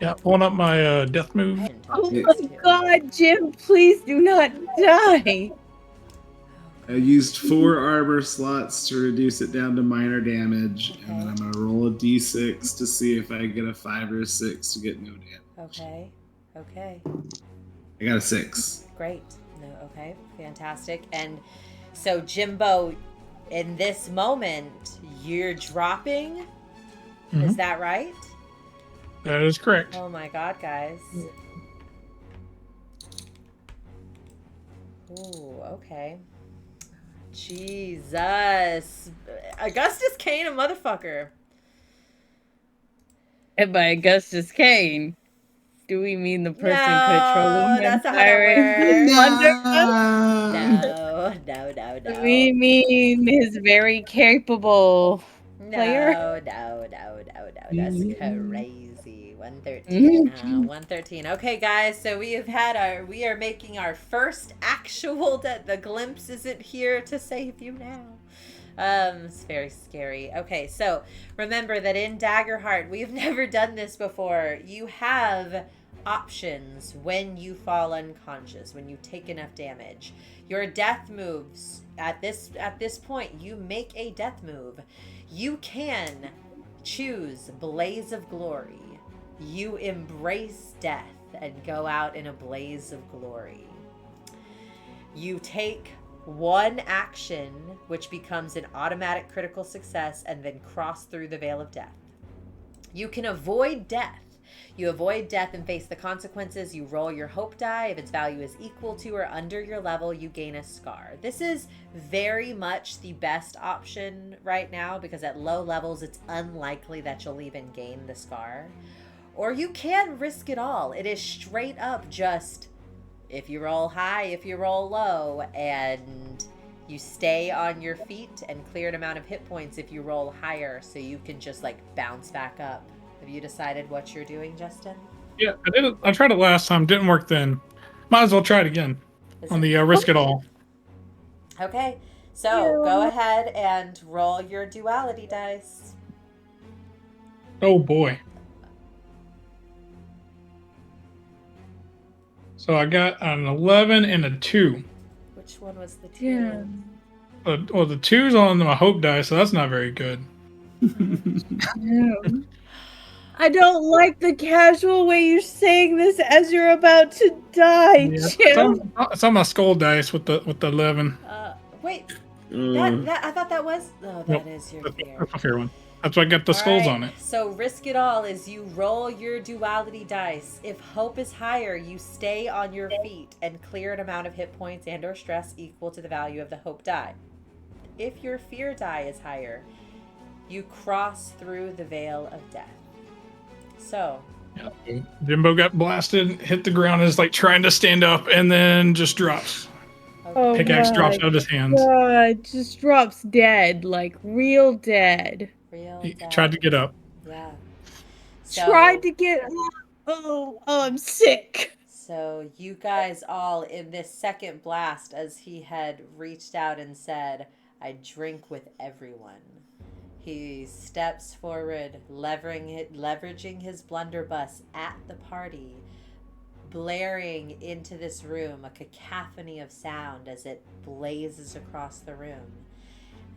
Yeah, pulling up my death move. I hadn't Oh It's- my god, Jim, please do not die. I used 4 armor slots to reduce it down to minor damage, and then I'm gonna roll a d6 to see if I get a 5 or a 6 to get no damage. Okay. I got a 6. Great. No, okay. Fantastic. And so, Gimbo, in this moment, you're dropping. Is that right? That is correct. Oh my god, guys. Ooh, okay. Jesus. Augustus Kane, a motherfucker. And by Augustus Kane, do we mean the person No, controlling him that's not how firing that Wonder? No. We mean his very capable player. No. That's crazy. 113. 113. Okay, guys. So we are making our first actual the glimpse isn't here to save you now. It's very scary. Okay, so remember that in Daggerheart, we've never done this before. You have options when you fall unconscious, when you take enough damage. Your death moves at this point, you make a death move. You can choose Blaze of Glory. You embrace death and go out in a blaze of glory. You take one action, which becomes an automatic critical success, and then cross through the veil of death. You can avoid death. You avoid death and face the consequences. You roll your hope die. If its value is equal to or under your level, you gain a scar. This is very much the best option right now because at low levels, it's unlikely that you'll even gain the scar. Or you can risk it all. It is straight up just if you roll high, if you roll low, and you stay on your feet and clear an amount of hit points if you roll higher so you can just like bounce back up. Have you decided what you're doing, Justin? Yeah, I did. I tried it last time. Didn't work then. Might as well try it again on the risk it all. Okay, so go ahead and roll your duality dice. Oh boy. So I got an 11 and a 2. Which one was the 2? Yeah. Well, the 2's on my hope die, so that's not very good. I don't like the casual way you're saying this as you're about to die, Jim. It's on my skull dice with the 11. Wait, that I thought that was. Oh, that is your fear. That's my fair one. That's why I got the skulls on it. So risk it all is you roll your duality dice. If hope is higher, you stay on your feet and clear an amount of hit points and or stress equal to the value of the hope die. If your fear die is higher, you cross through the veil of death. So Gimbo got blasted, hit the ground, is like trying to stand up, and then just drops. Oh, Pickaxe drops out of his hands. God, just drops dead, like real dead. He tried to get up. Yeah. Tried to get up. Oh, I'm sick. So you guys all in this second blast, as he had reached out and said, "I drink with everyone." He steps forward, leveraging his blunderbuss at the party, blaring into this room, a cacophony of sound as it blazes across the room.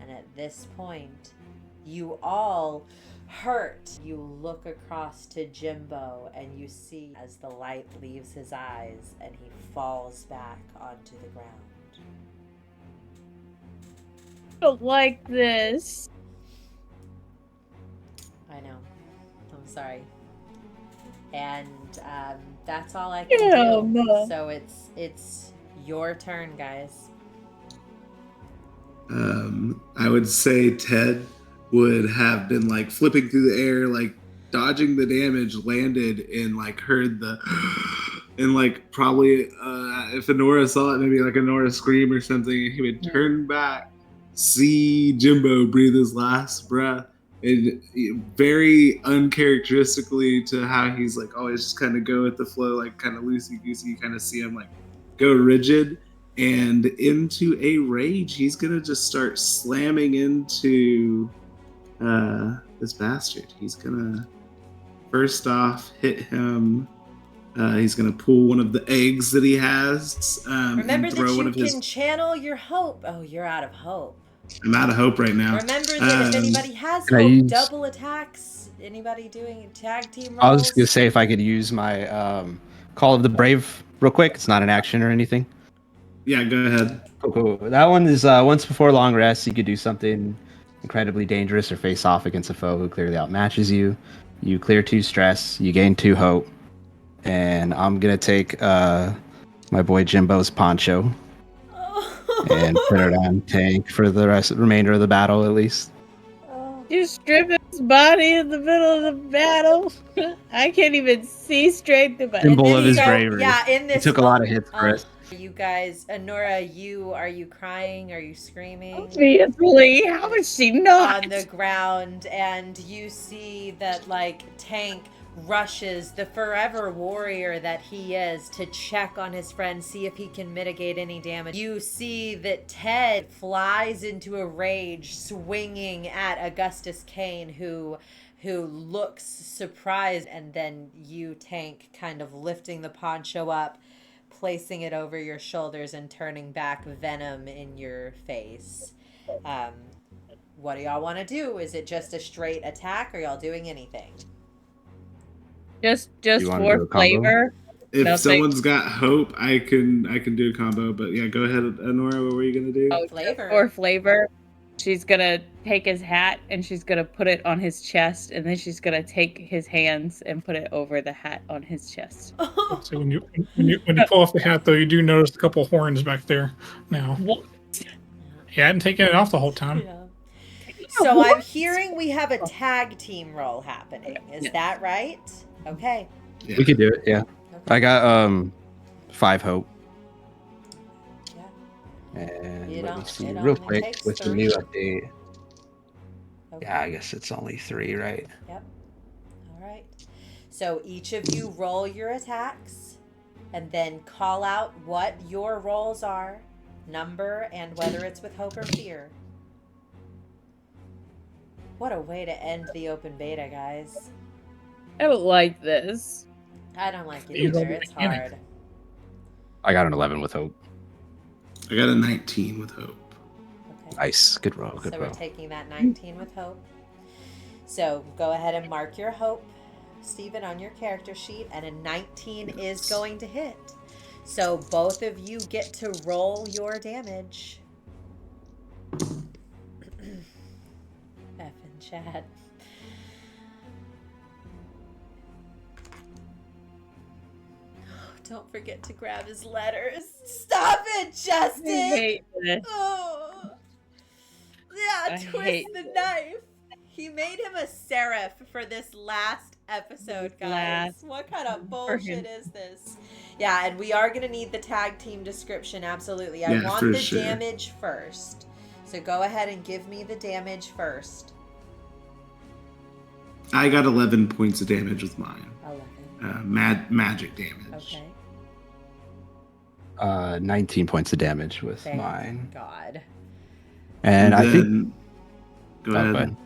And at this point, you all hurt. You look across to Gimbo and you see as the light leaves his eyes and he falls back onto the ground. I don't like this. I know. I'm sorry. And that's all I can do. No. So it's your turn, guys. I would say Ted would have been like flipping through the air, like dodging the damage, landed and like heard the and like probably if Anura saw it, maybe like Anura scream or something, he would turn back, see Gimbo breathe his last breath. And very uncharacteristically to how he's like always just kind of go with the flow, like kind of loosey goosey. You kind of see him like go rigid and into a rage. He's gonna just start slamming into this bastard. He's gonna first off hit him He's going to pull one of the eggs that he has Remember and throw that one you of his... can channel your hope. Oh, you're out of hope. I'm out of hope right now. Remember that if anybody has Can I hope, use- double attacks. Anybody doing tag team rolls? I was just gonna say if I could use my Call of the Brave real quick. It's not an action or anything. Yeah, go ahead. Cool. That one is once before long rest. You could do something incredibly dangerous or face off against a foe who clearly outmatches you. You clear 2 stress. You gain 2 hope. And I'm gonna take my boy Gimbo's poncho and put it on tank for the remainder of the battle at least. You strip his body in the middle of the battle. I can't even see straight through my Symbol of his So, bravery. yeah, in this He took a lot of hits for us. You guys, Anura, are you crying? Are you screaming? Obviously, how is she not? On the ground, and you see that like Tank rushes, the forever warrior that he is, to check on his friend, see if he can mitigate any damage. You see that Ted flies into a rage, swinging at Augustus Kane, who looks surprised, and then you, Tank, kind of lifting the poncho up, placing it over your shoulders and turning back, venom in your face. What do y'all want to do? Is it just a straight attack, or y'all doing anything? Just You wanna do for a combo? flavor. If No, someone's got hope, I can do a combo. But yeah, go ahead, Anora. What were you gonna do? Oh, Flavor. For flavor, she's gonna take his hat and she's gonna put it on his chest, and then she's gonna take his hands and put it over the hat on his chest. So when you pull off the hat, though, you do notice a couple horns back there now. What? Yeah, I hadn't taken it off the whole time. Yeah. So I'm hearing we have a tag team roll happening. Is that right? Okay. Yeah. We could do it. Yeah. I got 5 hope. Yeah. And It let me on- see it real only quick takes with the 3. new update. Okay. Yeah, I guess it's only 3, right? Yep. All right. So each of you roll your attacks, and then call out what your rolls are, number, and whether it's with hope or fear. What a way to end the open beta, guys. I don't like this. I don't like it You either. rolled It's the beginning. hard. I got an 11 with hope. I got a 19 with hope. Okay. Nice. Good roll. Good So roll. we're taking that 19 with hope. So go ahead and mark your hope, Stephen, on your character sheet, and a 19 is going to hit. So both of you get to roll your damage. F in chat. Don't forget to grab his letters. Stop it, I Justin! hate this. Oh. Yeah, I twist hate the knife. He made him a Seraph for this last episode, guys. Last What kind of for bullshit him. is this? Yeah, and we are going to need the tag team description, absolutely. I Yeah, want for the sure. damage first. So go ahead and give me the damage first. I got 11 points of damage with mine. 11. Magic damage. Okay. 19 points of damage with Thank mine. God. And I think. then- Go Oh, ahead. go ahead.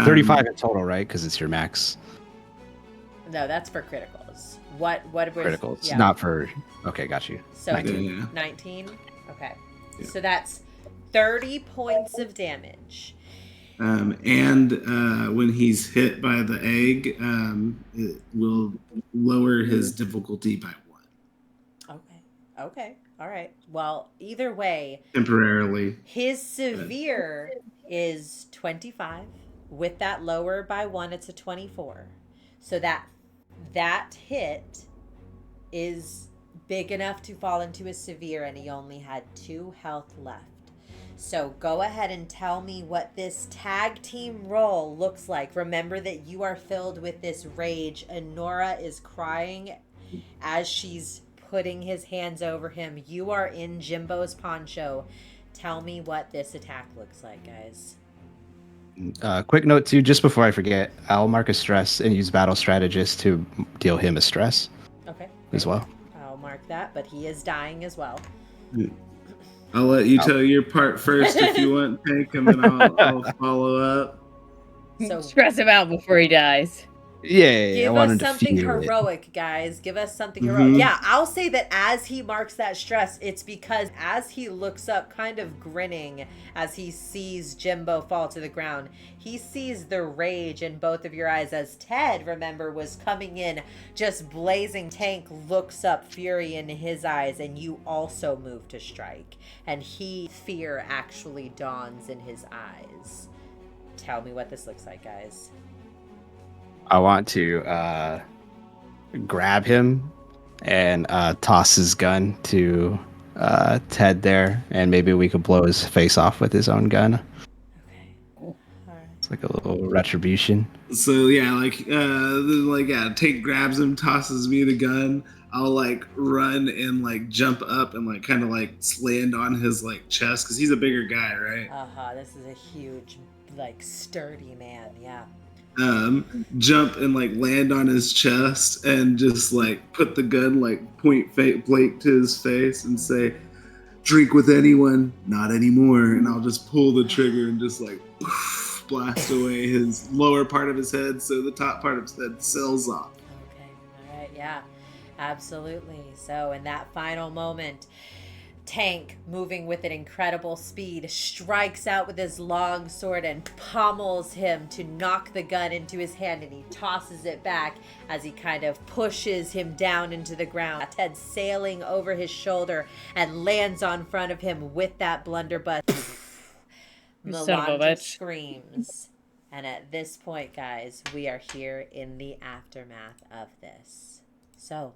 35 in total, right? Because it's your max No, that's for criticals. What was criticals. yeah. Not for. Okay, got you. So 19. Yeah. 19? Okay. Yeah. So that's 30 points of damage. And when he's hit by the egg, it will lower his difficulty by 1 Okay. All right. Well, either way, temporarily. his severe is 25. With that lower by 1, it's a 24. So that hit is big enough to fall into his severe, and he only had 2 health left. So go ahead and tell me what this tag team roll looks like. Remember that you are filled with this rage. Anura is crying as she's putting his hands over him. You are in Jimbo's poncho. Tell me what this attack looks like, guys. Quick note too, just before I forget, I'll mark a stress and use battle strategist to deal him a stress Okay. as well. I'll mark that, but he is dying as well. I'll let you tell your part first if you want, Tank, and then I'll follow up. So Stress him out before he dies. Yeah, I Give want us him to something feel it. heroic, guys. Give us something heroic. Yeah, I'll say that as he marks that stress, it's because as he looks up, kind of grinning, as he sees Gimbo fall to the ground, he sees the rage in both of your eyes as Ted, remember, was coming in just blazing. Tank looks up, fury in his eyes, and you also move to strike. And fear actually dawns in his eyes. Tell me what this looks like, guys. I want to grab him and toss his gun to Ted there, and maybe we could blow his face off with his own gun. Okay. All right. It's like a little retribution. So yeah, Tank grabs him, tosses me the gun. I'll like run and like jump up and like kind of like land on his like chest because he's a bigger guy, right? This is a huge, like, sturdy man. Yeah. Jump and like land on his chest and just like put the gun like point blank to his face and say, "Drink with anyone, not anymore." And I'll just pull the trigger and just like blast away his lower part of his head, so the top part of his head sails off. Okay. All right. Yeah. Absolutely. So in that final moment, Tank, moving with an incredible speed, strikes out with his long sword and pommels him to knock the gun into his hand, and he tosses it back as he kind of pushes him down into the ground. Ted sailing over his shoulder and lands on front of him with that blunderbuss. Melandra screams. And at this point, guys, we are here in the aftermath of this. So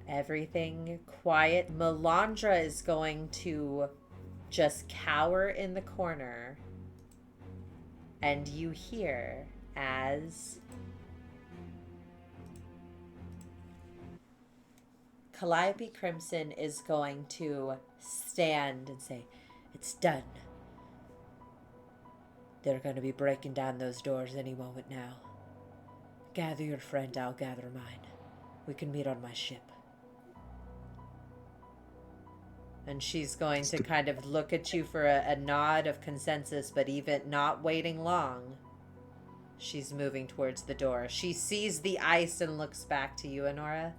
everything quiet. Melandra is going to just cower in the corner. And you hear as Calliope Crimson is going to stand and say, "It's done. They're going to be breaking down those doors any moment now. Gather your friend, I'll gather mine. We can meet on my ship." And she's going to kind of look at you for a nod of consensus, but even not waiting long, she's moving towards the door. She sees the ice and looks back to you, Anura.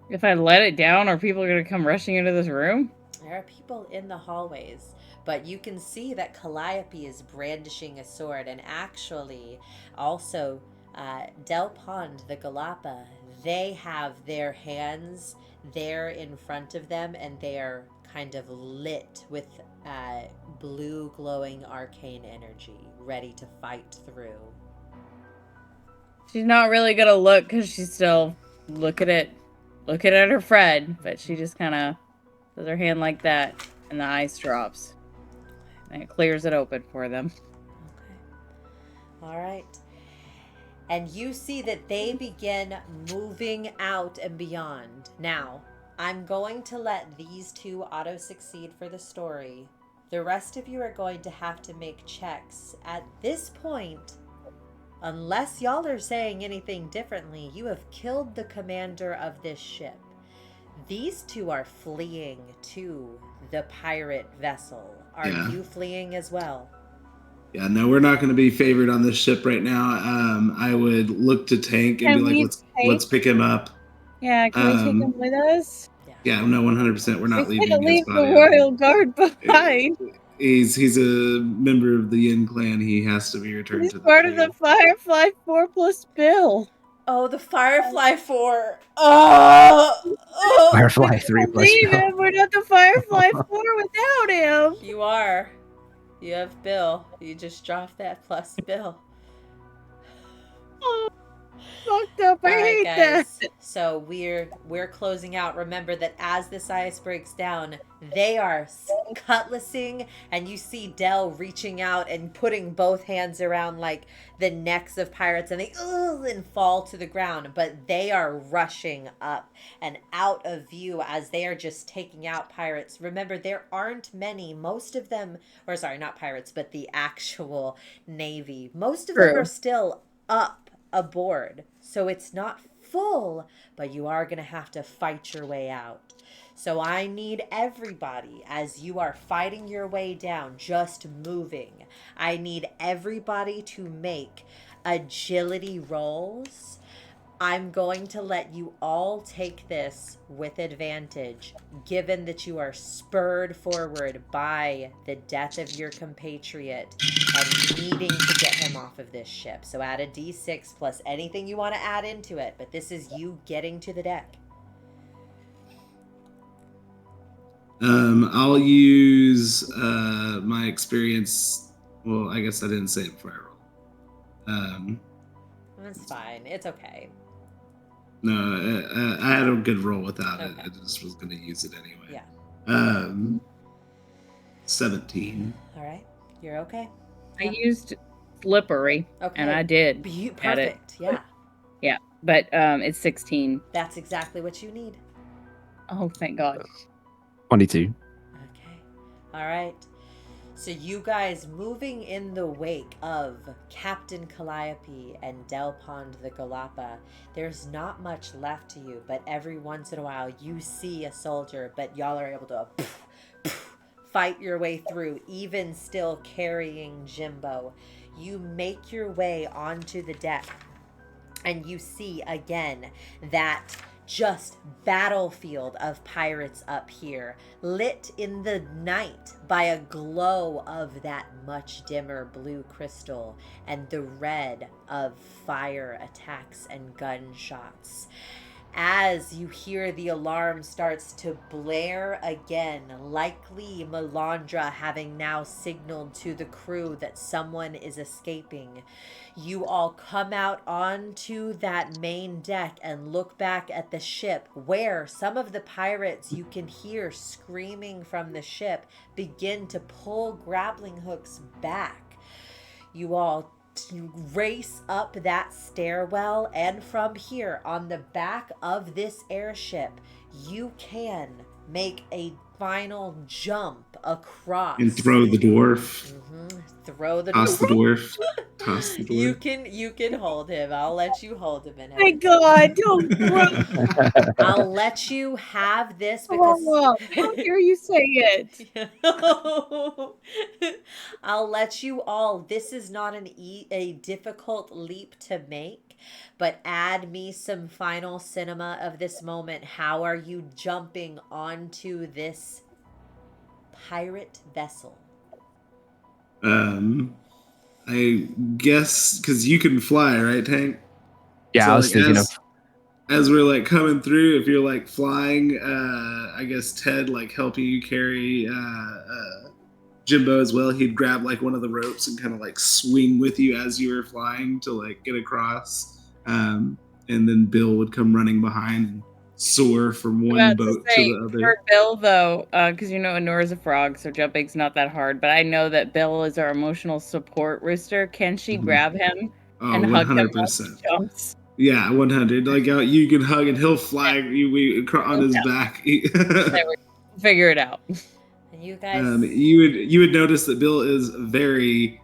If I let it down, are people going to come rushing into this room? There are people in the hallways, but you can see that Calliope is brandishing a sword, and actually also Del Pond, the Galapa, they have their hands there in front of them, and they are kind of lit with blue glowing arcane energy, ready to fight through. She's not really gonna look because she's still looking at her friend, but she just kind of does her hand like that, and the ice drops, and it clears it open for them. Okay. All right. And you see that they begin moving out and beyond. Now, I'm going to let these two auto-succeed for the story. The rest of you are going to have to make checks. At this point, unless y'all are saying anything differently, you have killed the commander of this ship. These two are fleeing to the pirate vessel. Are you fleeing as well? Yeah, no, we're not going to be favored on this ship right now. I would look to Tank and be like, let's pick him up. Yeah, can we take him with us? Yeah, no, 100%. We're not leaving. We can't leave the royal guard behind. He's a member of the Yin clan. He has to be returned He's to the part of the Firefly 4 plus Bill. Oh, the Firefly 4. Oh! Firefly 3 plus Leave Bill. him. We're not the Firefly 4 without him. You are. You have Bill. You just dropped that plus Bill. Oh, fucked up. I hate guys. that. So we're closing out. Remember that as this ice breaks down, they are cutlassing, and you see Del reaching out and putting both hands around like the necks of pirates, and they and fall to the ground. But they are rushing up and out of view as they are just taking out pirates. Remember, there aren't many. Most of them, or sorry, not pirates, but the actual navy. Most of them are still up aboard, so it's not full, but you are going to have to fight your way out. So I need everybody, as you are fighting your way down, just moving. I need everybody to make agility rolls. I'm going to let you all take this with advantage, given that you are spurred forward by the death of your compatriot and needing to get him off of this ship. So add a d6 plus anything you want to add into it, but this is you getting to the deck. I'll use my experience. Well, I guess I didn't say it before I rolled. That's fine. It's okay. No, I had a good roll without it. Okay. I just was going to use it anyway. Yeah. 17. All right. You're okay. I used slippery, Okay. and I did. Perfect. Yeah. Yeah, but it's 16. That's exactly what you need. Oh, thank God. 22. Okay. All right. So you guys moving in the wake of Captain Calliope and Delpond the Galapa, there's not much left to you, but every once in a while you see a soldier, but y'all are able to fight your way through, even still carrying Gimbo. You make your way onto the deck, and you see again that just battlefield of pirates up here, lit in the night by a glow of that much dimmer blue crystal and the red of fire attacks and gunshots. As you hear the alarm starts to blare again, likely Melandra having now signaled to the crew that someone is escaping, you all come out onto that main deck and look back at the ship, where some of the pirates you can hear screaming from the ship begin to pull grappling hooks back. You all race up that stairwell, and from here on the back of this airship you can make a final jump across And throw the dwarf. Throw the Toss the dwarf. Toss the dwarf. You can hold him. I'll let you hold him in My God, don't I'll let you have this because how dare you say it? I'll let you all. This is not a difficult leap to make, but add me some final cinema of this moment. How are you jumping onto this pirate vessel? I guess because you can fly, right, Tank? Yeah, So, I was thinking of. As we're like coming through, if you're like flying, I guess Ted like helping you carry Jimbo as well. He'd grab like one of the ropes and kind of like swing with you as you were flying to like get across. And then Bill would come running behind and soar from one boat to the other. For Bill, though, because Anura's a frog, so jumping's not that hard. But I know that Bill is our emotional support rooster. Can she grab him and hug him while he jumps? Yeah, 100. Like you can hug and he'll fly you on his back. Figure it out. And you guys, you would notice that Bill is very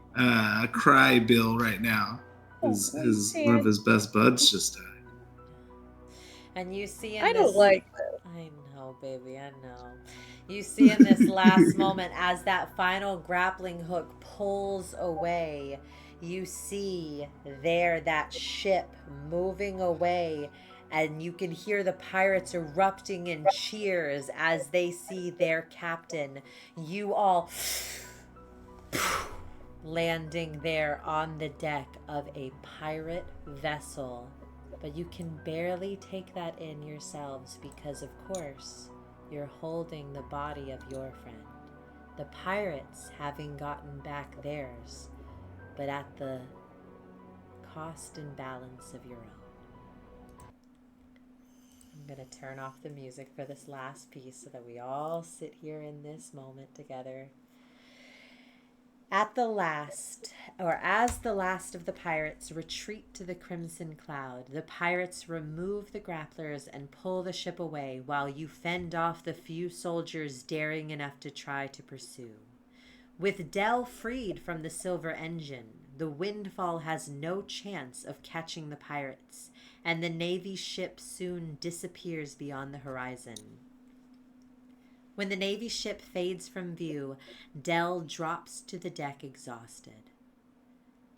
cry Bill right now. His one of his best buds just died. And you see I don't like that. I know, baby, I know. You see in this last moment as that final grappling hook pulls away, you see there that ship moving away, and you can hear the pirates erupting in cheers as they see their captain. You all landing there on the deck of a pirate vessel. But you can barely take that in yourselves because, of course, you're holding the body of your friend. The pirates having gotten back theirs, but at the cost and balance of your own. I'm going to turn off the music for this last piece so that we all sit here in this moment together. As the last of the pirates retreat to the Crimson Cloud, the pirates remove the grapplers and pull the ship away while you fend off the few soldiers daring enough to try to pursue. With Dell freed from the Silver Engine, the Windfall has no chance of catching the pirates, and the Navy's ship soon disappears beyond the horizon. When the Navy ship fades from view, Dell drops to the deck exhausted.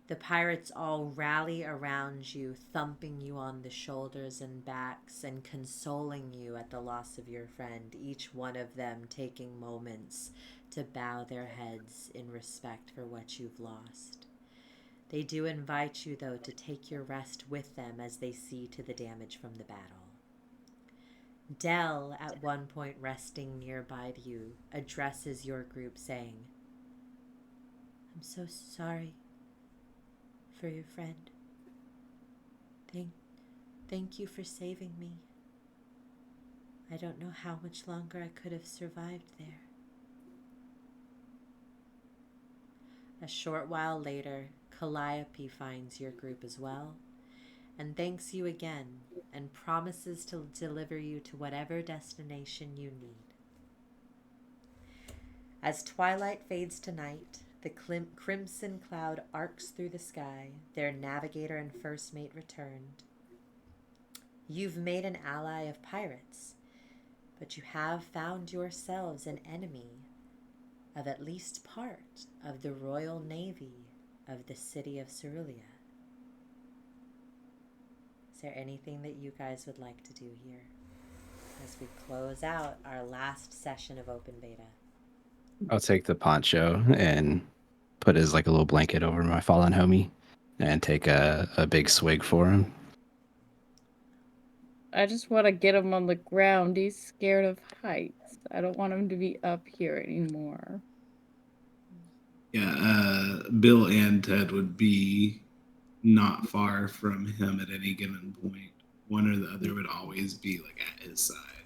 The pirates all rally around you, thumping you on the shoulders and backs and consoling you at the loss of your friend, each one of them taking moments to bow their heads in respect for what you've lost. They do invite you, though, to take your rest with them as they see to the damage from the battle. Dell, at one point resting nearby to you, addresses your group saying, "I'm so sorry for your friend. Thank you for saving me. I don't know how much longer I could have survived there." A short while later, Calliope finds your group as well, and thanks you again, and promises to deliver you to whatever destination you need. As twilight fades to night, the crimson cloud arcs through the sky, their navigator and first mate returned. You've made an ally of pirates, but you have found yourselves an enemy of at least part of the Royal Navy of the city of Cerulean. Is there anything that you guys would like to do here as we close out our last session of open beta? I'll take the poncho and put as like a little blanket over my fallen homie and take a big swig for him. I just want to get him on the ground. He's scared of heights. I don't want him to be up here anymore. Yeah, Bill and Ted would be not far from him at any given point. One or the other would always be like at his side.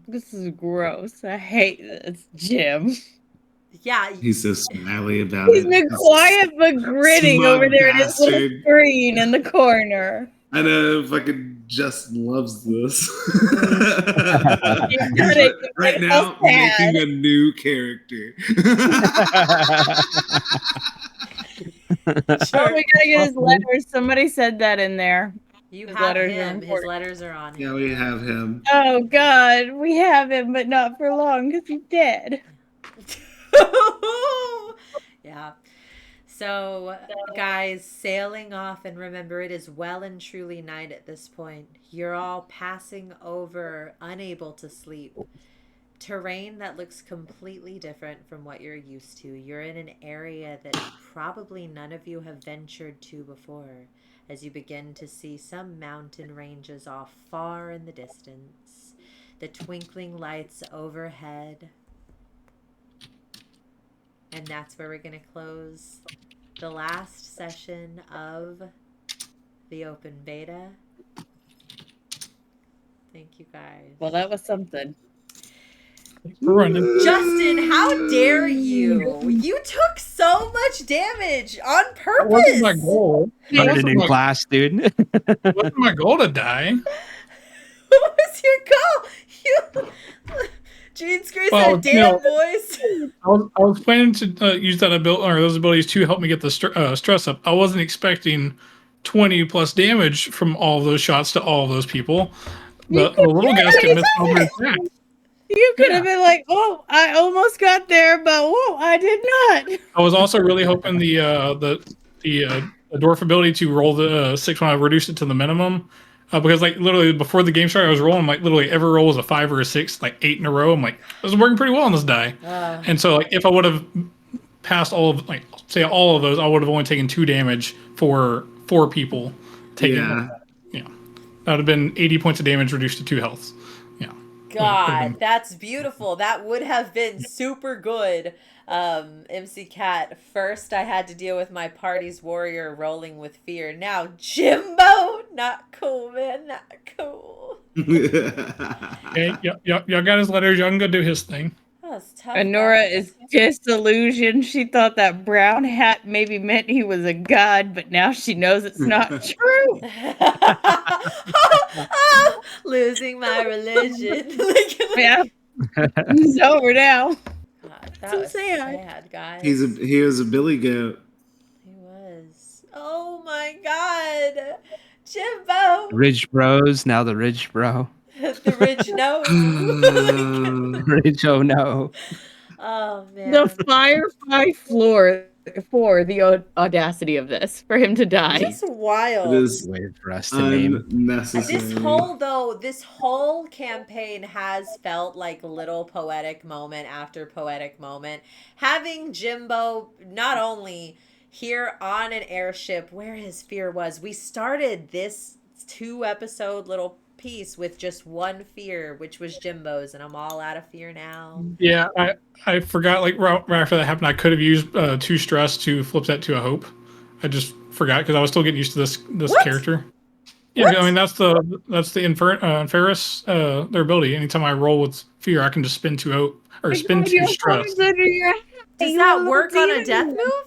This is gross. I hate this, Jim. Yeah. He's so smiley about He's it. been quiet but grinning Smug over there in his little bastard. screen in the corner. I know, fucking Justin loves this. Right now, so sad. making a new character. Oh, we gotta get his letters. Somebody said that in there. You His have letters are him. His important. letters are on him. Yeah, we have him. Oh God, we have him, but not for long because he's dead. Yeah. So, guys, sailing off, and remember, it is well and truly night at this point. You're all passing over, unable to sleep. Terrain that looks completely different from what you're used to. You're in an area that probably none of you have ventured to before, as you begin to see some mountain ranges off far in the distance, the twinkling lights overhead. And that's where we're going to close the last session of the open beta. Thank you, guys. Well, that was something. Justin, how dare you? You took so much damage on That purpose. wasn't my goal. Started a new class, dude. It wasn't my goal to die. What was your goal? Gene screws that damn voice. I was planning to use that ability or those abilities to help me get the stress up. I wasn't expecting 20 plus damage from all of those shots to all of those people. The little guys can miss all their attacks. You could have been like, "Oh, I almost got there, but whoa, I did not." I was also really hoping the dwarf ability to roll the 6 when I reduced it to the minimum. Because like literally before the game started, I was rolling like literally every roll was a 5 or a 6, like 8 in a row. I'm like, this is working pretty well on this die. And so like if I would have passed all of like say all of those, I would have only taken 2 damage for 4 people. That would have been 80 points of damage reduced to 2 health. Yeah. God, that's beautiful. That would have been super good. MC Cat, first I had to deal with my party's warrior rolling with fear. Now Gimbo, not cool, man, not cool. Okay, y'all got his letters. Y'all can go do his thing. That was tough. Anura is disillusioned. She thought that brown hat maybe meant he was a god, but now she knows it's not true. Losing my religion. Yeah, it's over now. God, that So was sad, guys. He was a billy goat. He was. Oh my God, Jimbo. Ridge Bros, now the Ridge Bro. The ridge, no. Rich, oh no. Oh man. The Firefly floor for the audacity of this for him to die. Just It wild. is Wait for us to name. unnecessary. This whole campaign has felt like little poetic moment after poetic moment. Having Gimbo not only here on an airship where his fear was, we started this 2-episode little piece with just one fear, which was Jimbo's, and I'm all out of fear now. Yeah, I forgot. Like right after that happened, I could have used 2 stress to flip that to a hope. I just forgot because I was still getting used to this What? character. Yeah, I mean that's the Ferris their ability. Anytime I roll with fear, I can just spin 2 hope or spin 2 stress. Does that work on a death move?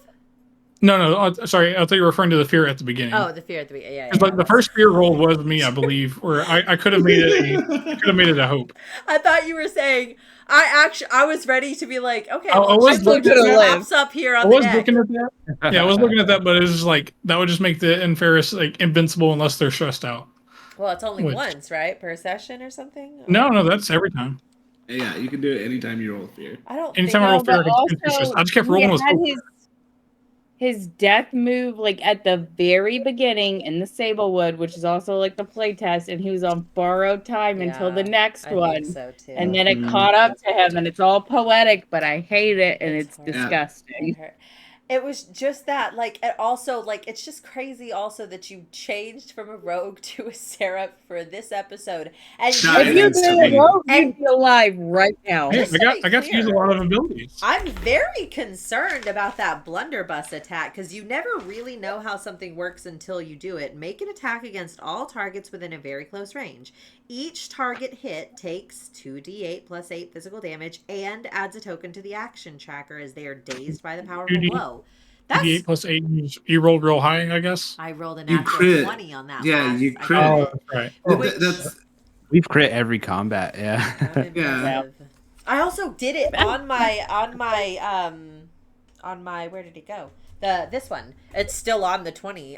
No, sorry. I thought you were referring to the fear at the beginning. Oh, the fear at the beginning. Yeah. Because like the first fear roll was me, I believe, where I could have made it a hope. I thought you were saying I was ready to be like, okay, I well, was Jimbo looking just at pops up here I on the was deck. looking at that. Yeah, I was looking at that, but it was just like that would just make the Inferis like invincible unless they're stressed out. Well, it's only Which- once, right, per session or something? No, that's every time. Yeah, you can do it anytime you roll fear. I don't. Anytime think I roll fear, I but can spin 2 stress. also, I just kept he rolling with had hope. his death move like at the very beginning in the Sablewood, which is also like the playtest, and he was on borrowed time until the next I one. think so too. And then it caught up to him, and it's all poetic, but I hate it, and it's horrible. disgusting. It hurt. It was just that, like, it also, like, it's just crazy also that you changed from a rogue to a Seraph for this episode. And No, If it you is did to it be. wrong, you'd be alive right now. Hey, Just to I got to be use a clear. lot of abilities. I'm very concerned about that blunderbuss attack because you never really know how something works until you do it. Make an attack against all targets within a very close range. Each target hit takes 2d8 plus 8 physical damage and adds a token to the action tracker as they are dazed by the powerful 2d8 blow. That's 8 plus 8. You rolled real high, I guess. I rolled a You natural crit. 20 on that. Yeah, last. you I crit. got Oh, it. right. Which- That's We've crit every combat, yeah. I'm impressive. I also did it on my where did it go? This one. It's still on the 20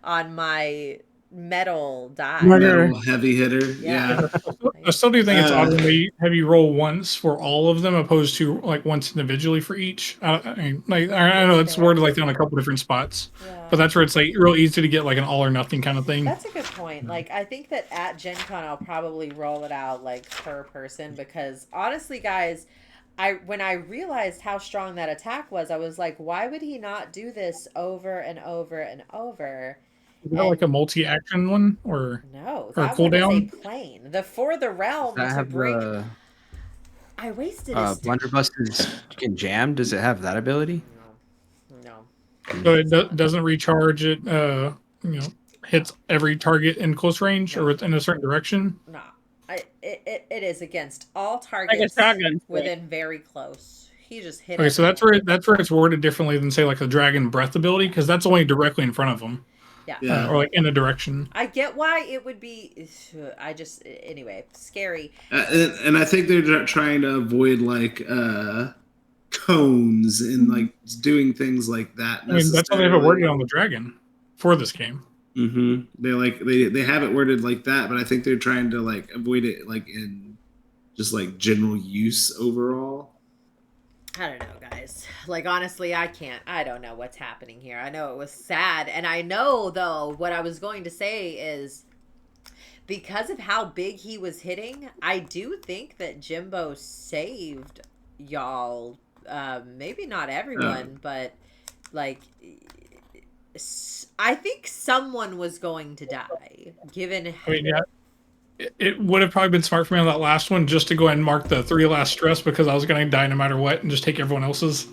on my metal die. metal heavy hitter. Yeah. Yeah. I still do think it's Uh, odd when they have you roll once for all of them opposed to like once individually for each. I mean, like I know it's worded like that on a couple different spots, Yeah. but that's where it's like real easy to get like an all or nothing kind of thing. That's a good point. Like, I think that at GenCon, I'll probably roll it out like per person because honestly, guys, when I realized how strong that attack was, I was like, why would he not do this over and over and over? Is that like a multi-action one or No, Or that one is a cooldown? plane. For the realm Does that to have bring. the I wasted his. blunderbuss is getting jammed? Does it have that ability? No. so it doesn't recharge it? Hits every target in close range or within a certain direction. No. It is against all Like a targets shotgun. within very close. He just hit. Okay, so that's where it's worded differently than say like the dragon breath ability because that's only directly in front of them Yeah. or like in a direction. I get why it would be. Anyway, scary. And I think they're trying to avoid like cones and like doing things like that. I mean, that's how they have it worded on the dragon for this game. Mm-hmm. They have it worded like that, but I think they're trying to like avoid it like in just like general use overall. I don't know, guys. Like, honestly, I don't know what's happening here. I know it was sad. And I know, though, what I was going to say is because of how big he was hitting, I do think that Gimbo saved y'all. Maybe not everyone, but, like, I think someone was going to die, given... I mean, yeah, it would have probably been smart for me on that last one just to go ahead and mark the 3 last stress because I was going to die no matter what and just take everyone else's.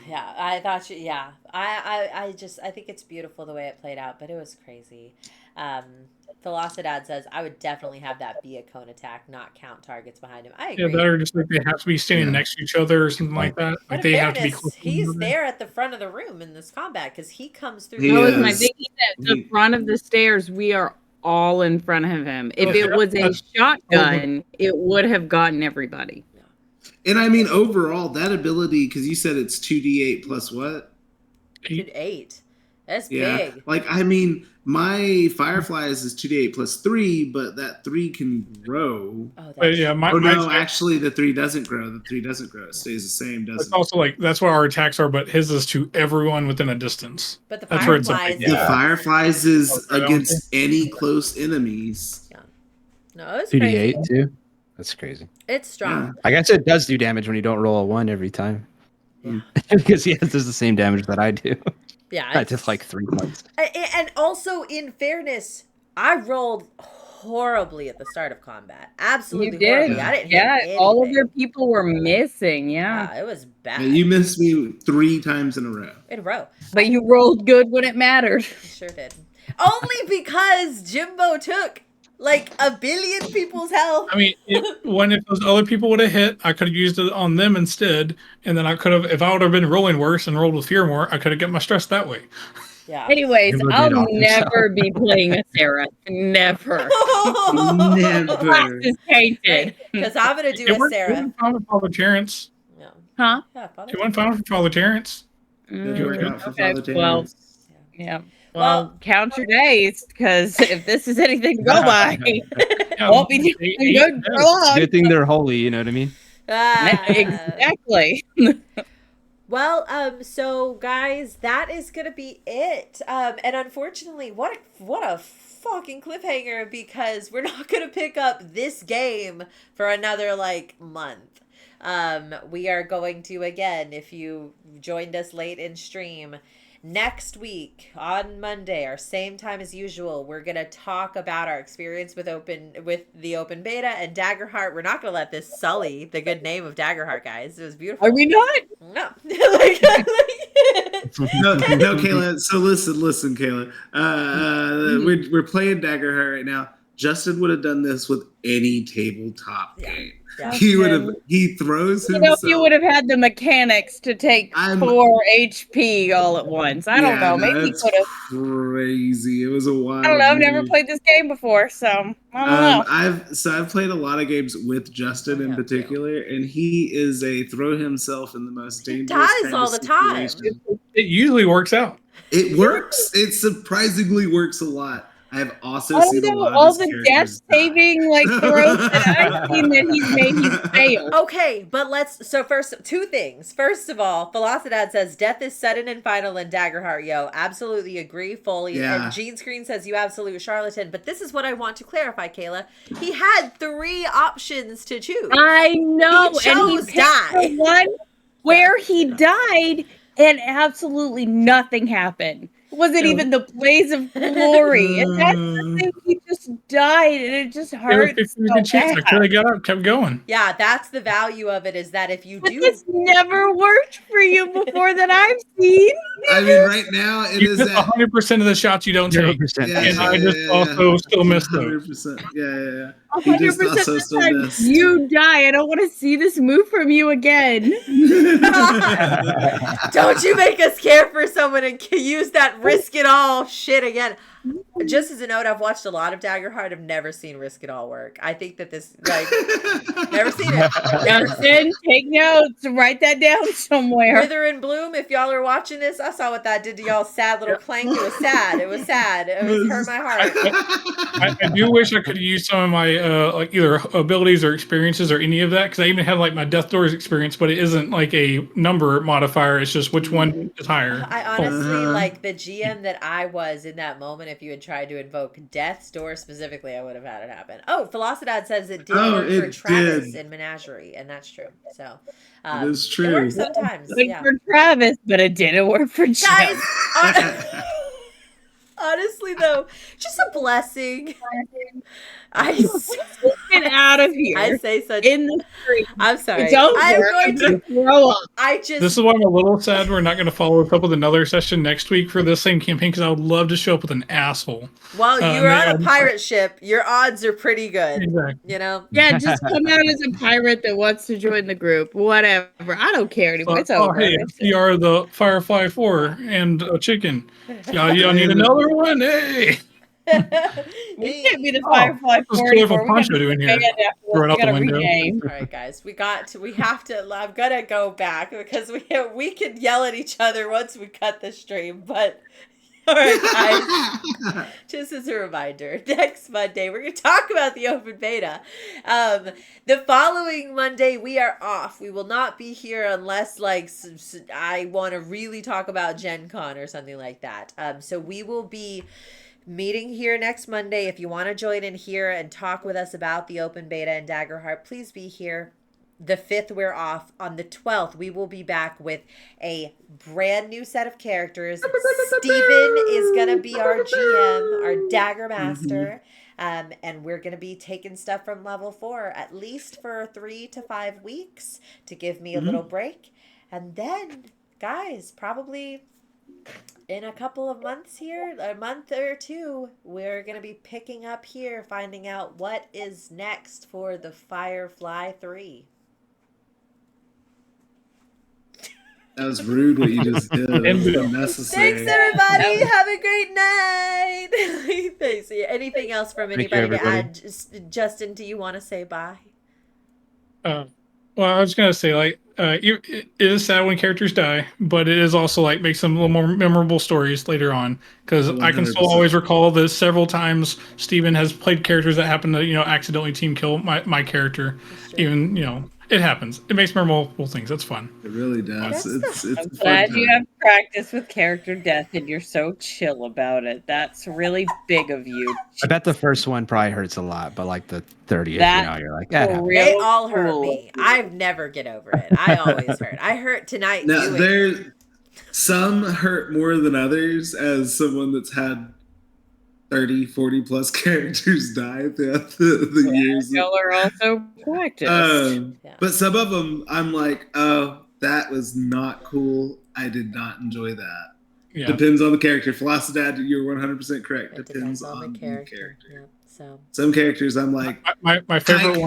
Yeah, I thought you. Yeah, I think it's beautiful the way it played out, but it was crazy. Velocidad says I would definitely have that be a cone attack, not count targets behind him. I Yeah, agree. that or just like they have to be standing next to each other or something like that. But Like in they have to be fairness, close. to he's each other. there at the front of the room in this combat because he comes through. He That was is. my thinking at the front of the stairs. We are all in front of him. If it was a shotgun, it would have gotten everybody. And I mean, overall, that ability, because you said it's 2d8 plus what? 8. That's Yeah, big. like I mean, my Fireflies is 2d8 plus 3, but that 3 can grow. Oh, But that's yeah, Oh no, my actually, the 3 doesn't grow. The 3 doesn't grow. It stays the same, it's doesn't it? also like that's what our attacks are, but his is to everyone within a distance. but the That's where it's Fireflies. like, The yeah. Fireflies is Oh, right on. against any close enemies. No, it's 2d8 crazy. too. That's crazy. It's strong. I guess it does do damage when you don't roll a 1 every time. Yeah. Because he does the same damage that I do. Yeah. I just like 3 points. And also, in fairness, I rolled horribly at the start of combat. Absolutely You did. horribly. I didn't Yeah, hit all of anything. your people were missing. Yeah. Yeah, it was bad. Yeah, you missed me 3 times in a row. In a row. But you rolled good when it mattered. You sure did. Only because Gimbo took like 1 billion people's health. I mean, if those other people would have hit, I could have used it on them instead, and then I could have, if I would have been rolling worse and rolled with fear more, I could have get my stress that way. Yeah. Anyways, Gimbo did I'll off never be playing a Seraph. Never. Never. Class is tainted. Because I'm going to do It a went Seraph. fine with Father Terrence. Yeah. Huh? Yeah, Father. It went fine for Father Terrence. Did work out for Okay, Father well, Terrence. yeah. Well- Well, count your days, because if this is anything to go by, Yeah, won't be doing eight good for long. Good thing they're holy, you know what I mean? Ah. Exactly. Well, so guys, that is gonna be it. And unfortunately, what a fucking cliffhanger, because we're not gonna pick up this game for another like month. We are going to, again, if you joined us late in stream, next week on Monday, our same time as usual, we're gonna talk about our experience with the open beta and Daggerheart. We're not gonna let this sully the good name of Daggerheart, guys. It was beautiful. Are we not? No. No, Kayla. So listen, Kayla. We're playing Daggerheart right now. Justin would have done this with any tabletop game. Yeah. He throws You know, himself. if you would have had the mechanics to take 4 HP all at once. I don't know. Maybe he that's could have. crazy. It was a wild. I don't know. I've never move. played this game before, so I don't know. I've played a lot of games with Justin in particular, and he is a throw himself in the most dangerous. does kind all of the time. situation. It usually works out. It works. It surprisingly works a lot. I have also I seen don't a know. lot All of the his death characters die. saving like throws that I've seen that he's made, he's failed. Okay, but first, 2 things. First of all, Velocidad says, death is sudden and final in Daggerheart, yo. Absolutely agree, fully. Yeah. And Gene Screen says, you absolute charlatan. But this is what I want to clarify, Kayla. He had 3 options to choose. I know, He and chose he picked the one where he died, and absolutely nothing happened. It wasn't even the blaze of glory, and that's the thing. He just died, and it just There was hurts 50 so chance. I bad. could have got up, kept going. Yeah, that's the value of it, is that if you But do... this never worked for you before that I've seen. I mean, right now it You is miss at 100% of the shots you don't take. 0%. And I just also still missed those. 100%. Yeah. He 100% just of also the still time missed. you die. I don't want to see this move from you again. Don't you make us care for someone and use that risk it all shit again. Just as a note, I've watched a lot of Daggerheart. I've never seen risk it all work. I think that this, never seen it. Justin, take notes. Write that down somewhere. Wither and Bloom, if y'all are watching this, I saw what that did to y'all's sad little clank. It was sad. It was sad. It was hurt my heart. I do wish I could have used some of my like either abilities or experiences or any of that, because I even had like my Death Doors experience, but it isn't like a number modifier. It's just which one is higher. I honestly, like the GM that I was in that moment, if you had tried to invoke Death's Door specifically, I would have had it happen. Oh, Velocidad says it did work for it Travis did. in Menagerie, and that's true. So, It is It true. works sometimes, Good yeah. for Travis, but it didn't work for Jim. Guys, honestly though, just a blessing. Get out of here. I say such. In the street. I'm sorry. It's over. I'm going to. Throw up. This is why I'm a little sad we're not going to follow up with another session next week for this same campaign, because I would love to show up with an asshole. While you're on a man. pirate ship, your odds are pretty good. Exactly. You know? Yeah, just come out as a pirate that wants to join the group. Whatever. I don't care anymore. It's over. Hey, you are the Firefly 4 and a chicken. Y'all need another one? Hey! We can't be the Firefly what's 44. Colorful Poncho doing here? Throw it out the window. All right, guys, we have to. I'm gonna go back because we can yell at each other once we cut the stream, but All right, guys. Just as a reminder, next Monday we're going to talk about the open beta. The following Monday we are off. We will not be here unless I want to really talk about GenCon or something like that. So we will be meeting here next Monday. If you want to join in here and talk with us about the open beta and Daggerheart, please be here. The 5th, we're off. On the 12th, we will be back with a brand new set of characters. Steven is going to be our GM, our Dagger Master. And we're going to be taking stuff from level 4, at least for 3 to 5 weeks, to give me a little break. And then, guys, probably in a couple of months here, a month or two, we're going to be picking up here, finding out what is next for the Firefly 3. That was rude what you just did. It was unnecessary. Thanks, everybody. Have a great night. Thanks. Anything else from anybody to add? Justin, do you want to say bye? Well, I was gonna say it is sad when characters die, but it is also makes them a little more memorable stories later on. Because I can still always recall that several times Steven has played characters that happen to accidentally team kill my character. Even it happens. It makes memorable things. That's fun. It really does. It's I'm glad you have practice with character death and you're so chill about it. That's really big of you. I bet the first one probably hurts a lot, but the 30th, you're like, they all hurt me. I never get over it. I always hurt. I hurt tonight. Now, some hurt more than others. As someone that's had 30, 40 plus characters die throughout the years. Y'all are also practiced. But some of them, I'm like, oh, that was not cool. I did not enjoy that. Yeah. Depends on the character. Philosophdad, you're 100% correct. Depends on the character. Yeah. So some characters, I'm like, my favorite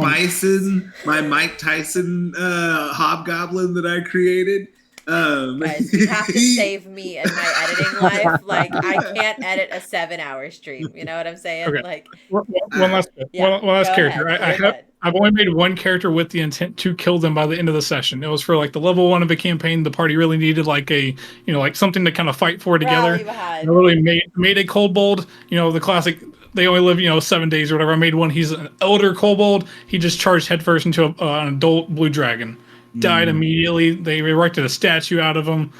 my Mike Tyson hobgoblin that I created. Guys, you have to save me in my editing life. I can't edit a 7-hour stream. You know what I'm saying? Okay. One last character. I've only made one character with the intent to kill them by the end of the session. It was for the level 1 of a campaign. The party really needed something to kind of fight for together. I really made a kobold. The classic. They only live 7 days or whatever. I made one. He's an elder kobold. He just charged headfirst into an adult blue dragon. Died immediately. They erected a statue out of him.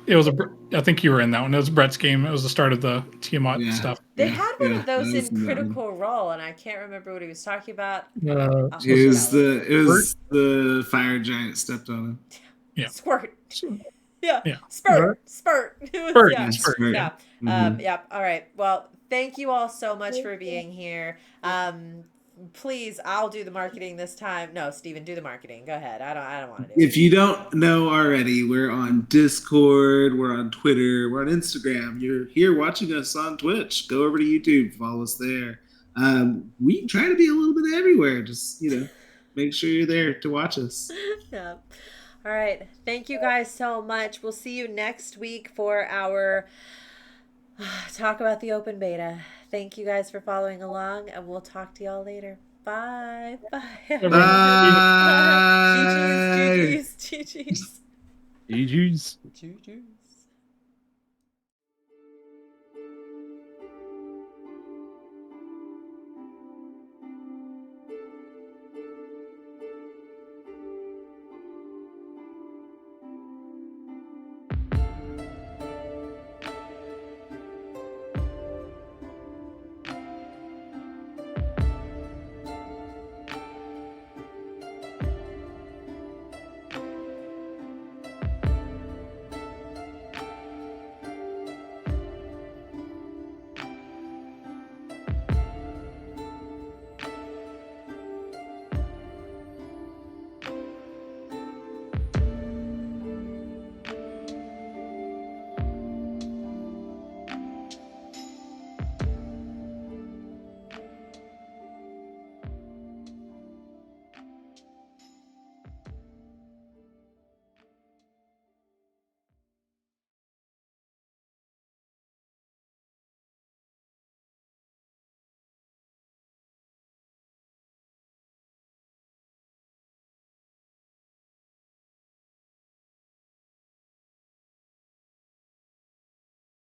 It was I think you were in that one. It was Brett's game. It was the start of the Tiamat stuff. They had one of those in Critical Role, and I can't remember what he was talking about. It was the fire giant stepped on him. Yeah. Squirt. Yeah. Spurt. It was, Spurt. Yeah. Yeah. All right. Well, thank you all so much for being here. Please, I'll do the marketing this time. No, Steven, do the marketing. Go ahead. I don't want to do it. If you don't know already, we're on Discord, we're on Twitter, we're on Instagram. You're here watching us on Twitch. Go over to YouTube, follow us there. We try to be a little bit everywhere. Just, make sure you're there to watch us. Yeah. All right. Thank you guys so much. We'll see you next week for our talk about the open beta. Thank you guys for following along, and we'll talk to y'all later. Bye. Bye. Bye. GG's. GG's. GG's.